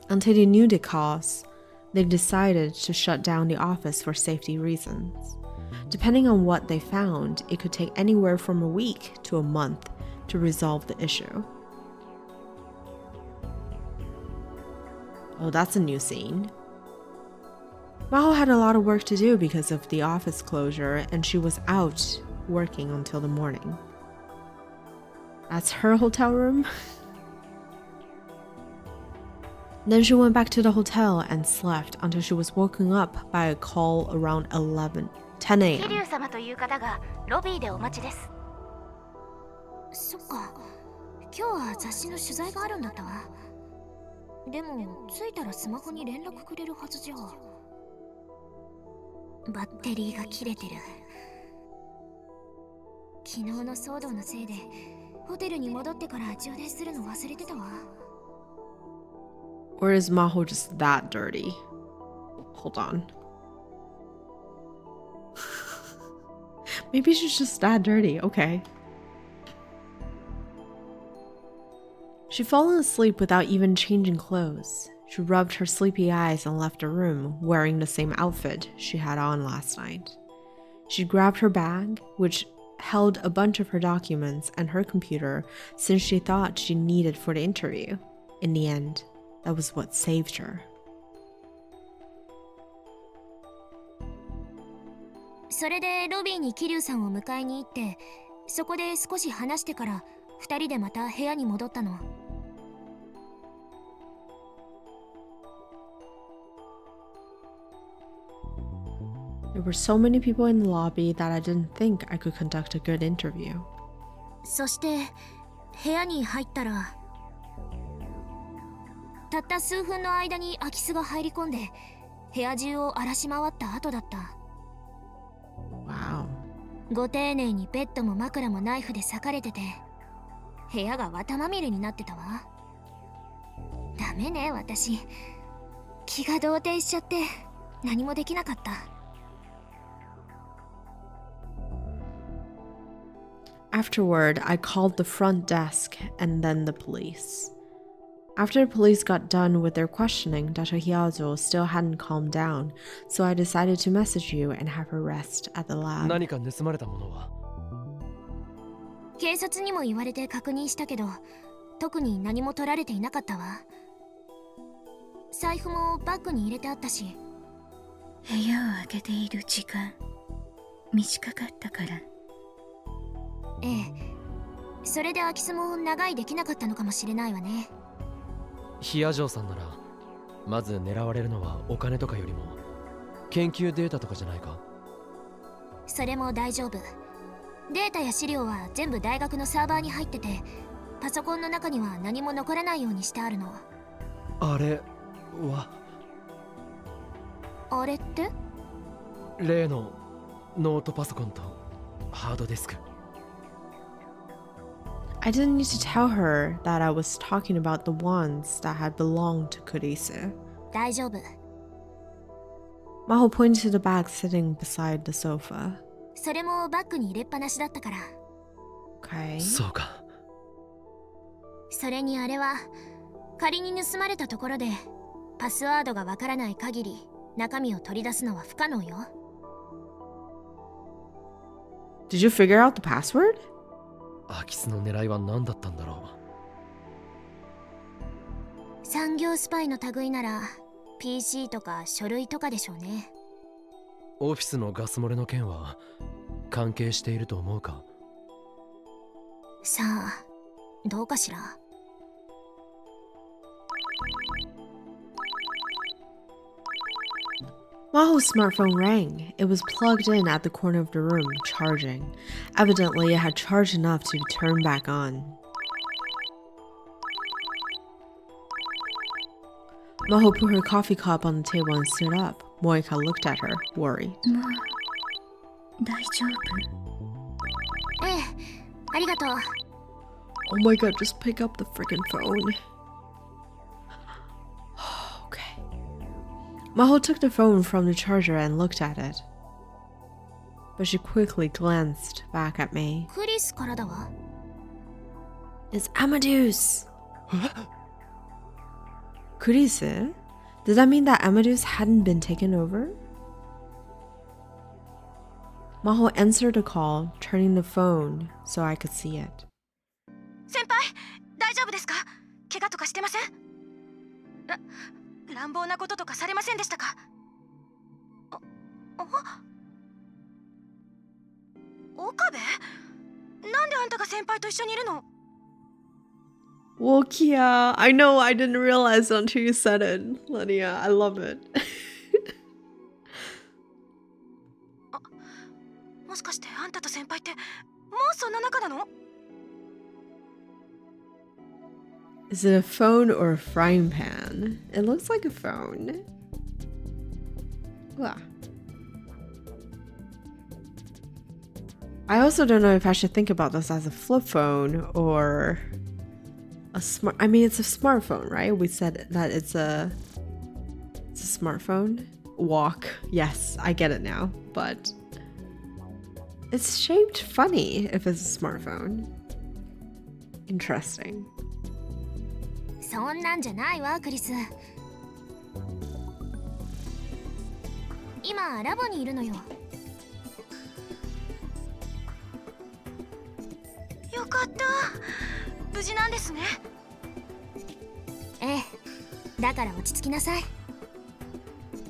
Until they knew the cause, they decided to shut down the office for safety reasons. Depending on what they found, it could take anywhere from a week to a month to resolve the issue. Oh, that's a new scene. Maho had a lot of work to do because of the office closure, and she was out working until the morning. That's her hotel room? Then she went back to the hotel and slept until she was woken up by a call around 10 a.m. 桐生様という方がロビーでお待ちです。そっか、今日は雑誌の取材があるんだったわ。でも着いたらスマホに連絡くれるはずじゃ。バッテリーが切れてる。昨日の騒動のせいでホテルに戻ってから充電するの忘れてたわ。Or is Maho just that dirty? Hold on. Maybe she's just that dirty. Okay. She'd fallen asleep without even changing clothes. She rubbed her sleepy eyes and left the room, wearing the same outfit she had on last night. She grabbed her bag, which held a bunch of her documents and her computer, since she thought she needed for the interview. In the end, that was what saved her. それでロビーに桐生さんを迎えに行って、そこで少し話してから2人でまた部屋に戻ったの。There were so many people in the lobby that I didn't think I could conduct a good interview. そして部屋に入ったら、たった数分の間に空き巣が入り込んで部屋中を荒らし回った後だった。Wow. ご丁寧にベッドも枕もナイフで裂かれてて、部屋が綿まみれになってたわ。ダメね、私。気が動転しちゃって何もできなかった。Afterward, I called the front desk and then the police. After the police got done with their questioning, Dr. Hyazo still hadn't calmed down, so I decided to message you and have her rest at the lab. 何か盗まれたものは？警察にも言われて確認したけど、特に何も取られていなかったわ。財布もバッグに入れてあったし。部屋を開けている時間短かったから。ええ、それで空き巣も長居できなかったのかもしれないわね。ヒア嬢さんならまず狙われるのはお金とかよりも研究データとかじゃないか？それも大丈夫。データや資料は全部大学のサーバーに入ってて、パソコンの中には何も残らないようにしてあるの。あれは？あれって？例のノートパソコンとハードディスク。I didn't need to tell her that I was talking about the ones that had belonged to Kurisu. 大丈夫。Maho pointed to the bag sitting beside the sofa. それもバッグに入れっぱなしだったから。Okay. そうか。それにあれは仮に盗まれたところでパスワードがわからない限り中身を取り出すのは不可能よ。Did you figure out the password? 空き巣の狙いは何だったんだろう。産業スパイの類なら PC とか書類とかでしょうね。オフィスのガス漏れの件は関係していると思うか？さあ、どうかしら。Maho's smartphone rang. It was plugged in at the corner of the room, charging. Evidently, it had charged enough to turn back on. Maho put her coffee cup on the table and stood up. Moika looked at her, worried. もう大丈夫？ええ、ありがとう。 Oh my god, just pick up the freaking phone. Okay. Maho took the phone from the charger and looked at it. But she quickly glanced back at May. クリスからだわ。 It's Amadeus! Chris? Does that mean that Amadeus hadn't been taken over? Maho answered the call, turning the phone so I could see it. 先輩、大丈夫ですか？怪我とかしてません？乱暴なこととかされませんでしたか？岡部？なんであんたが先輩と一緒にいるの？ Well, Kia, I know I didn't realize until you said it. Lydia, I love it. もしかしてあんたと先輩ってもうそんな仲なの？ Is it a phone or a frying pan? It looks like a phone. Wow. I also don't know if I should think about this as a flip phone or a smart. I mean, it's a smartphone, right? We said that it's a smartphone. Walk. Yes, I get it now. But it's shaped funny if it's a smartphone. Interesting. そんなんじゃないわ、クリス。今ラボにいるのよ。よかった。無事なんですね。ええ、だから落ち着きなさい。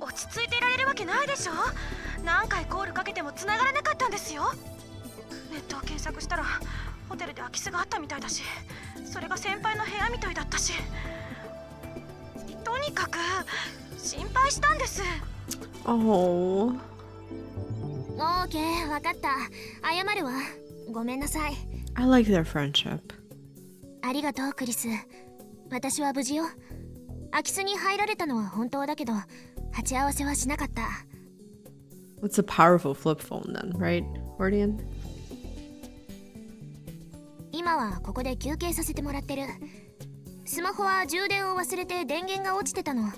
落ち着いていられるわけないでしょ。何回コールかけても繋がらなかったんですよ。ネットを検索したらホテルで空き巣があったみたいだし、それが先輩の部屋みたいだったし、とにかく心配したんです。 Oh. オーケー、わかった。謝るわ。ごめんなさい。 I like their friendship. ありがとう、クリス。私は無事よ。空き巣に入られたのは本当だけど、鉢合わせはしなかった。It's a powerful flip phone then, right, Gordian? 今はここで休憩させてもらってる。スマホは充電を忘れて電源が落ちてたの。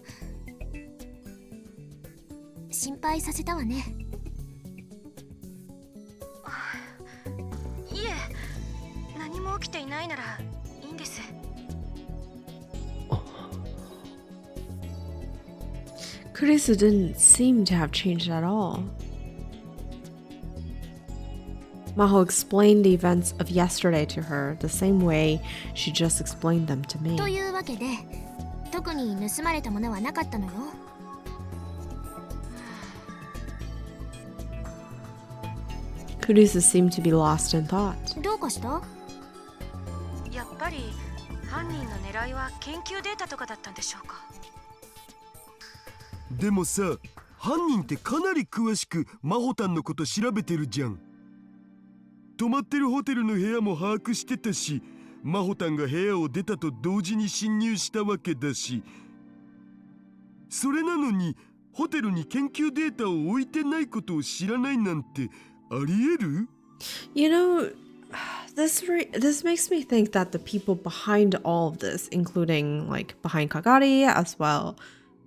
心配させたわね。いえ、何も起きていないならいいんです。 Chris didn't seem to have changed at all. Maho explained the events of yesterday to her the same way she just explained them to me. というわけで、特に盗まれたものはなかったのよ。Chris seemed to be lost in thought. どうかした？やっぱり犯人の狙いは研究データとかだったんでしょうか。でもさ、犯人ってかなり詳しくマホタンのこと調べてるじゃん。泊まってるホテルの部屋も把握してたし、マホタンが部屋を出たと同時に侵入したわけだし、それなのにホテルに研究データを置いてないことを知らないなんてありえる？ You know, this makes me think that the people behind all of this, including like behind Kagari as well,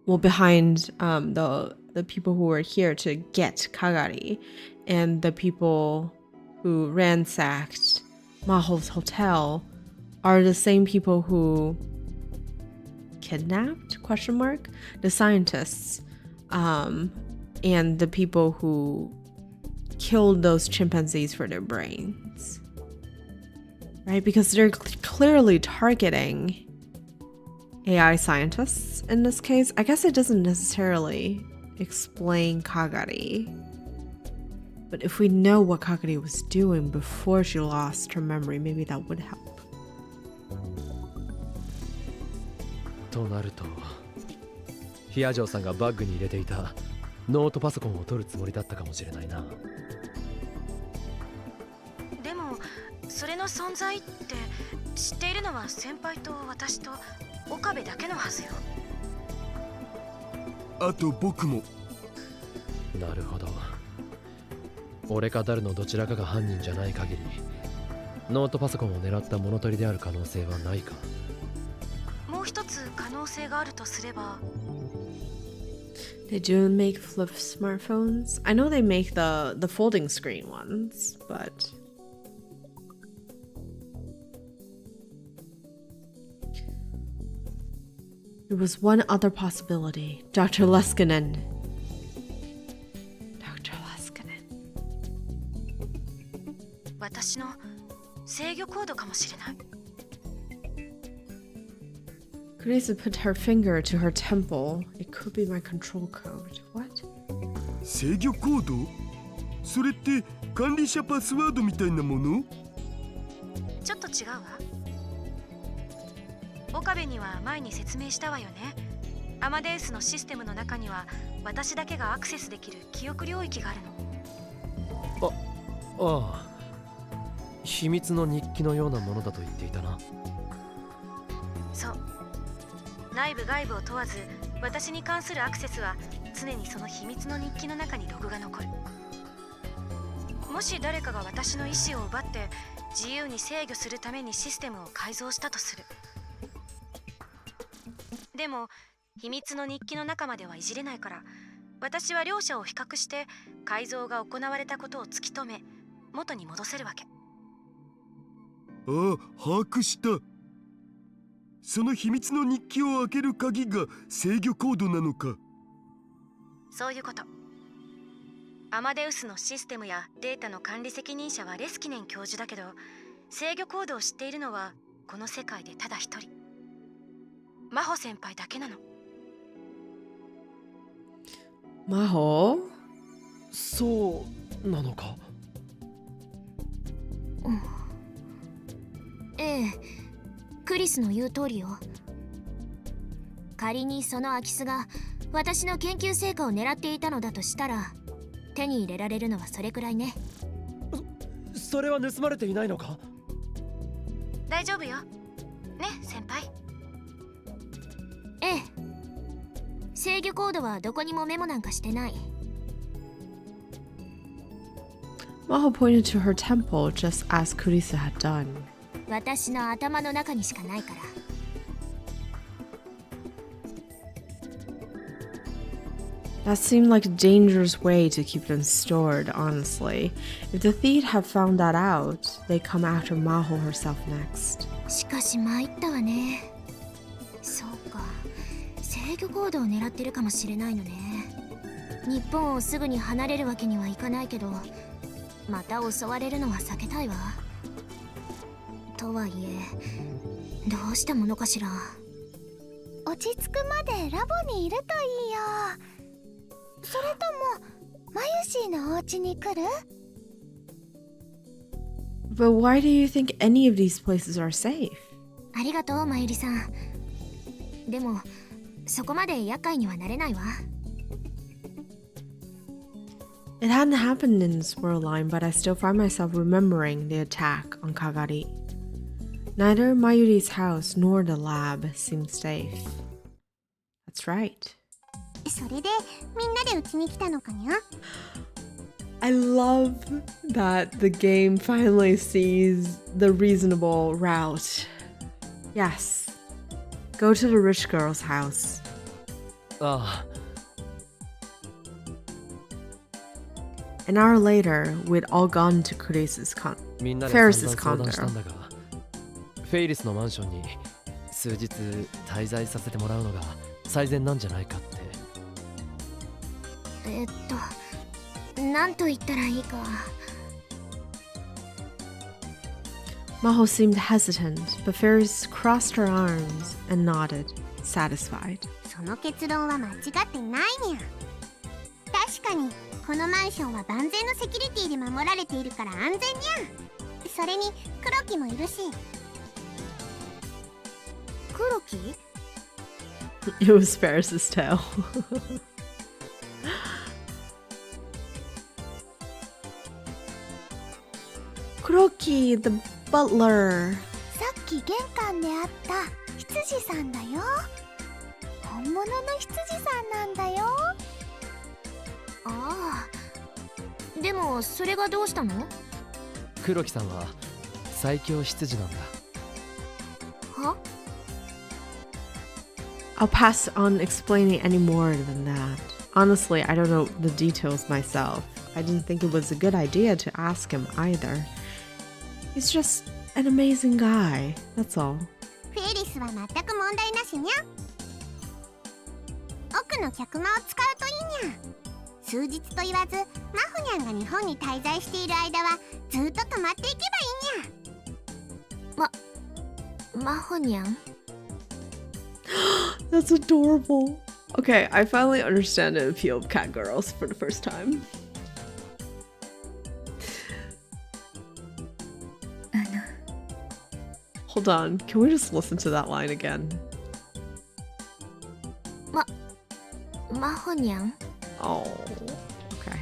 well behind the people who were here to get Kagari and the people who ransacked Maho's hotel are the same people who kidnapped the scientists and the people who killed those chimpanzees for their brains, right? Because they're clearly targeting AI scientists in this case. I guess it doesn't necessarily explain Kagari. But if we know what Kagari was doing before she lost her memory, maybe that would help. となると、ヒアジョーさんがバッグに入れていたノートパソコンを取るつもりだったかもしれないな。でもそれの存在って知っているのは先輩と私と岡部だけのはずよ。あと僕も。なるほど。俺かダルのどちらかが犯人じゃない限り、ノートパソコンを狙った物取りである可能性はないか。もう一つ可能性があるとすれば。They do make flip smartphones. I know they make the folding screen ones, but there was one other possibility. Dr. Leskinen. Dr. Leskinen. 私の制御コードかもしれない。Kurisa put her finger to her temple. It could be my control code. What? 制御コード？それって管理者パスワードみたいなもの？ちょっと違うわ。岡部には前に説明したわよね。アマデウスのシステムの中には私だけがアクセスできる記憶領域があるの。ああ、秘密の日記のようなものだと言っていたな。そう。内部外部を問わず、私に関するアクセスは常にその秘密の日記の中にログが残る。もし誰かが私の意思を奪って自由に制御するためにシステムを改造したとする。でも秘密の日記の中まではいじれないから、私は両者を比較して改造が行われたことを突き止め、元に戻せるわけ。ああ、把握した。その秘密の日記を開ける鍵が制御コードなのか。そういうこと。アマデウスのシステムやデータの管理責任者はレスキネン教授だけど、制御コードを知っているのはこの世界でただ一人、マホ先輩だけなの。Maho? そうなのか。ええ、クリスの言う通りよ。仮にその空き巣が私の研究成果を狙っていたのだとしたら、手に入れられるのはそれくらいね。それは盗まれていないのか？大丈夫よ。ね、先輩。ええ。制御コードはどこにもメモなんかしてない。Maho pointed to her temple just as Kurisa had done. 私の頭の中にしかないから。That seemed like a dangerous way to keep them stored, honestly. If the thief had found that out, they'd come after Maho herself next. しかし参ったわね。そうか、制御コードを狙ってるかもしれないのね。日本をすぐに離れるわけにはいかないけど、また襲われるのは避けたいわ。とはいえ、どうしたものかしら。落ち着くまでラボにいるといいよ。それともマユシーのお家に来る？ But why do you think any of these places are safe? ありがとう、まゆりさん。でも、そこまで厄介にはなれないわ。It hadn't happened in this world line, but I still find myself remembering the attack on Kagari. Neither Mayuri's house nor the lab seemed safe. That's right. それでみんなでうちに来たのかにゃ？ I love that the game finally sees the reasonable route. Yes. Go to the rich girl's house. ああ。An hour later, we'd all gone to Kurisa's Ferris's 相談したん condo. だが、フェイリスのマンションに数日滞在させてもらうのが最善なんじゃないかって。なんと言ったらいいか。Maho seemed hesitant, but Ferris crossed her arms and nodded. satisfied. その結論は間違ってないにゃ。確かにこのマンションは万全のセキュリティで守られているから安全にゃ。それに黒木もいるし。黒木？ It was Ferris's tail. Kuroki, the butler. さっき玄関で会った羊さんだよ。本物の羊さんなんだよ。ああ、でもそれがどうしたの？黒木さんは最強執事なんだ。は？ I'll pass on explaining any more than that. Honestly, I don't know the details myself. I didn't think it was a good idea to ask him either. He's just an amazing guy, that's all. フェリスは全く問題なしにゃ。奥の客間を使うといいにゃ。数日と言わず、マホニャンが日本に滞在している間はずっと泊まっていけばいいにゃ。マホニャン？ That's adorable. Okay, I finally understand the appeal of cat girls for the first time. あの Hold on, can we just listen to that line again? マホニャン？ Oh, okay.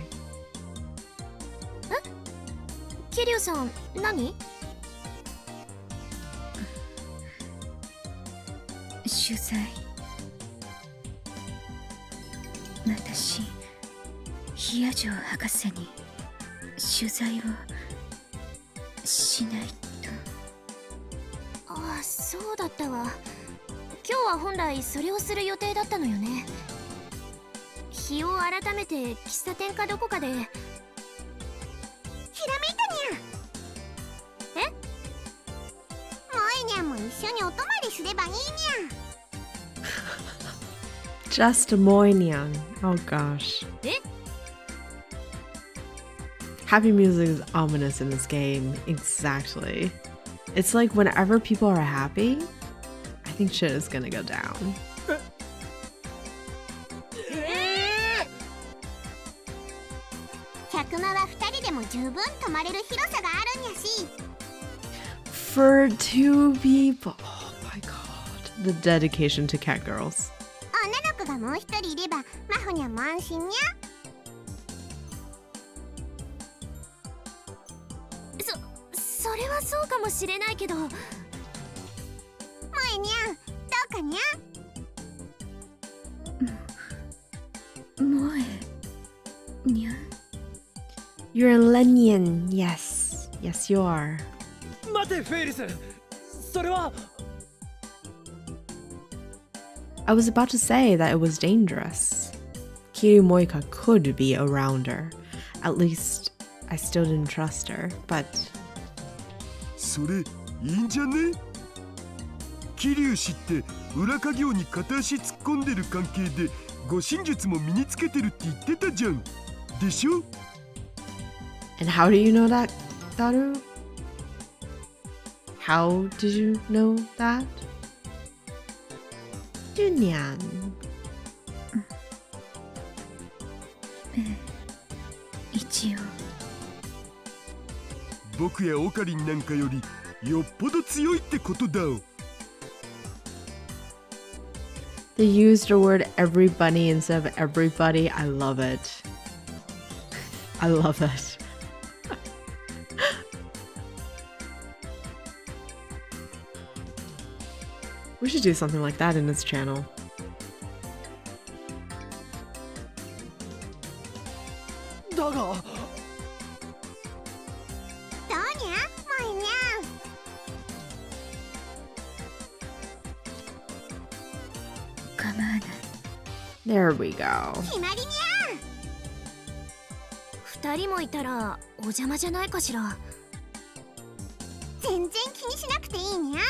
キリュウさん、何？取材。私、ヒア城博士に取材をしないと。ああ、そうだったわ。今日は本来それをする予定だったのよね。日を改めて喫茶店かどこかで。ひらめいたにゃ。え？萌えにゃんも一緒にお泊まりすればいいにゃ。Just a Moyniang. Oh gosh. Eh? Happy music is ominous in this game. Exactly. It's like whenever people are happy, I think shit is gonna go down. 客間は2人でも十分泊まれる広さがあるんやし。 For two people. Oh my god. The dedication to cat girls. 女の子がもう一人いればマホニャンも安心にゃ。それはそうかもしれないけど。萌えにゃん、どうかにゃ。萌えにゃん。 You're a Lenyan. Yes. Yes, you are. 待てフェイリス、それは。I was about to say that it was dangerous. Kiryu Moika could be a rounder. At least, I still didn't trust her, but... それいいんじゃね？桐生氏って裏稼業に片足突っ込んでる関係で護身術も身につけてるって言ってたじゃん。でしょ？ And how do you know that, Daru? How did you know that? Junyan. 一応。僕やオカリンなんかよりよっぽど強いってことだお。 They used the word everybody instead of everybody. I love it. I love it. We should do something like that in this channel. だが。どうにゃ、萌えにゃん。構わない。 There we go. 決まりにゃ。2人もいたらお邪魔じゃないかしら。全然気にしなくていいにゃ。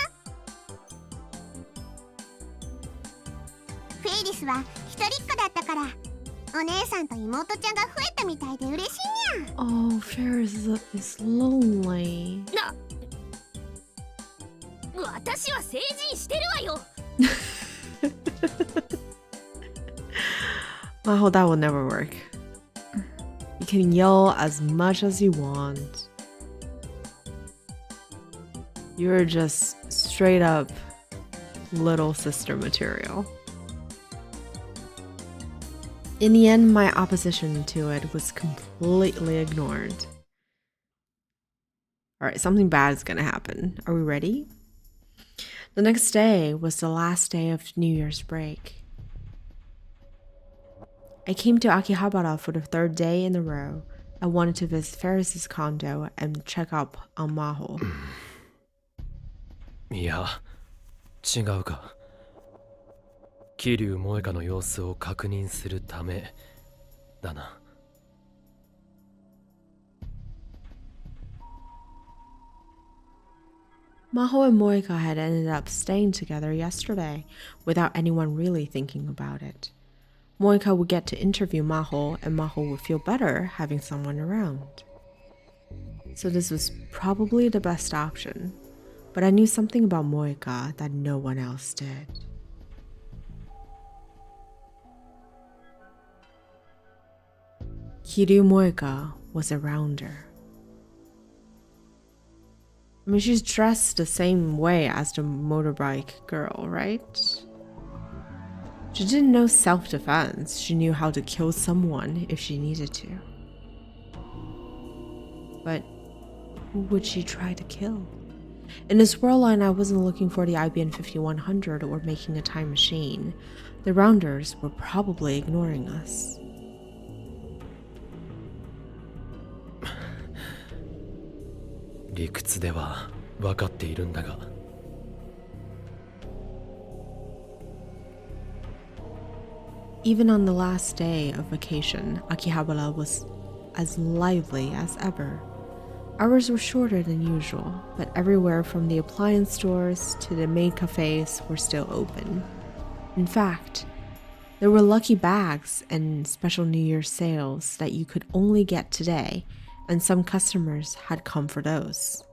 フェイリスは一人っ子だったからお姉さんと妹ちゃんが増えたみたいで嬉しいにゃ。 Oh, Ferris is lonely. 私は成人してるわよ。Maho, that will never work. You can yell as much as you want. You're just straight up little sister material. In the end, my opposition to it was completely ignored. Alright, something bad is gonna happen. Are we ready? The next day was the last day of New Year's break. I came to Akihabara for the third day in a row. I wanted to visit Ferris's condo and check up on Maho. いや、違うか。桐生萌香の様子を確認するためだな。Maho and Moika had ended up staying together yesterday without anyone really thinking about it. Moika would get to interview Maho, and Maho would feel better having someone around. So this was probably the best option, but I knew something about Moika that no one else did. Kiryu Moika was around her. I mean, she's dressed the same way as the motorbike girl, right? She didn't know self-defense. She knew how to kill someone if she needed to. But who would she try to kill? In this world line, I wasn't looking for the IBM 5100 or making a time machine. The Rounders were probably ignoring us. Even on the last day of vacation, Akihabara was as lively as ever. Hours were shorter than usual, but everywhere from the appliance stores to the maid cafes were still open. In fact, there were lucky bags and special New Year's sales that you could only get today, and some customers had come for those.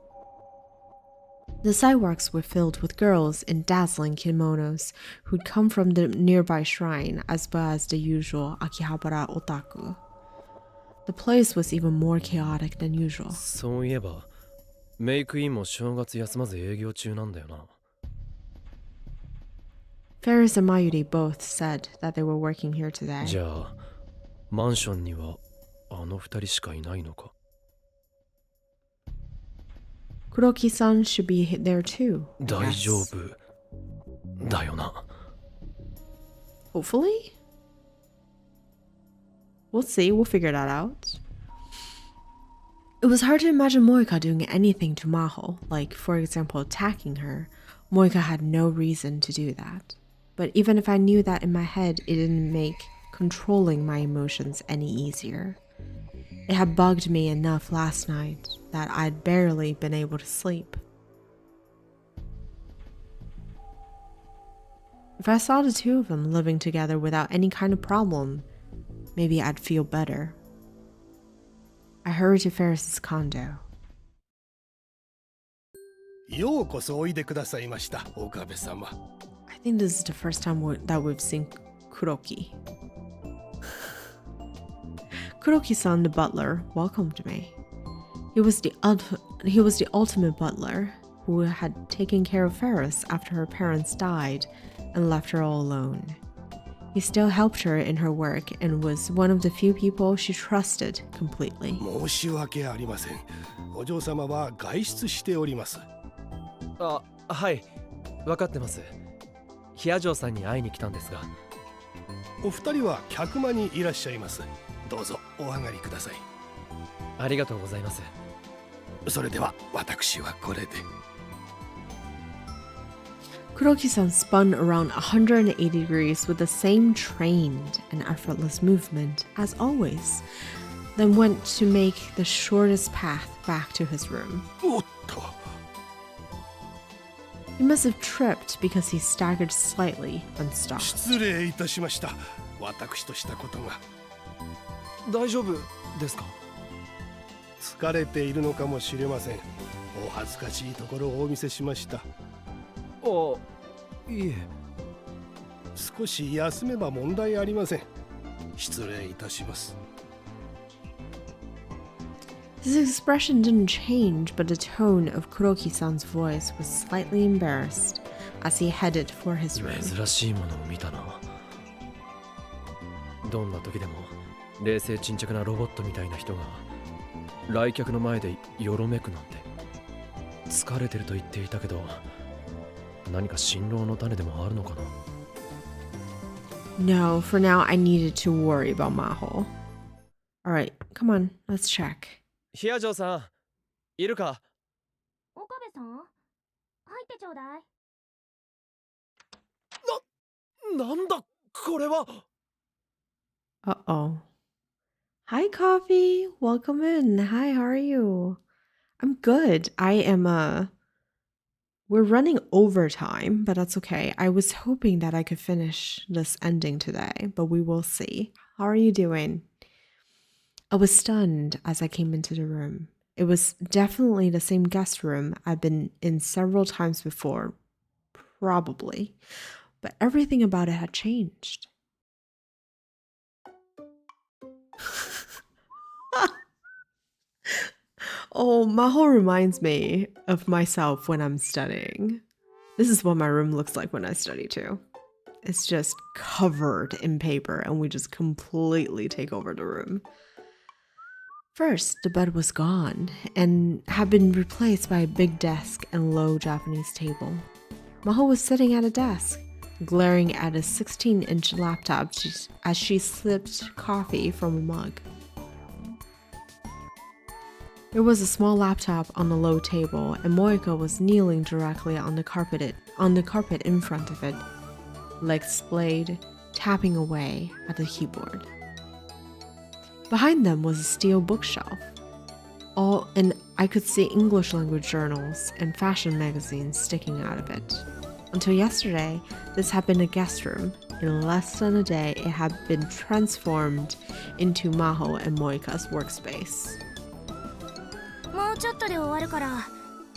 The sidewalks were filled with girls in dazzling kimonos who'd come from the nearby shrine, as well as the usual Akihabara otaku. The place was even more chaotic than usual. そういえば、メイクインも正月休まず営業中なんだよな。Ferris and Mayuri both said that they were working here today. じゃあ、マンションにはあの二人しかいないのか。Kuroki-san should be there too. 大丈夫だよな。Hopefully? We'll see, we'll figure that out. It was hard to imagine Moika doing anything to Maho, like, for example, attacking her. Moika had no reason to do that. But even if I knew that in my head, it didn't make controlling my emotions any easier. It had bugged me enough last night that I'd barely been able to sleep. If I saw the two of them living together without any kind of problem, maybe I'd feel better. I hurried to Ferris's condo. ようこそおいでくださいました、岡部様。I think this is the first time that we've seen Kuroki. Kuroki-san, the butler, welcomed me. He was the ultimate butler who had taken care of Ferris after her parents died and left her all alone. He still helped her in her work and was one of the few people she trusted completely. 申し訳ありません。お嬢様は外出しております。あ、はい、分かってます。ヒアジョーさんに会いに来たんですが。お二人は客間にいらっしゃいます。どうぞお上がりください。ありがとうございます。それでは私はこれで。Kuroki-san spun around 180 degrees with the same trained and effortless movement as always, then went to make the shortest path back to his room. おっと。He must have tripped because he staggered slightly and stopped. 失礼いたしました。私としたことが。大丈夫ですか？疲れているのかもしれません。お恥ずかしいところをお見せしました。あ、いえ。少し休めば問題ありません。失礼いたします。His expression didn't change, but the tone of Kuroki-san's voice was slightly embarrassed as he headed for his room. 珍しいものを見たな。どんな時でも冷静沈着なロボットみたいな人が来客の前でよろめくなんて。疲れてると言っていたけど、何か辛労の種でもあるのかな。No, for now I needed to worry about Maho. Alright, come on, let's check. ヒアジョーさん、いるか？岡部さん、入ってちょうだい。なんだこれは。 Uh-oh. Hi, Coffee. Welcome in. Hi, how are you? I'm good. We're running overtime, but that's okay. I was hoping that I could finish this ending today, but we will see. How are you doing? I was stunned as I came into the room. It was definitely the same guest room I've been in several times before, probably, but everything about it had changed. Oh, Maho reminds me of myself when I'm studying. This is what my room looks like when I study too. It's just covered in paper and we just completely take over the room. First, the bed was gone and had been replaced by a big desk and low Japanese table. Maho was sitting at a desk, glaring at a 16-inch laptop as she sipped coffee from a mug. There was a small laptop on the low table, and Moika was kneeling directly on the carpet in front of it, legs splayed, tapping away at the keyboard. Behind them was a steel bookshelf. And I could see English language journals and fashion magazines sticking out of it. Until yesterday, this had been a guest room. In less than a day, it had been transformed into Maho and Moika's workspace. もうちょっとで終わるから、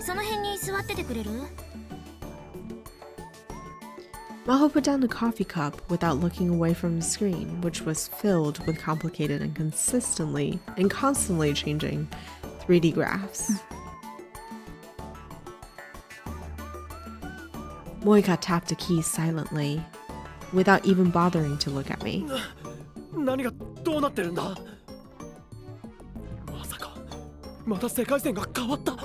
その辺に座っててくれる？ Maho put down the coffee cup without looking away from the screen, which was filled with complicated and constantly changing 3D graphs. Moika tapped the keys silently, without even bothering to look at me. 何がどうなってるんだ？まさかまた世界線が変わった？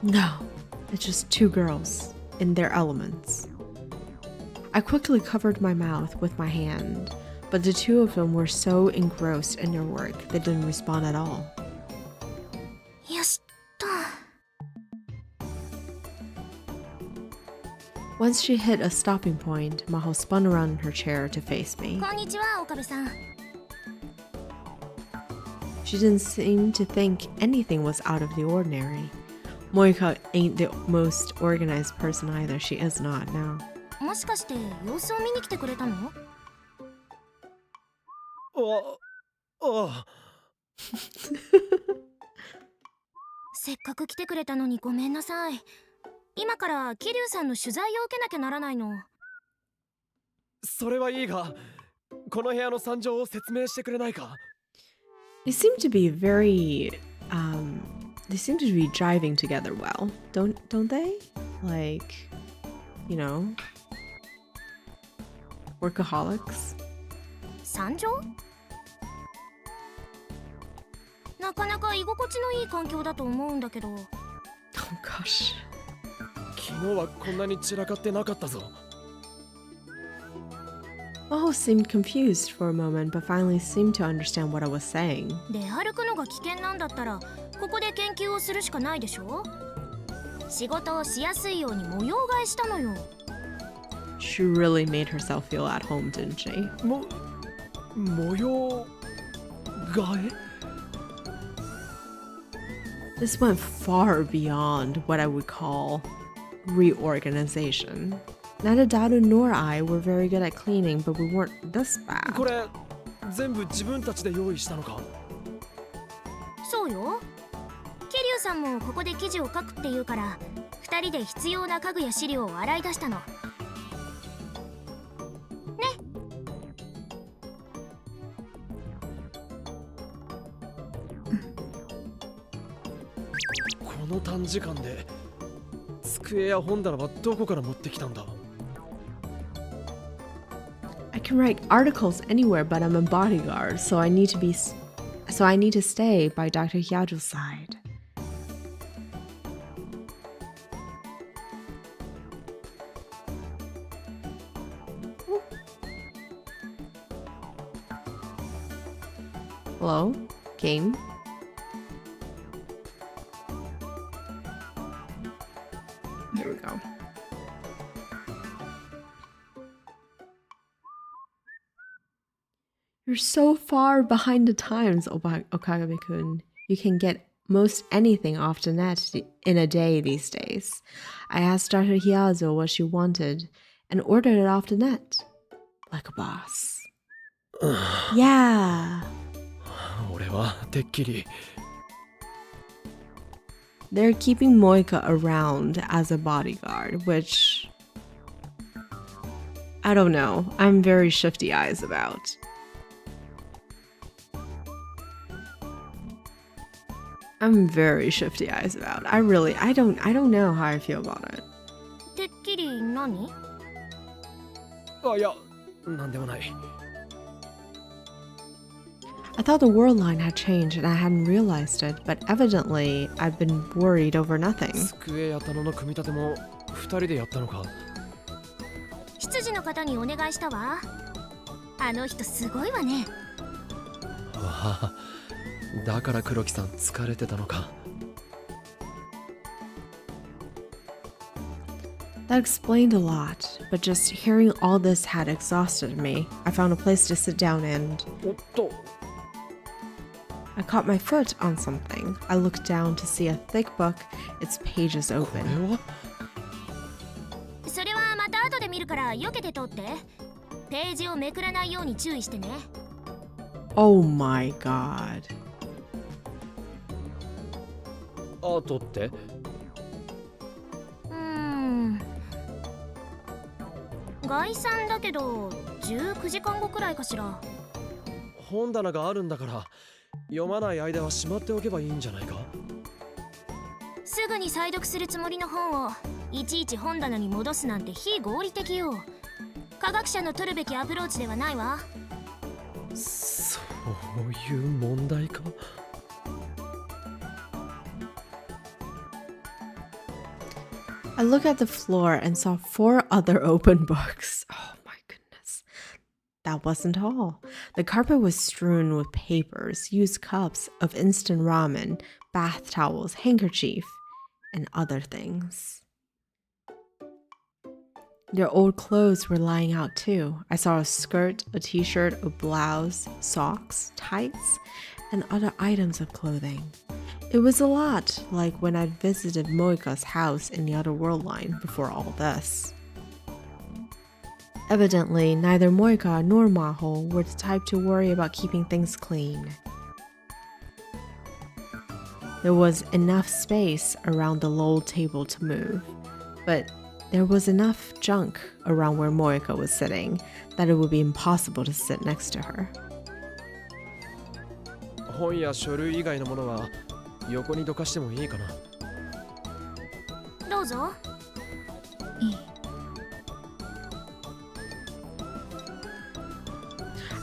No, it's just two girls in their elements. I quickly covered my mouth with my hand, but the two of them were so engrossed in their work they didn't respond at all. よしっと。 Once she hit a stopping point, Maho spun around in her chair to face me. こんにちは、岡部さん。 She didn't seem to think anything was out of the ordinary. Moika ain't the most organized person either. She is not now. もしかして様子を見に来てくれたの？せっかく来てくれたのにごめんなさい。今から桐生さんの取材を受けなきゃならないの。それはいいが、この部屋の惨状を説明してくれないか？ They seem to be jiving together well, don't they? Like, you know, workaholics. 惨状？なかなか居心地のいい環境だと思うんだけど。Oh gosh. 昨日はこんなに散らかってなかったぞ。 Maho seemed confused for a moment, but finally seemed to understand what I was saying. 出歩くのが危険なんだったら、ここで研究をするしかないでしょ？仕事をしやすいように模様替えしたのよ。She really made herself feel at home, didn't she? 模様替え？ This went far beyond what I would call reorganization. Neither Dado nor I were very good at cleaning, but we weren't this bad. これ全部自分たちで用意したのか？そうよ。桐生さんもここで記事を書くっていうから、2人で必要な家具や資料を洗い出したの。短時間で机や本棚はどこから持ってきたんだ？ I can write articles anywhere, but I'm a bodyguard, so I need to stay by Dr. Hyajo's side. Hello? Game? Here we go. You're so far behind the times, Okagami-kun. You can get most anything off the net in a day these days. I asked Dr. Hyazo what she wanted and ordered it off the net. Like a boss. Yeah. 俺はてっきり They're keeping Moika around as a bodyguard, which I don't know. I'm very shifty eyes about. I'm very shifty eyes about. I don't know how I feel about it. てっきり何？あ、いや、なんでもない。 I thought the world line had changed and I hadn't realized it, but evidently I've been worried over nothing. 机や棚の組み立ても2人でやったのか？執事の方にお願いしたわ。あの人すごいわね。ああ、だから黒木さん疲れてたのか。 That explained a lot, but just hearing all this had exhausted me. I found a place to sit down and おっと。 I caught my foot on something. I looked down to see a thick book, its pages これ open. は？それはまた後で見るから避けて通って。ページをめくらないように注意してね。 Oh my god. アートって？概算だけど19時間後くらいかしら。本棚があるんだから読まない間はしまっておけばいいんじゃないか？すぐに再読するつもりの本をいちいち本棚に戻すなんて非合理的よ。科学者の取るべきアプローチではないわ。そういう問題か？ I looked at the floor and saw 4 other open books. Oh my goodness. That wasn't all. The carpet was strewn with papers, used cups of instant ramen, bath towels, handkerchief, and other things. Their old clothes were lying out too. I saw a skirt, a t-shirt, a blouse, socks, tights, and other items of clothing. It was a lot like when I'd visited Moika's house in the other world line before all this. Evidently, neither Moika nor Maho were the type to worry about keeping things clean. There was enough space around the low table to move, but there was enough junk around where Moika was sitting that it would be impossible to sit next to her. 本や書類以外のものは横にどかしてもいいかな？どうぞ。いい。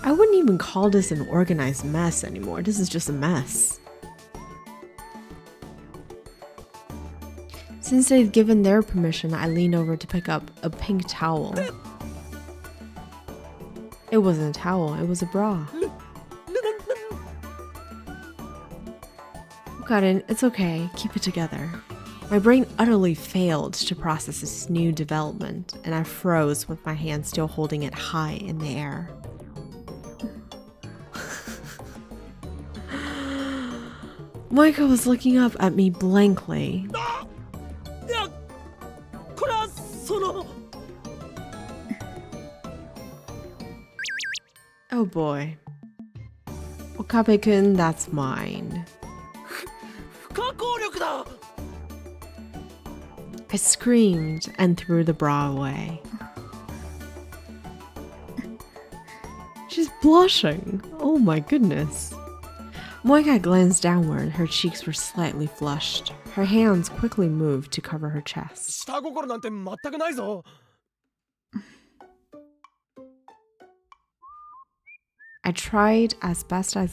I wouldn't even call this an organized mess anymore. This is just a mess. Since they'd given their permission, I leaned over to pick up a pink towel. It wasn't a towel, it was a bra. Got it, it's okay, keep it together. My brain utterly failed to process this new development, and I froze with my hand still holding it high in the air. Moika was looking up at me blankly. Oh boy. Okabe-kun, that's mine. I screamed and threw the bra away. She's blushing. Oh my goodness. Moika glanced downward. Her cheeks were slightly flushed. Her hands quickly moved to cover her chest. 下心なんて全くないぞ。I tried as best I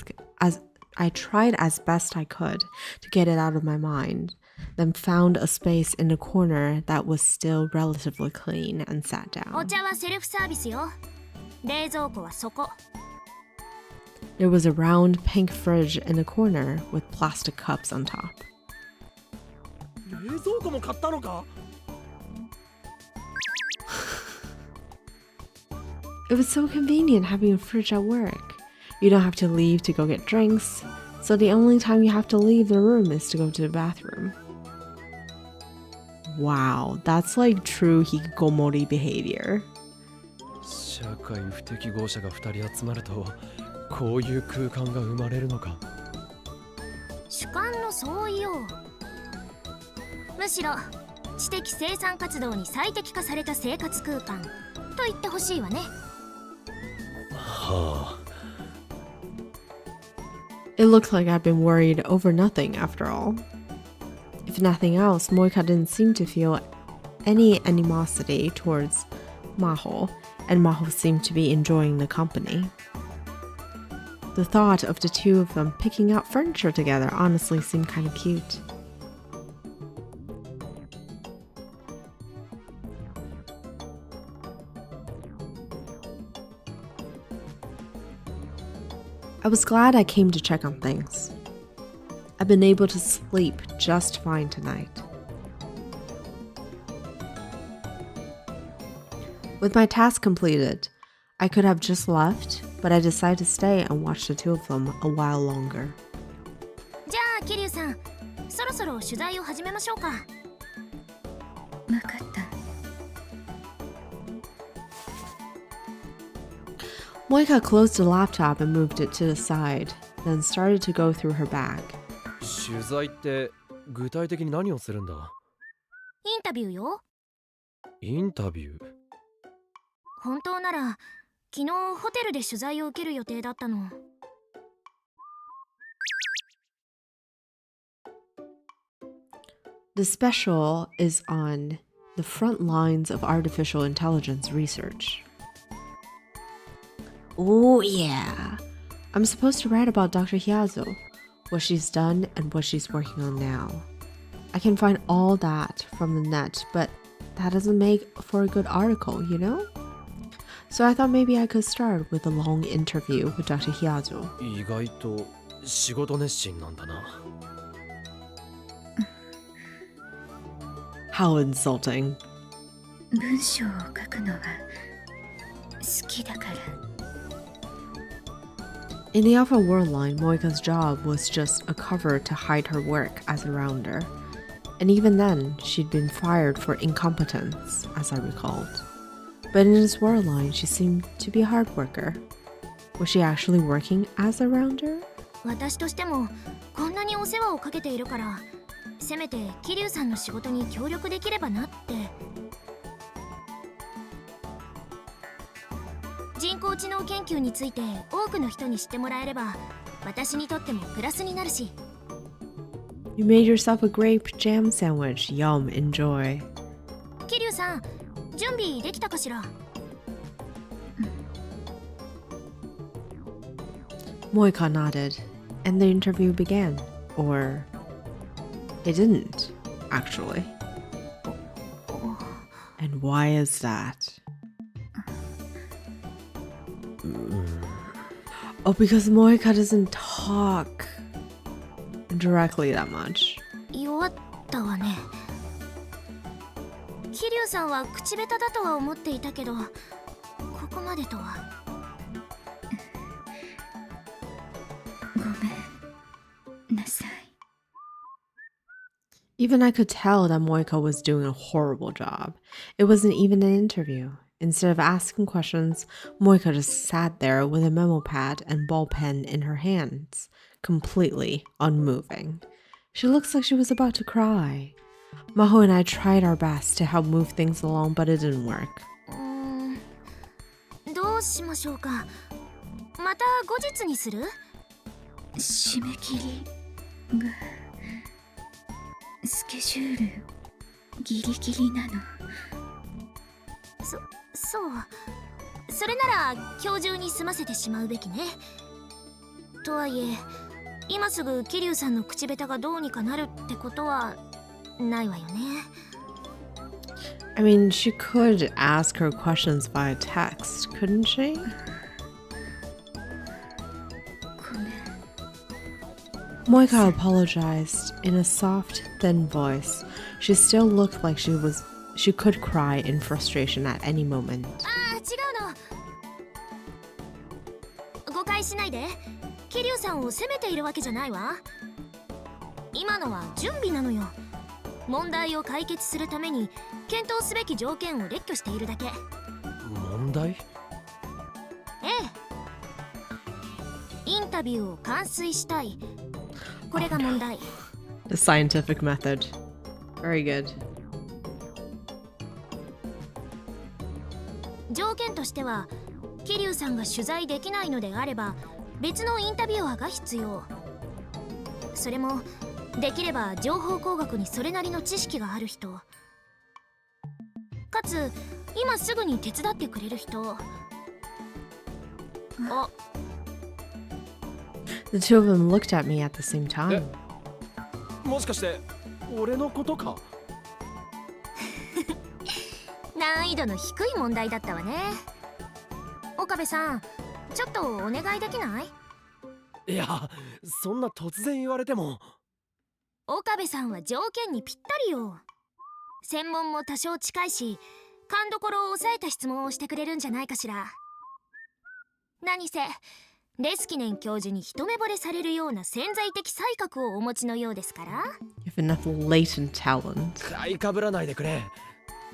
could to get it out of my mind, then found a space in the corner that was still relatively clean and sat お down. 茶はセルフサービスよ。冷蔵庫はそこ。 There was a round pink fridge in the corner with plastic cups on top. 冷蔵庫も買ったのか？ It was so convenient having a fridge at work. You don't have to leave to go get drinks, so the only time you have to leave the room is to go to the bathroom. Wow, that's like true hikikomori behavior. 社会不適合者が2人集まるとこういう空間が生まれるのか。主観の相違よ。むしろ知的生産活動に最適化された生活空間と言ってほしいわね。はあ。 It looked like I'd been worried over nothing after all. If nothing else, Moika didn't seem to feel any animosity towards Maho, and Maho seemed to be enjoying the company. The thought of the two of them picking out furniture together honestly seemed kind of cute. I was glad I came to check on things. I've been able to sleep just fine tonight. With my task completed, I could have just left, but I decided to stay and watch the two of them a while longer. じゃあ、桐生さん、そろそろ取材を始めましょうか。わかった。 Moika closed the laptop and moved it to the side, then started to go through her bag. 取材って具体的に何をするんだ？インタビューよ。インタビュー？ 本当なら昨日ホテルで取材を受ける予定だったの。 The special is on the front lines of artificial intelligence research. Oh yeah, I'm supposed to write about Dr. Hyazo, what she's done and what she's working on now. I can find all that from the net, but that doesn't make for a good article, you know? So I thought maybe I could start with a long interview with Dr. Hyazo. 意外と仕事熱心なんだな。 How insulting. 文章を書くのは好きだから。 In the upper world line, Moika's job was just a cover to hide her work as a rounder. And even then, she'd been fired for incompetence, as I recalled. But in this world line, she seemed to be a hard worker. Was she actually working as a rounder? 私としてもこんなにお世話をかけているから、せめて桐生さんの仕事に協力できればなって。人工知能研究について多くの人に知ってもらえれば、私にとってもプラスになるし。 You made yourself a grape jam sandwich. Yum, enjoy. 桐生さん、準備できたかしら？ Moika nodded, and the interview began. Or it didn't, actually. And why is that? Oh, because Moika doesn't talk directly that much. 弱ったわね。桐生さんは口下手だとは思っていたけど、ここまでとは。ごめんなさい。 Even I could tell that Moika was doing a horrible job. It wasn't even an interview. Instead of asking questions, Moika just sat there with a memo pad and ball pen in her hands, completely unmoving. She looks like she was about to cry. Maho and I tried our best to help move things along, but it didn't work. どうしましょうか。また後日にする？締め切りがスケジュールギリギリなの。そう。それなら今日中に済ませてしまうべきね。とはいえ今すぐ桐生さんの口下手がどうにかなるってことはないわよね。I mean, she could ask her questions via text, couldn't she? ごめん。 Moika apologized in a soft, thin voice. She still looked like she could cry in frustration at any moment. ああ、違うの。誤解しないで。桐生さんを責めているわけじゃないわ。今のは準備なのよ。問題を解決するために検討すべき条件を列挙しているだけ。問題？ええ。インタビューを完遂したい。これが問題。The scientific method. Very good. 条件としては桐生さんが取材できないのであれば別のインタビュアーが必要。それもできれば情報工学にそれなりの知識がある人、かつ今すぐに手伝ってくれる人。あ、 The two of them looked at me at the same time. もしかして俺のことか？難易度の低い問題だったわね。岡部さん、ちょっとお願いできない？いや、そんな突然言われても。岡部さんは条件にぴったりよ。専門も多少近いし勘どころを抑えた質問をしてくれるんじゃないかしら。何せレスキネン教授に一目惚れされるような潜在的才覚をお持ちのようですから。 You have enough latent talent. 買いかぶらないでくれ。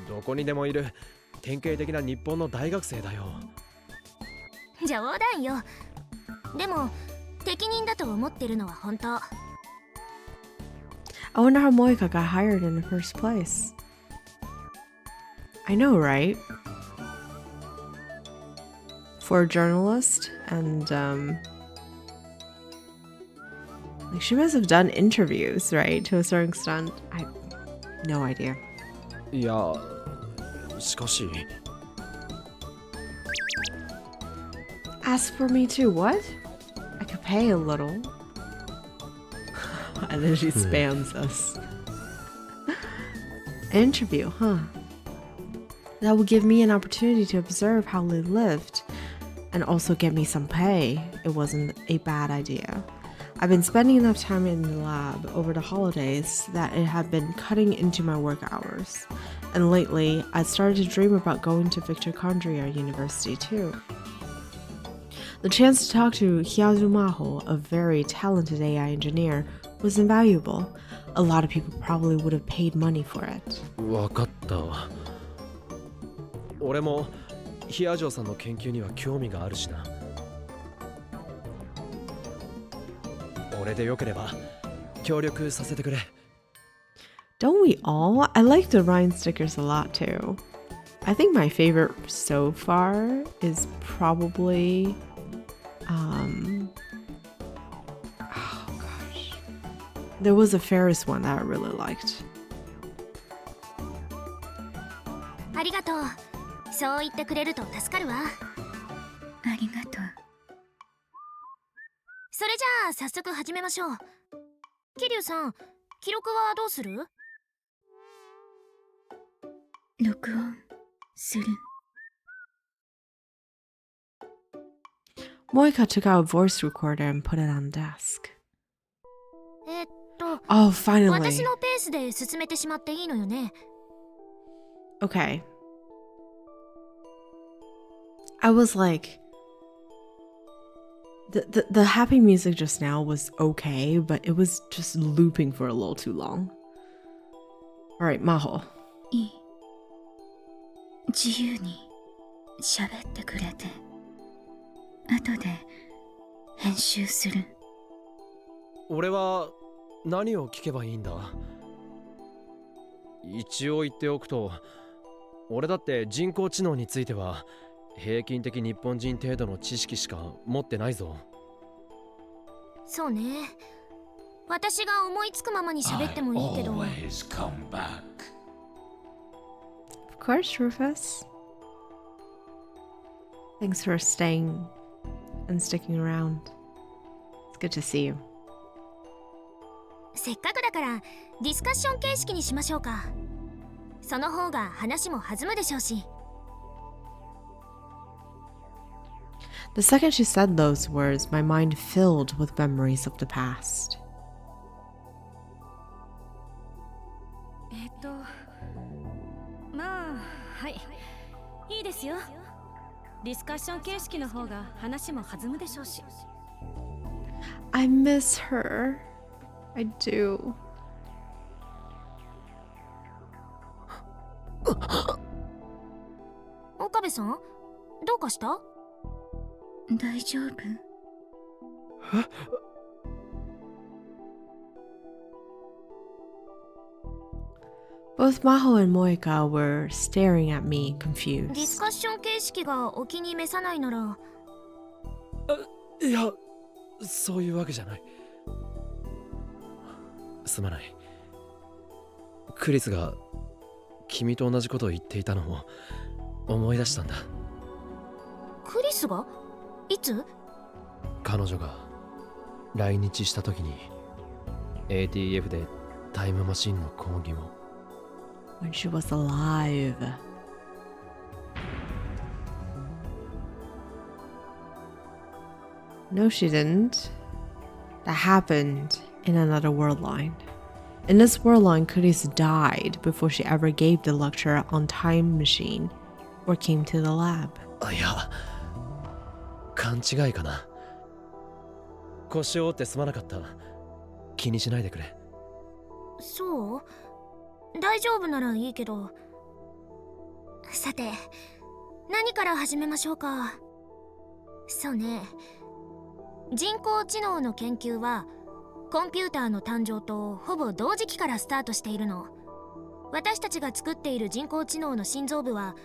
どこにでもいる典型的な日本の大学生だよ。冗談よ。でも適任だと思ってるのは本当。 I wonder how Moika got hired in the first place. I know, right? For a journalist, and like she must have done interviews, right? To a certain extent. I have no idea. いや、しかし。Ask for me too, what? I could pay a little. And then she spams us. An interview, huh? That would give me an opportunity to observe how they lived and also get me some pay. It wasn't a bad idea. I've been spending enough time in the lab over the holidays that it had been cutting into my work hours. And lately, I started to dream about going to Victor Condria University too. The chance to talk to Hyazu Maho, a very talented AI engineer, was invaluable. A lot of people probably would have paid money for it. わかった。俺もヒアジョーさんの研究には興味があるしな。俺でよければ協力させてくれ。Don't we all? I like the Rhine stickers a lot too. I think my favorite so far is probably oh gosh. There was a Ferris one that I really liked. ありがとう。そう言ってくれると助かるわ。ありがとう。それじゃあ早速始めましょう。桐生さん、記録はどうする？録音する。Moika took out a voice recorder and put it on the desk. Oh, 私 finally. のペースで進めてしまっていいのよね。Okay. I was like, the happy music just now was okay, but it was just looping for a little too long. All right, Maho. いい。自由に喋ってくれて、後で編集する。俺は何を聞けばいいんだ？一応言っておくと、俺だって人工知能については平均的日本人程度の知識しか持ってないぞ。そうね。私が思いつくままに喋ってもいいけど。 Always come back. Of course, Rufus. Thanks for staying and sticking around. It's good to see you. せっかくだからディスカッション形式にしましょうか。その方が話も弾むでしょうし。The second she said those words, my mind filled with memories of the past. まあ、はい。いいですよ。ディスカッション形式の方が話も弾むでしょうし。I miss her. I do. 岡部さん、どうかした？大丈夫？Both Maho and Moika were staring at me, ディス confused. カッション形式がお気に召さないなら。いや、そういうわけじゃない。すまない。クリスが君と同じことを言っていたのを思い出したんだ。クリスが？いつ？彼女が来日した時に ATF でタイムマシンの講義を。When she was alive. No, she didn't. That happened in another world line. In this world line, Kuris died before she ever gave the lecture on time machine or came to the lab. いや、勘違いかな。腰を折ってすまなかった。気にしないでくれ。そう？大丈夫ならいいけど。さて、何から始めましょうか。そうね。人工知能の研究はコンピューターの誕生とほぼ同時期からスタートしているの。私たちが作っている人工知能の心臓部は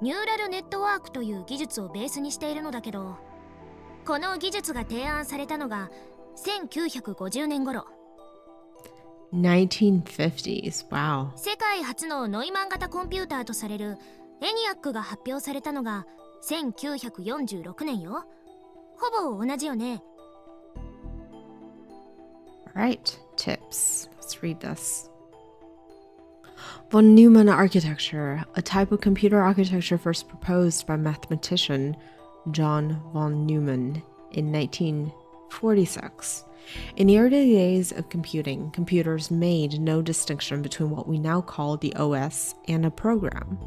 ニューラルネットワークという技術をベースにしているのだけど、この技術が提案されたのが1950年頃。1950s, wow. 世界初のノイマン型コンピューターとされるエニアックが発表されたのが1946年よ。ほぼ同じよね。Alright, tips. Let's read this. Von Neumann architecture, a type of computer architecture first proposed by mathematician John von Neumann in 1946. In the early days of computing, computers made no distinction between what we now call the OS and a program,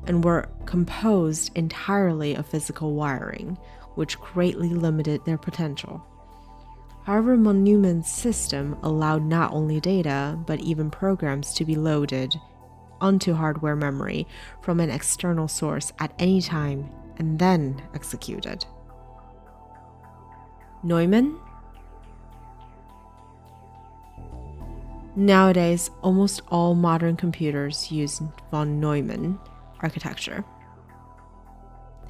and were composed entirely of physical wiring, which greatly limited their potential. However, von Neumann's system allowed not only data, but even programs to be loaded onto hardware memory from an external source at any time and then executed. Neumann? Nowadays, almost all modern computers use von Neumann architecture.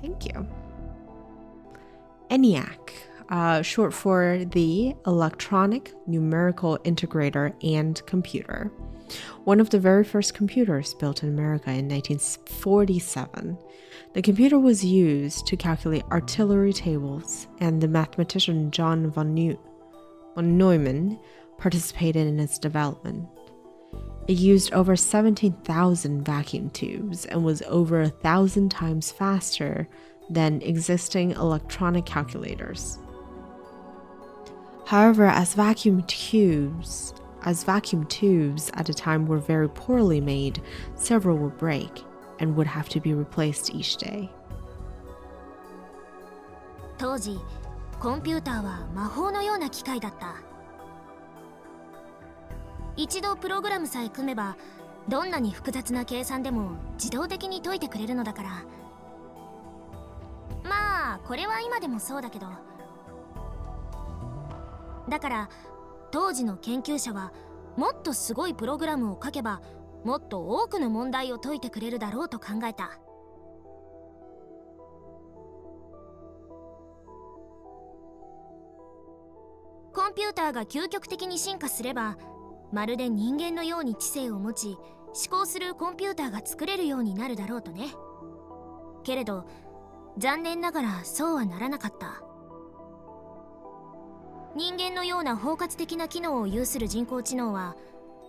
Thank you. ENIAC, short for the Electronic Numerical Integrator and Computer. One of the very first computers built in America in 1947. The computer was used to calculate artillery tables, and the mathematician John von Neumann participated in its development. It used over 17,000 vacuum tubes and was over 1,000 times faster than existing electronic calculators. However, as vacuum tubes at the time were very poorly made, several would break and would have to be replaced each day. 当時、コンピューターは魔法のような機械だった。一度プログラムさえ組めば、どんなに複雑な計算でも自動的に解いてくれるのだから。まあ、これは今でもそうだけど。だから、当時の研究者はもっとすごいプログラムを書けば、もっと多くの問題を解いてくれるだろうと考えた。コンンピューターが究極的に進化すれば、まるで人間のように知性を持ち思考するコンピューターが作れるようになるだろうとね。けれど残念ながらそうはならなかった。人間のような包括的な機能を有する人工知能は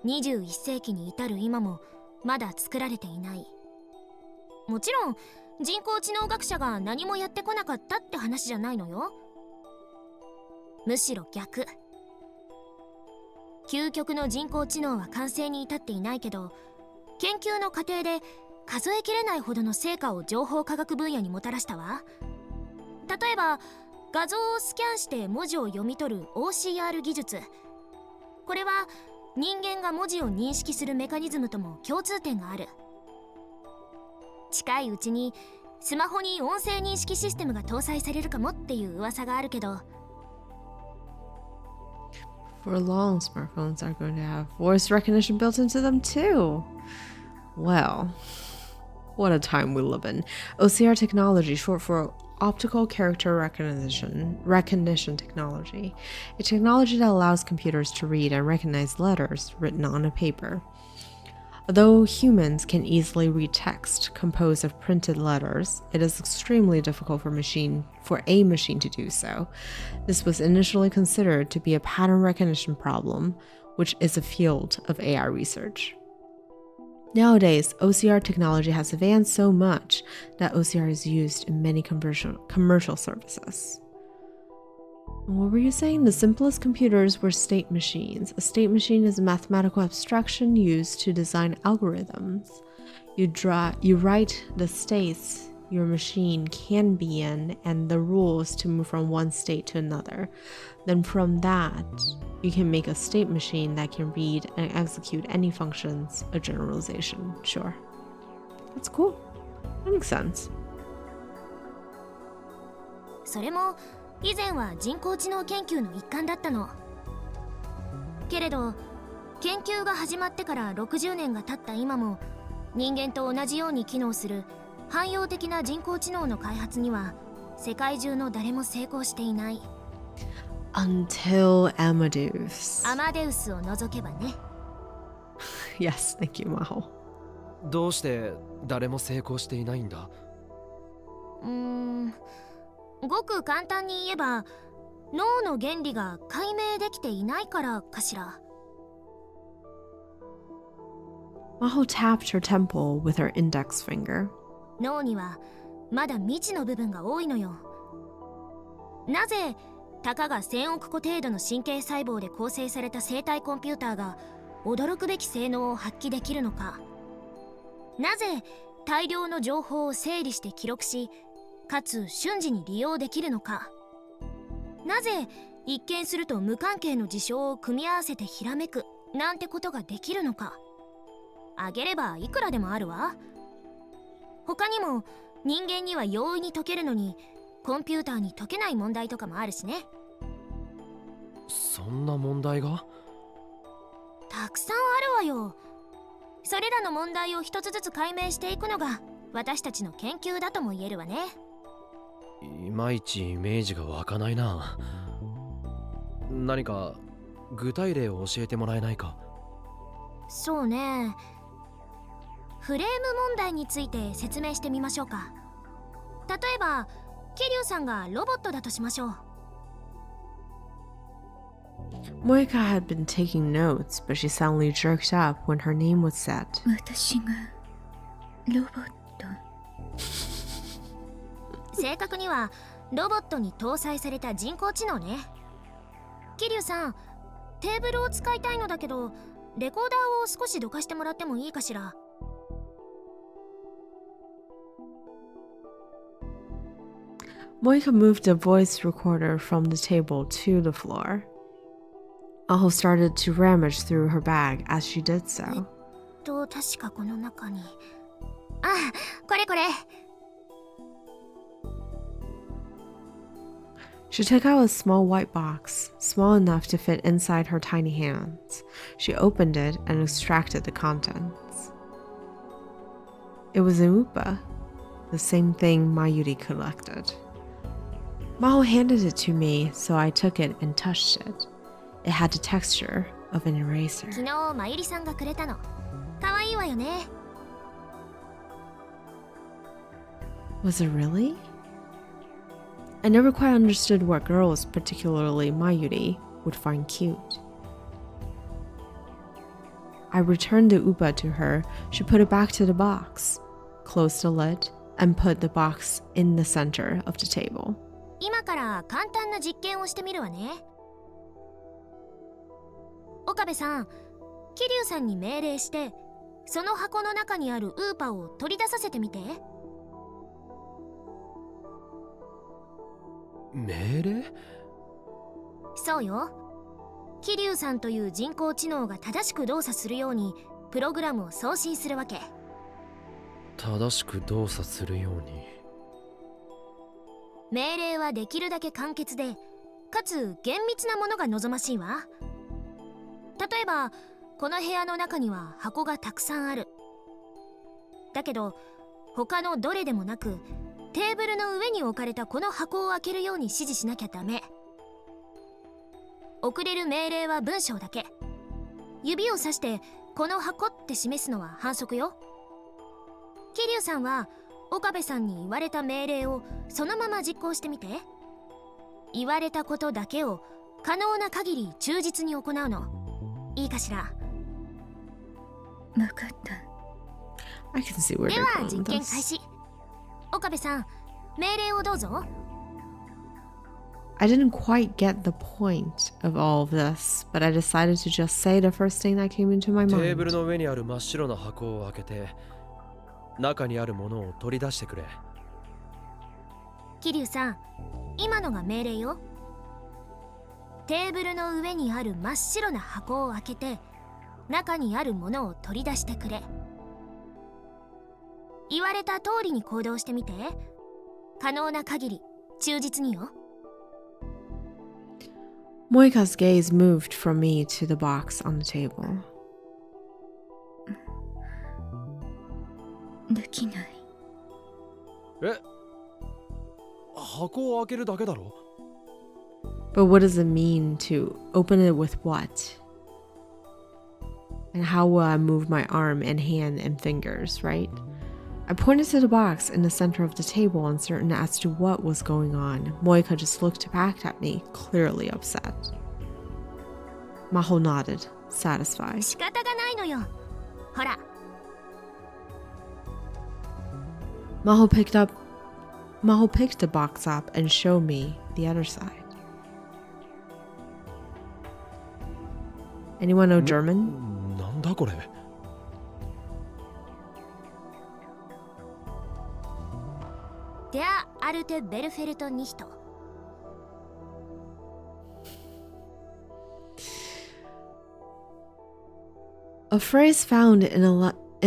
21世紀に至る今もまだ作られていない。もちろん人工知能学者が何もやってこなかったって話じゃないのよ。むしろ逆。究極の人工知能は完成に至っていないけど、研究の過程で数えきれないほどの成果を情報科学分野にもたらしたわ。例えば画像をスキャンして文字を読み取る OCR 技術。これは人間が文字を認識するメカニズムとも共通点がある。近いうちにスマホに音声認識システムが搭載されるかもっていう噂があるけど。 For long, smartphones are going to have voice recognition built into them too. Well, what a time we live in. OCR technology, short for Optical Character Recognition Technology, a technology that allows computers to read and recognize letters written on a paper. Although humans can easily read text composed of printed letters, it is extremely difficult for a machine to do so. This was initially considered to be a pattern recognition problem, which is a field of AI research. Nowadays, OCR technology has advanced so much that OCR is used in many commercial services. What were you saying? The simplest computers were state machines. A state machine is a mathematical abstraction used to design algorithms. You write the states your machine can be in and the rules to move from one state to another. Then from that, you can make a state machine that can read and execute any functions, a generalization. Sure. That's cool. That makes sense. それも以前は人工知能研究の一環だったの。けれど研究が始まってから60年が経った今も、人間と同じように機能する汎用的な人工知能の開発には世界中の誰も成功していない。 Until Amadeus. アマデウスを除けばね。Yes, thank you, Maho. どうして誰も成功していないんだ？ごく簡単に言えば脳の原理が解明できていないからかしら。 Maho tapped her temple with her index finger. 脳にはまだ未知の部分が多いのよ。なぜたかが1000億個程度の神経細胞で構成された生体コンピューターが驚くべき性能を発揮できるのか。なぜ大量の情報を整理して記録し、かつ瞬時に利用できるのか。なぜ一見すると無関係の事象を組み合わせてひらめくなんてことができるのか。あげればいくらでもあるわ。他にも人間には容易に解けるのにコンピューターに解けない問題とかもあるしね。そんな問題が？たくさんあるわよ。それらの問題を一つずつ解明していくのが私たちの研究だとも言えるわね。いまいちイメージが湧かないな。何か具体例を教えてもらえないか？そうね。フレーム問題について説明してみましょうか。例えば桐生さんがロボットだとしましょう。Moika had been taking notes, but she suddenly jerked up when her name was said. 私がロボット。正確にはロボットに搭載された人工知能ね。桐生さん、テーブルを使いたいのだけどレコーダーを少しどかしてもらってもいいかしら。Moika moved the voice recorder from the table to the floor. Maho started to rummage through her bag as she did so. 確かこの中に。あ、これこれ。She took out a small white box, small enough to fit inside her tiny hands. She opened it and extracted the contents. It was an upa, the same thing Mayuri collected. Maho handed it to me, so I took it and touched it. It had the texture of an eraser. 昨日まゆりさんがくれたの。可愛いわよね。Was it really? I never quite understood what girls, particularly Mayuri, would find cute. I returned the upa to her. She put it back to the box, closed the lid, and put the box in the center of the table. 今から簡単な実験をしてみるわね。岡部さん、桐生さんに命令して、その箱の中にあるウーパを取り出させてみて。命令？そうよ。桐生さんという人工知能が正しく動作するようにプログラムを送信するわけ。正しく動作するように。命令はできるだけ簡潔で、かつ厳密なものが望ましいわ。例えば、この部屋の中には箱がたくさんある。だけど、他のどれでもなく、テーブルの上に置かれたこの箱を開けるように指示しなきゃダメ。送れる命令は文章だけ。指をさしてこの箱って示すのは反則よ。桐生さんは岡部さんに言われた命令をそのまま実行してみて。言われたことだけを可能な限り忠実に行うの。いいかしら。わかった。I can see where で they're は going 実 with 験 this. 開始。岡部さん、命令をどうぞ。I didn't quite get the point of all of this, but I decided to just say the first thing that came into my テーブル mind. の上にある真っ白な箱を開けて、中にあるものを取り出してくれ。桐生さん、今のが命令よ。テーブルの上にある真っ白な箱を開けて、中にあるものを取り出してくれ。言われた通りに行動してみて。可能な限り忠実によ。Moika's gaze moved from me to the box on the table. できない。え？箱を開けるだけだろ？ But what does it mean to open it with what? And how will I move my arm and hand and fingers, right? I pointed to the box in the center of the table, uncertain as to what was going on. Moika just looked back at me, clearly upset. Maho nodded, satisfied. 仕方がないのよ。ほら。Maho picked the box up and showed me the other side. Anyone know German? なんだこれ？デア・アルテ・ベルフェルト・ニヒト。A phrase found in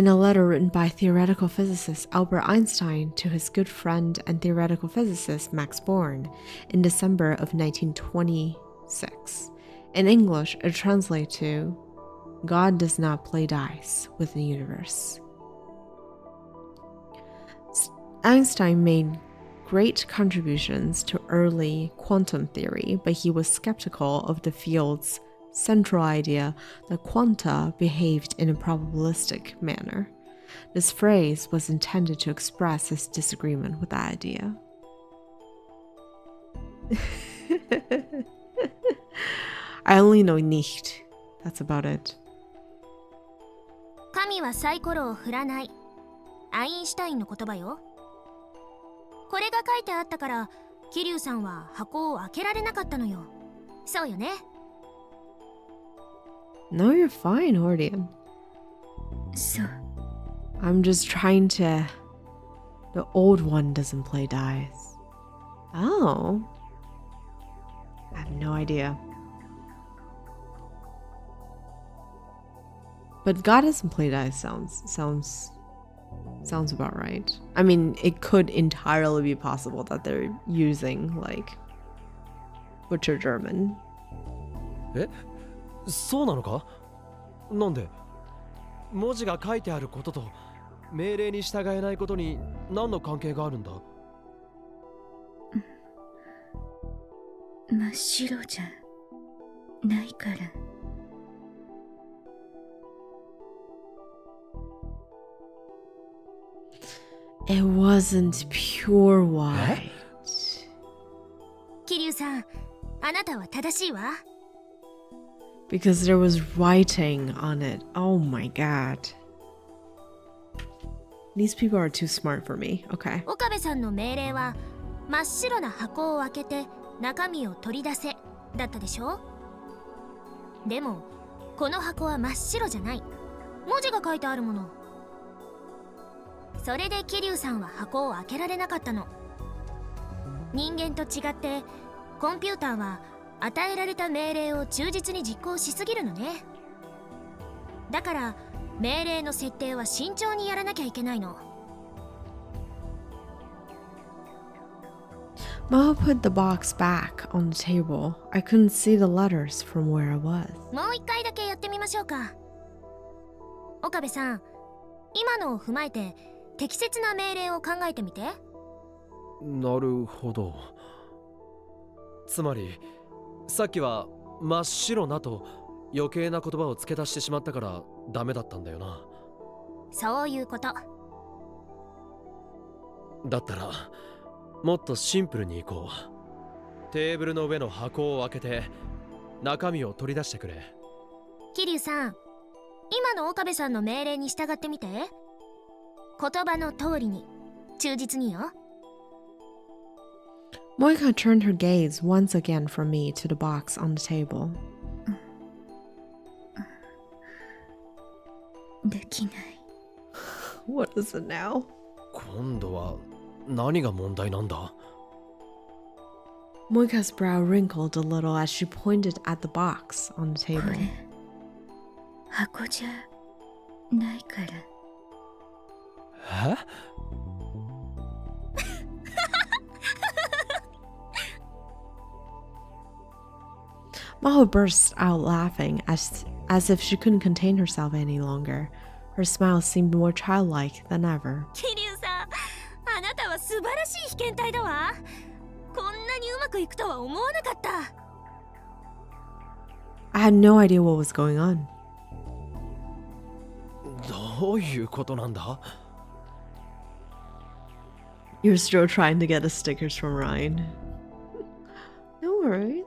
a letter written by theoretical physicist Albert Einstein to his good friend and theoretical physicist Max Born in December of 1926. In English, it translates to, God does not play dice with the universe. Einstein made great contributions to early quantum theory, but he was skeptical of the field's central idea that quanta behaved in a probabilistic manner. This phrase was intended to express his disagreement with that idea. I only know nicht. That's about it. 神はサイコロを振らない。アインシュタインの言葉よ。これが書いてあったから、桐生さんは箱を開けられなかったのよ。そうよね。No, you're fine, Hordian. そう。 I'm just trying to... The old one doesn't play dice. Oh. I have no idea. But God doesn't play dice sounds about right. I mean, it could entirely be possible that they're using, like, butcher German. え？そうなのか？なんで？文字が書いてあることと命令に従えないことに何の関係があるんだ？真っ白じゃん。ないから。It wasn't pure white. 桐生さん、あなたは正しいわ。Because there was writing on it. Oh my god. These people are too smart for me. Okay. 岡部さんの命令は真っ白な箱を開けて中身を取り出せだったでしょ。でもこの箱は真っ白じゃない。文字が書いてあるもの。それで桐生さんは箱を開けられなかったの。人間と違ってコンピューターは与えられた命令を忠実に実行しすぎるのね。だから命令の設定は慎重にやらなきゃいけないの。Maho put the box back on the table. I couldn't see the letters from where I was. もう一回だけやってみましょうか。岡部さん、今のを踏まえて適切な命令を考えてみて。なるほど。つまりさっきは真っ白なと余計な言葉を付け足してしまったからダメだったんだよな。そういうこと。だったらもっとシンプルにいこう。テーブルの上の箱を開けて中身を取り出してくれ。桐生さん、今の岡部さんの命令に従ってみて。言葉の通りに忠実によ。Moika turned her gaze once again from me to the box on the table. できない。What is it now? 今度は何が問題なんだ？ Moika's brow wrinkled a little as she pointed at the box on the こ table. れ箱じゃないから。えMaho burst out laughing as if she couldn't contain herself any longer. Her smile seemed more childlike than ever. 桐生さん、あなたは素晴らしい被験体だわ。こんなにうまくいくとは思わなかった。I had no idea what was going on. どういうことなんだ？ You're still trying to get the stickers from Ryan. No worries.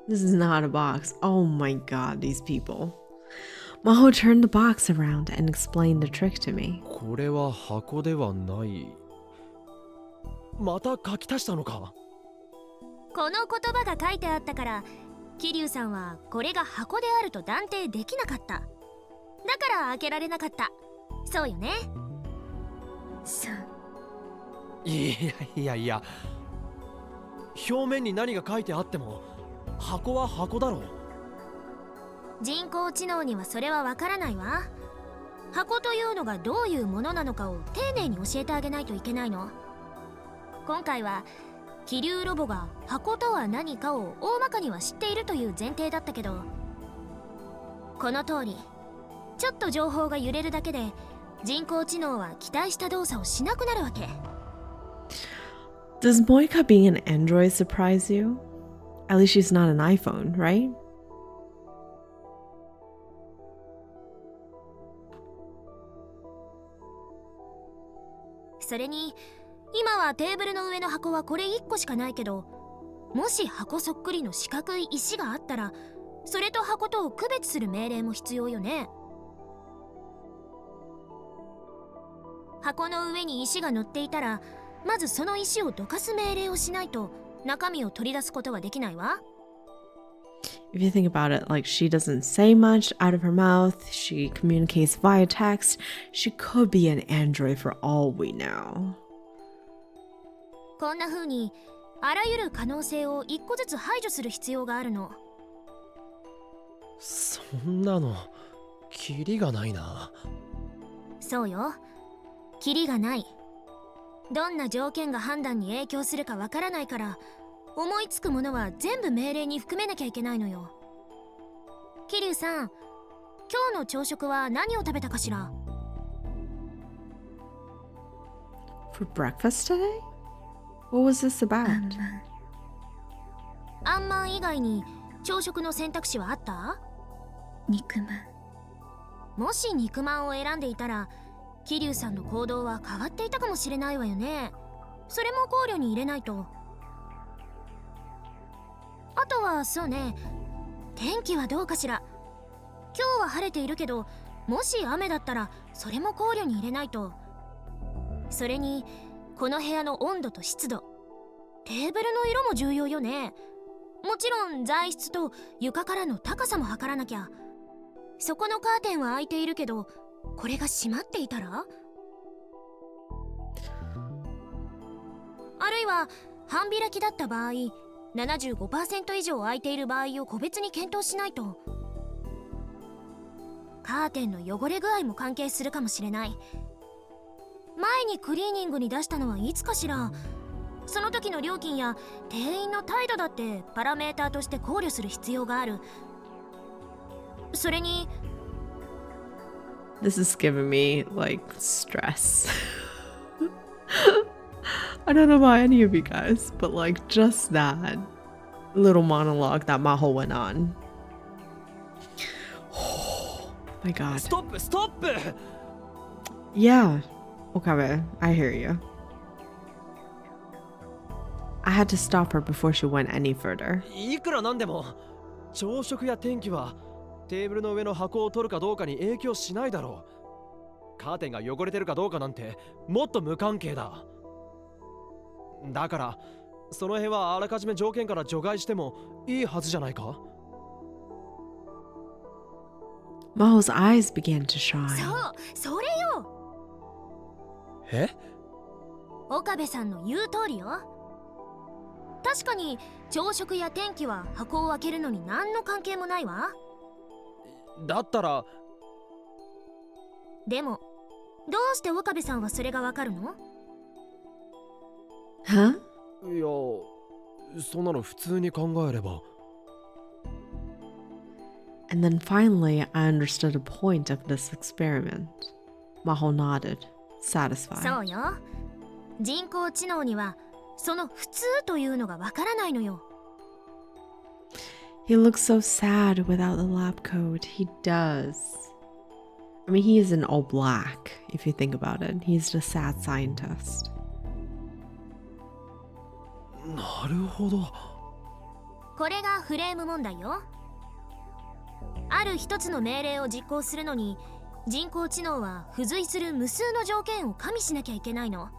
This is not a box. Oh my god, these people. Maho turned the box around and explained the trick to me. これは箱ではない。また書き足したのか？この言葉が書いてあったから桐生さんはこれが箱であると断定できなかった。だから開けられなかった。そうよね。そう。いや表面に何が書いてあっても箱は箱だろう。人工知能にはそれはわからないわ。箱というのがどういうものなのかを丁寧に教えてあげないといけないの。今回は気流ロボが箱とは何かを大まかには知っているという前提だったけど、この通りちょっと情報が揺れるだけで人工知能は期待した動作をしなくなるわけ。 Does Moika being an android surprise you? At least she's not an iPhone, right? それに今はテーブルの上の箱はこれ1個しかないけど、もし箱そっくりの四角い石があったらそれと箱とを区別する命令も必要よね。箱の上に石が乗っていたらまずその石をどかす命令をしないと中身を取り出すことはできないわ。 If you think about it, like she doesn't say much out of her mouth, she communicates via text, she could be an android for all we know. こんな風にあらゆる可能性を一個ずつ排除する必要があるの。そんなのキリがないな。そうよ、キリがない。どんな条件が判断に影響するかわからないから、思いつくものは全部命令に含めなきゃいけないのよ。桐生さん、今日の朝食は何を食べたかしら？ For breakfast today? What was this about? あんまん以外に朝食の選択肢はあった？肉まん。もし肉まんを選んでいたら桐生さんの行動は変わっていたかもしれないわよね。それも考慮に入れないと。あとはそうね、天気はどうかしら。今日は晴れているけど、もし雨だったらそれも考慮に入れないと。それにこの部屋の温度と湿度、テーブルの色も重要よね。もちろん材質と床からの高さも測らなきゃ。そこのカーテンは開いているけど、これが閉まっていたら、あるいは半開きだった場合、75% 以上開いている場合を個別に検討しないと。カーテンの汚れ具合も関係するかもしれない。前にクリーニングに出したのはいつかしら。その時の料金や店員の態度だってパラメーターとして考慮する必要がある。それに This is giving me like stress. I don't know about any of you guys, but like just that little monologue that Maho went on. Oh my god. ストップストップ。 Yeah, Okabe, I hear you. I had to stop her before she went any further. いくらなんでも朝食や天気はテーブルの上の箱を取るかどうかに影響しないだろう。カーテンが汚れてるかどうかなんてもっと無関係だ。だからその辺はあらかじめ条件から除外してもいいはずじゃないか。 Maho's eyes began to shine. そう、それよ。え？岡部さんの言う通りよ。確かに朝食や天気は箱を開けるのに何の関係もないわ。だったら。でもどうして岡部さんはそれがわかるの？ Huh? いや、そんなの普通に考えれば。 And then finally, I understood the point of this experiment. Maho nodded, satisfied. そうよ。人工知能にはその普通というのがわからないのよ。He looks so sad without the lab coat. He does. I mean, he is in all black, if you think about it. He's the sad scientist. なるほど。これがフレーム問題よ。ある一つの命令を実行するのに人工知能は付随する無数の条件を加味しなきゃいけないの。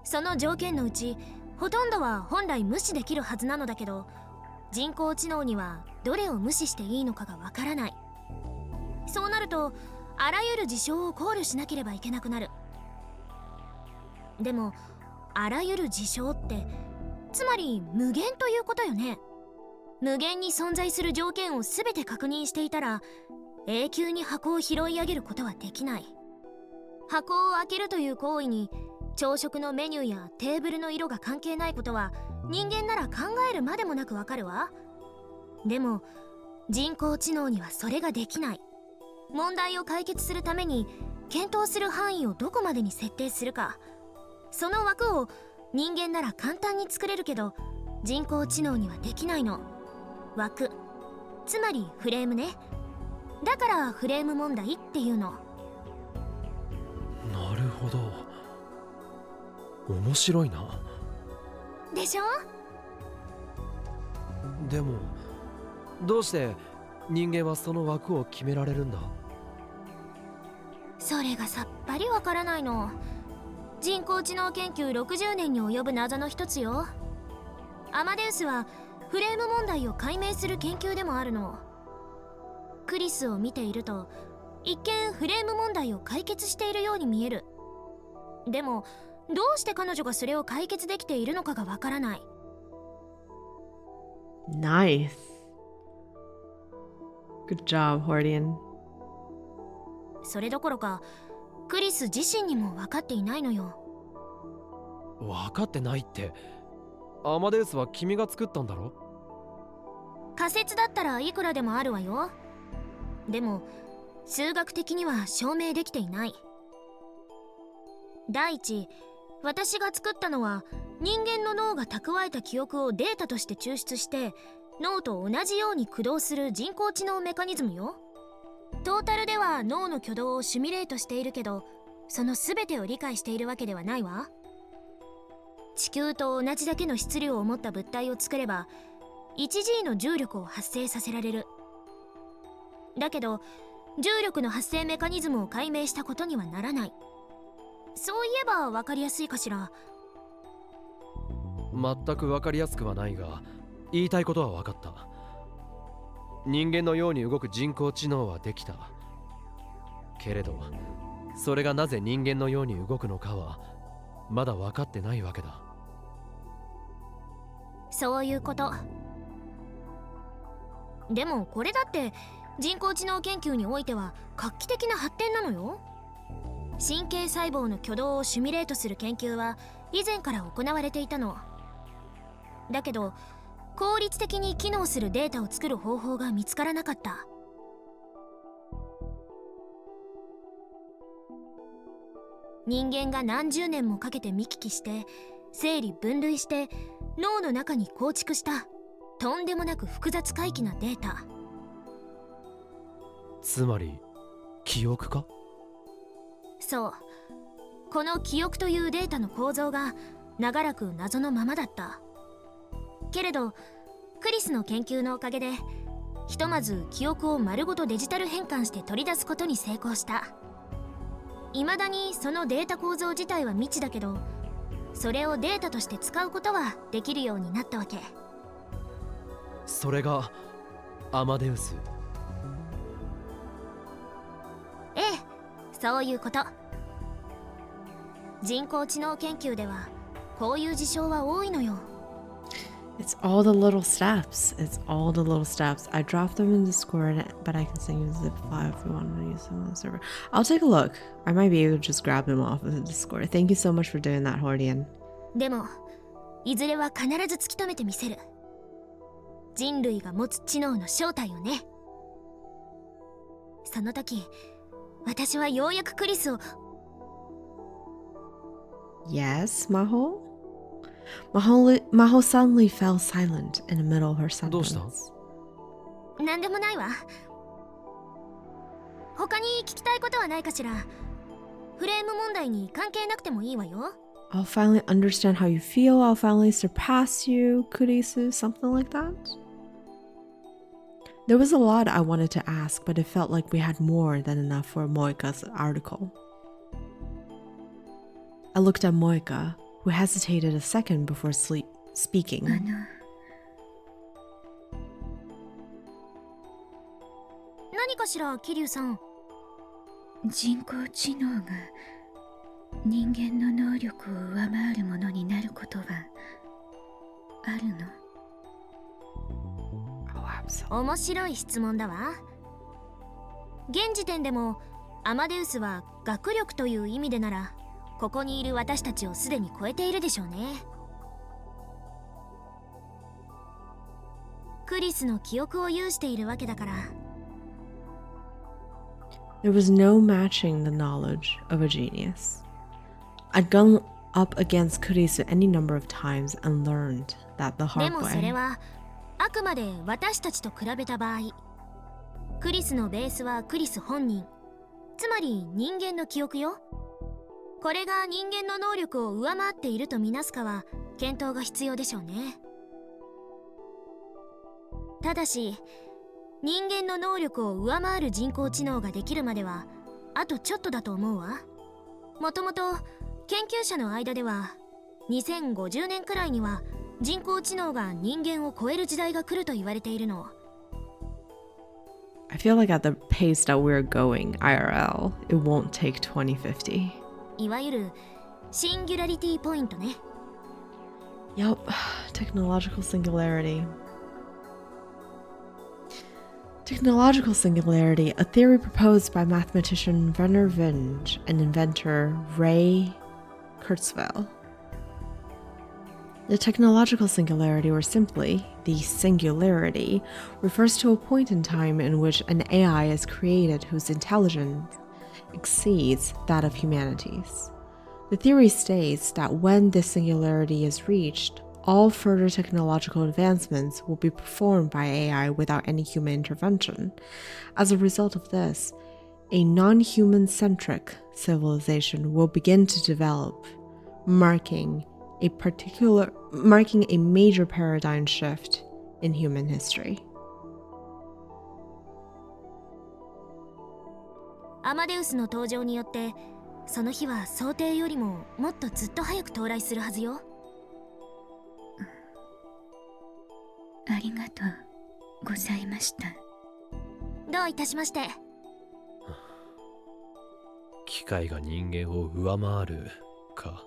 その条件のうちほとんどは本来無視できるはずなのだけど、人工知能にはどれを無視していいのかがわからない。そうなるとあらゆる事象を考慮しなければいけなくなる。でもあらゆる事象ってつまり無限ということよね。無限に存在する条件を全て確認していたら永久に箱を拾い上げることはできない。箱を開けるという行為に朝食のメニューやテーブルの色が関係ないことは人間なら考えるまでもなくわかるわ。でも人工知能にはそれができない。問題を解決するために検討する範囲をどこまでに設定するか、その枠を人間なら簡単に作れるけど人工知能にはできないの。枠、つまりフレームね。だからフレーム問題っていうの。なるほど。面白いな。でしょ？でもどうして人間はその枠を決められるんだ？それがさっぱりわからないの。人工知能研究60年に及ぶ謎の一つよ。アマデウスはフレーム問題を解明する研究でもあるの。クリスを見ていると一見フレーム問題を解決しているように見える。でもどうして彼女がそれを解決できているのかがわからない。Nice. Good job, Hordian. それどころかクリス自身にも分かっていないのよ。分かってないって。アマデウスは君が作ったんだろ？仮説だったらいくらでもあるわよ。でも数学的には証明できていない。第一、私が作ったのは人間の脳が蓄えた記憶をデータとして抽出して脳と同じように駆動する人工知能メカニズムよ。トータルでは脳の挙動をシミュレートしているけど、その全てを理解しているわけではないわ。地球と同じだけの質量を持った物体を作れば 1G の重力を発生させられる。だけど重力の発生メカニズムを解明したことにはならない。そういえば分かりやすいかしら。全く分かりやすくはないが、言いたいことは分かった。人間のように動く人工知能はできた。けれど、それがなぜ人間のように動くのかはまだ分かってないわけだ。そういうこと。でもこれだって人工知能研究においては画期的な発展なのよ。神経細胞の挙動をシミュレートする研究は以前から行われていたの。だけど効率的に機能するデータを作る方法が見つからなかった。人間が何十年もかけて見聞きして整理分類して脳の中に構築したとんでもなく複雑回帰なデータ。つまり記憶か？そう。この記憶というデータの構造が長らく謎のままだった。けれどクリスの研究のおかげでひとまず記憶を丸ごとデジタル変換して取り出すことに成功した。未だにそのデータ構造自体は未知だけど、それをデータとして使うことはできるようになったわけ。それがアマデウス。ええ、そういうこと。人工知能研究ではこういう事象は多いのよ。It's all the little steps. It's all the little steps. I dropped them in Discord, but I can send you a zip file if you want to use them on the server. I'll take a look. I might be able to just grab them off of the Discord. Thank you so much for doing that, Hordian. でもいずれは必ず突き止めてみせる。人類が持つ知能の正体をね。その時私はようやくクリスを。 Yes, Maho suddenly fell silent in the middle of her sentence. どうした？なんでもないわ。他に聞きたいことはないかしら。フレーム問題に関係なくてもいいわよ。I'll finally understand how you feel. I'll finally surpass you, Kurisu. Something like that. There was a lot I wanted to ask, but it felt like we had more than enough for Moika's article. I looked at Moika, who hesitated a second before speaking. 何かしら、桐生さん。人工知能が人間の能力を上回るものになることはあるの？面白い質問だわ。現時点でもアマデウスは学力という意味でならここにいる私たちをすでに超えているでしょうね。クリスの記憶を有しているわけだから。There was no matching the knowledge of a genius. I'd gone up against Kurisu any number of times and learned that the で hard もそれ way. はあくまで私たちと比べた場合、クリスのベースはクリス本人、つまり人間の記憶よ。これが人間の能力を上回っているとみなすかは検討が必要でしょうね。ただし人間の能力を上回る人工知能ができるまではあとちょっとだと思うわ。もともと研究者の間では2050年くらいには人工知能が人間を超える時代が来ると言われているの。I feel like at the pace that we're going IRL, it won't take 2050. いわゆるシンギュラリティポイントね。Yup, technological singularity. Technological singularity, a theory proposed by mathematician Werner Vinge and inventor Ray Kurzweil. The technological singularity, or simply the singularity, refers to a point in time in which an AI is created whose intelligence exceeds that of humanity's. The theory states that when this singularity is reached, all further technological advancements will be performed by AI without any human intervention. As a result of this, a non-human-centric civilization will begin to develop, marking a major paradigm shift in human history. アマデウスの登場によってその日は想定よりももっとずっと早く到来するはずよ。ありがとうございました。どういたしまして。機械が人間を上回るか。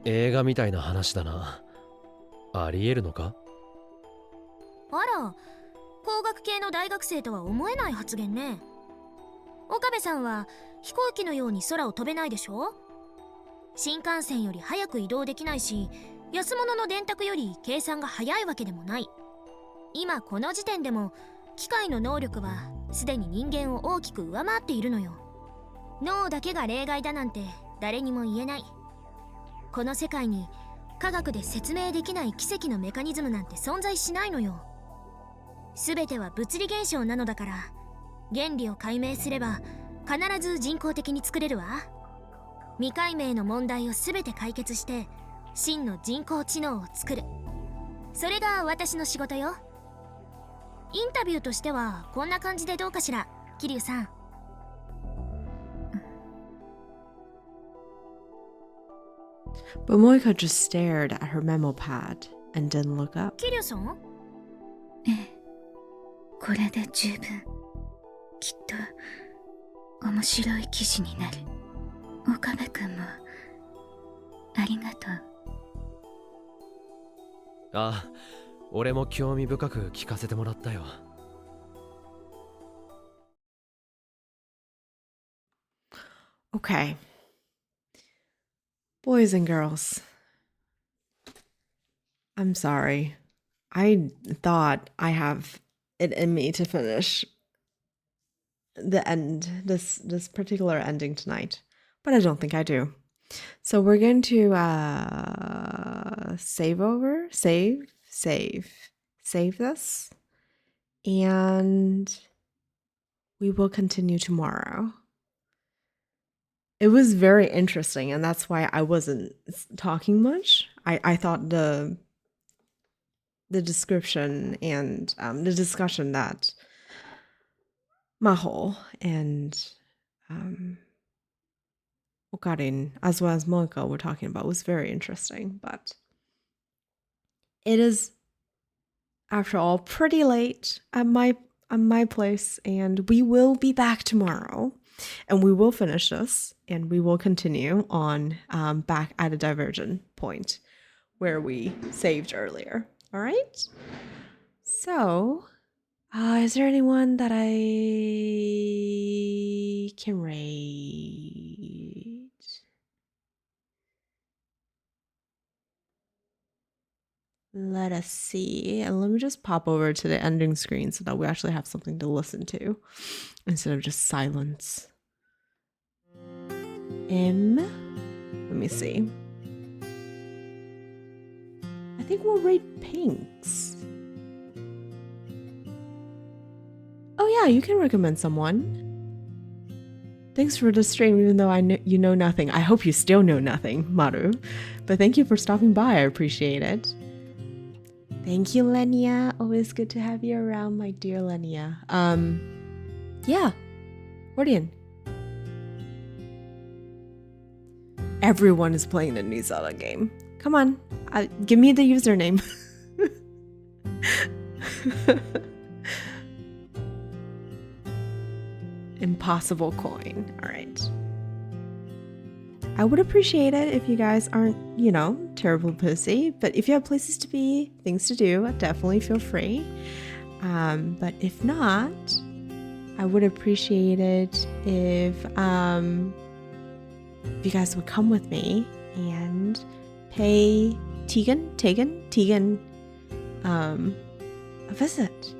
映画みたいな話だな。ありえるのか？あら、工学系の大学生とは思えない発言ね。岡部さんは飛行機のように空を飛べないでしょ？新幹線より早く移動できないし、安物の電卓より計算が早いわけでもない。今この時点でも機械の能力はすでに人間を大きく上回っているのよ。脳だけが例外だなんて誰にも言えない。この世界に科学で説明できない奇跡のメカニズムなんて存在しないのよ。全ては物理現象なのだから、原理を解明すれば必ず人工的に作れるわ。未解明の問題を全て解決して真の人工知能を作る。それが私の仕事よ。インタビューとしてはこんな感じでどうかしら、桐生さん。But Moika just stared at her memo pad and didn't look up. 桐生さん？ええ、これで十分。きっと面白い記事になる。岡部君もありがとう。ああ、俺も興味深く聞かせてもらったよ。Okay. Boys and girls, I'm sorry. I thought I have it in me to finish the end, this particular ending tonight, but I don't think I do. So we're going to save this, and we will continue tomorrow. It was very interesting, and that's why I wasn't talking much. I thought the description and the discussion that Maho and Okarin, as well as Moika, were talking about was very interesting. But it is, after all, pretty late at my place, and we will be back tomorrow. And we will finish this, and we will continue on back at a divergent point where we saved earlier. All right? So, is there anyone that I can rate? Let us see. And let me just pop over to the ending screen so that we actually have something to listen to instead of just silence. Let me see. I think we'll rate Pinks. Oh yeah, you can recommend someone. Thanks for the stream, even though you know nothing. I hope you still know nothing, Maru. But thank you for stopping by. I appreciate it. Thank you, Lenia. Always good to have you around, my dear Lenia. Yeah. Gordian. Everyone is playing the new Zelda game. Come on. Give me the username. Impossible coin. All right. I would appreciate it if you guys aren't, terrible busy. But if you have places to be, things to do, definitely feel free. But if not, I would appreciate it if you guys would come with me and pay Tegan a visit.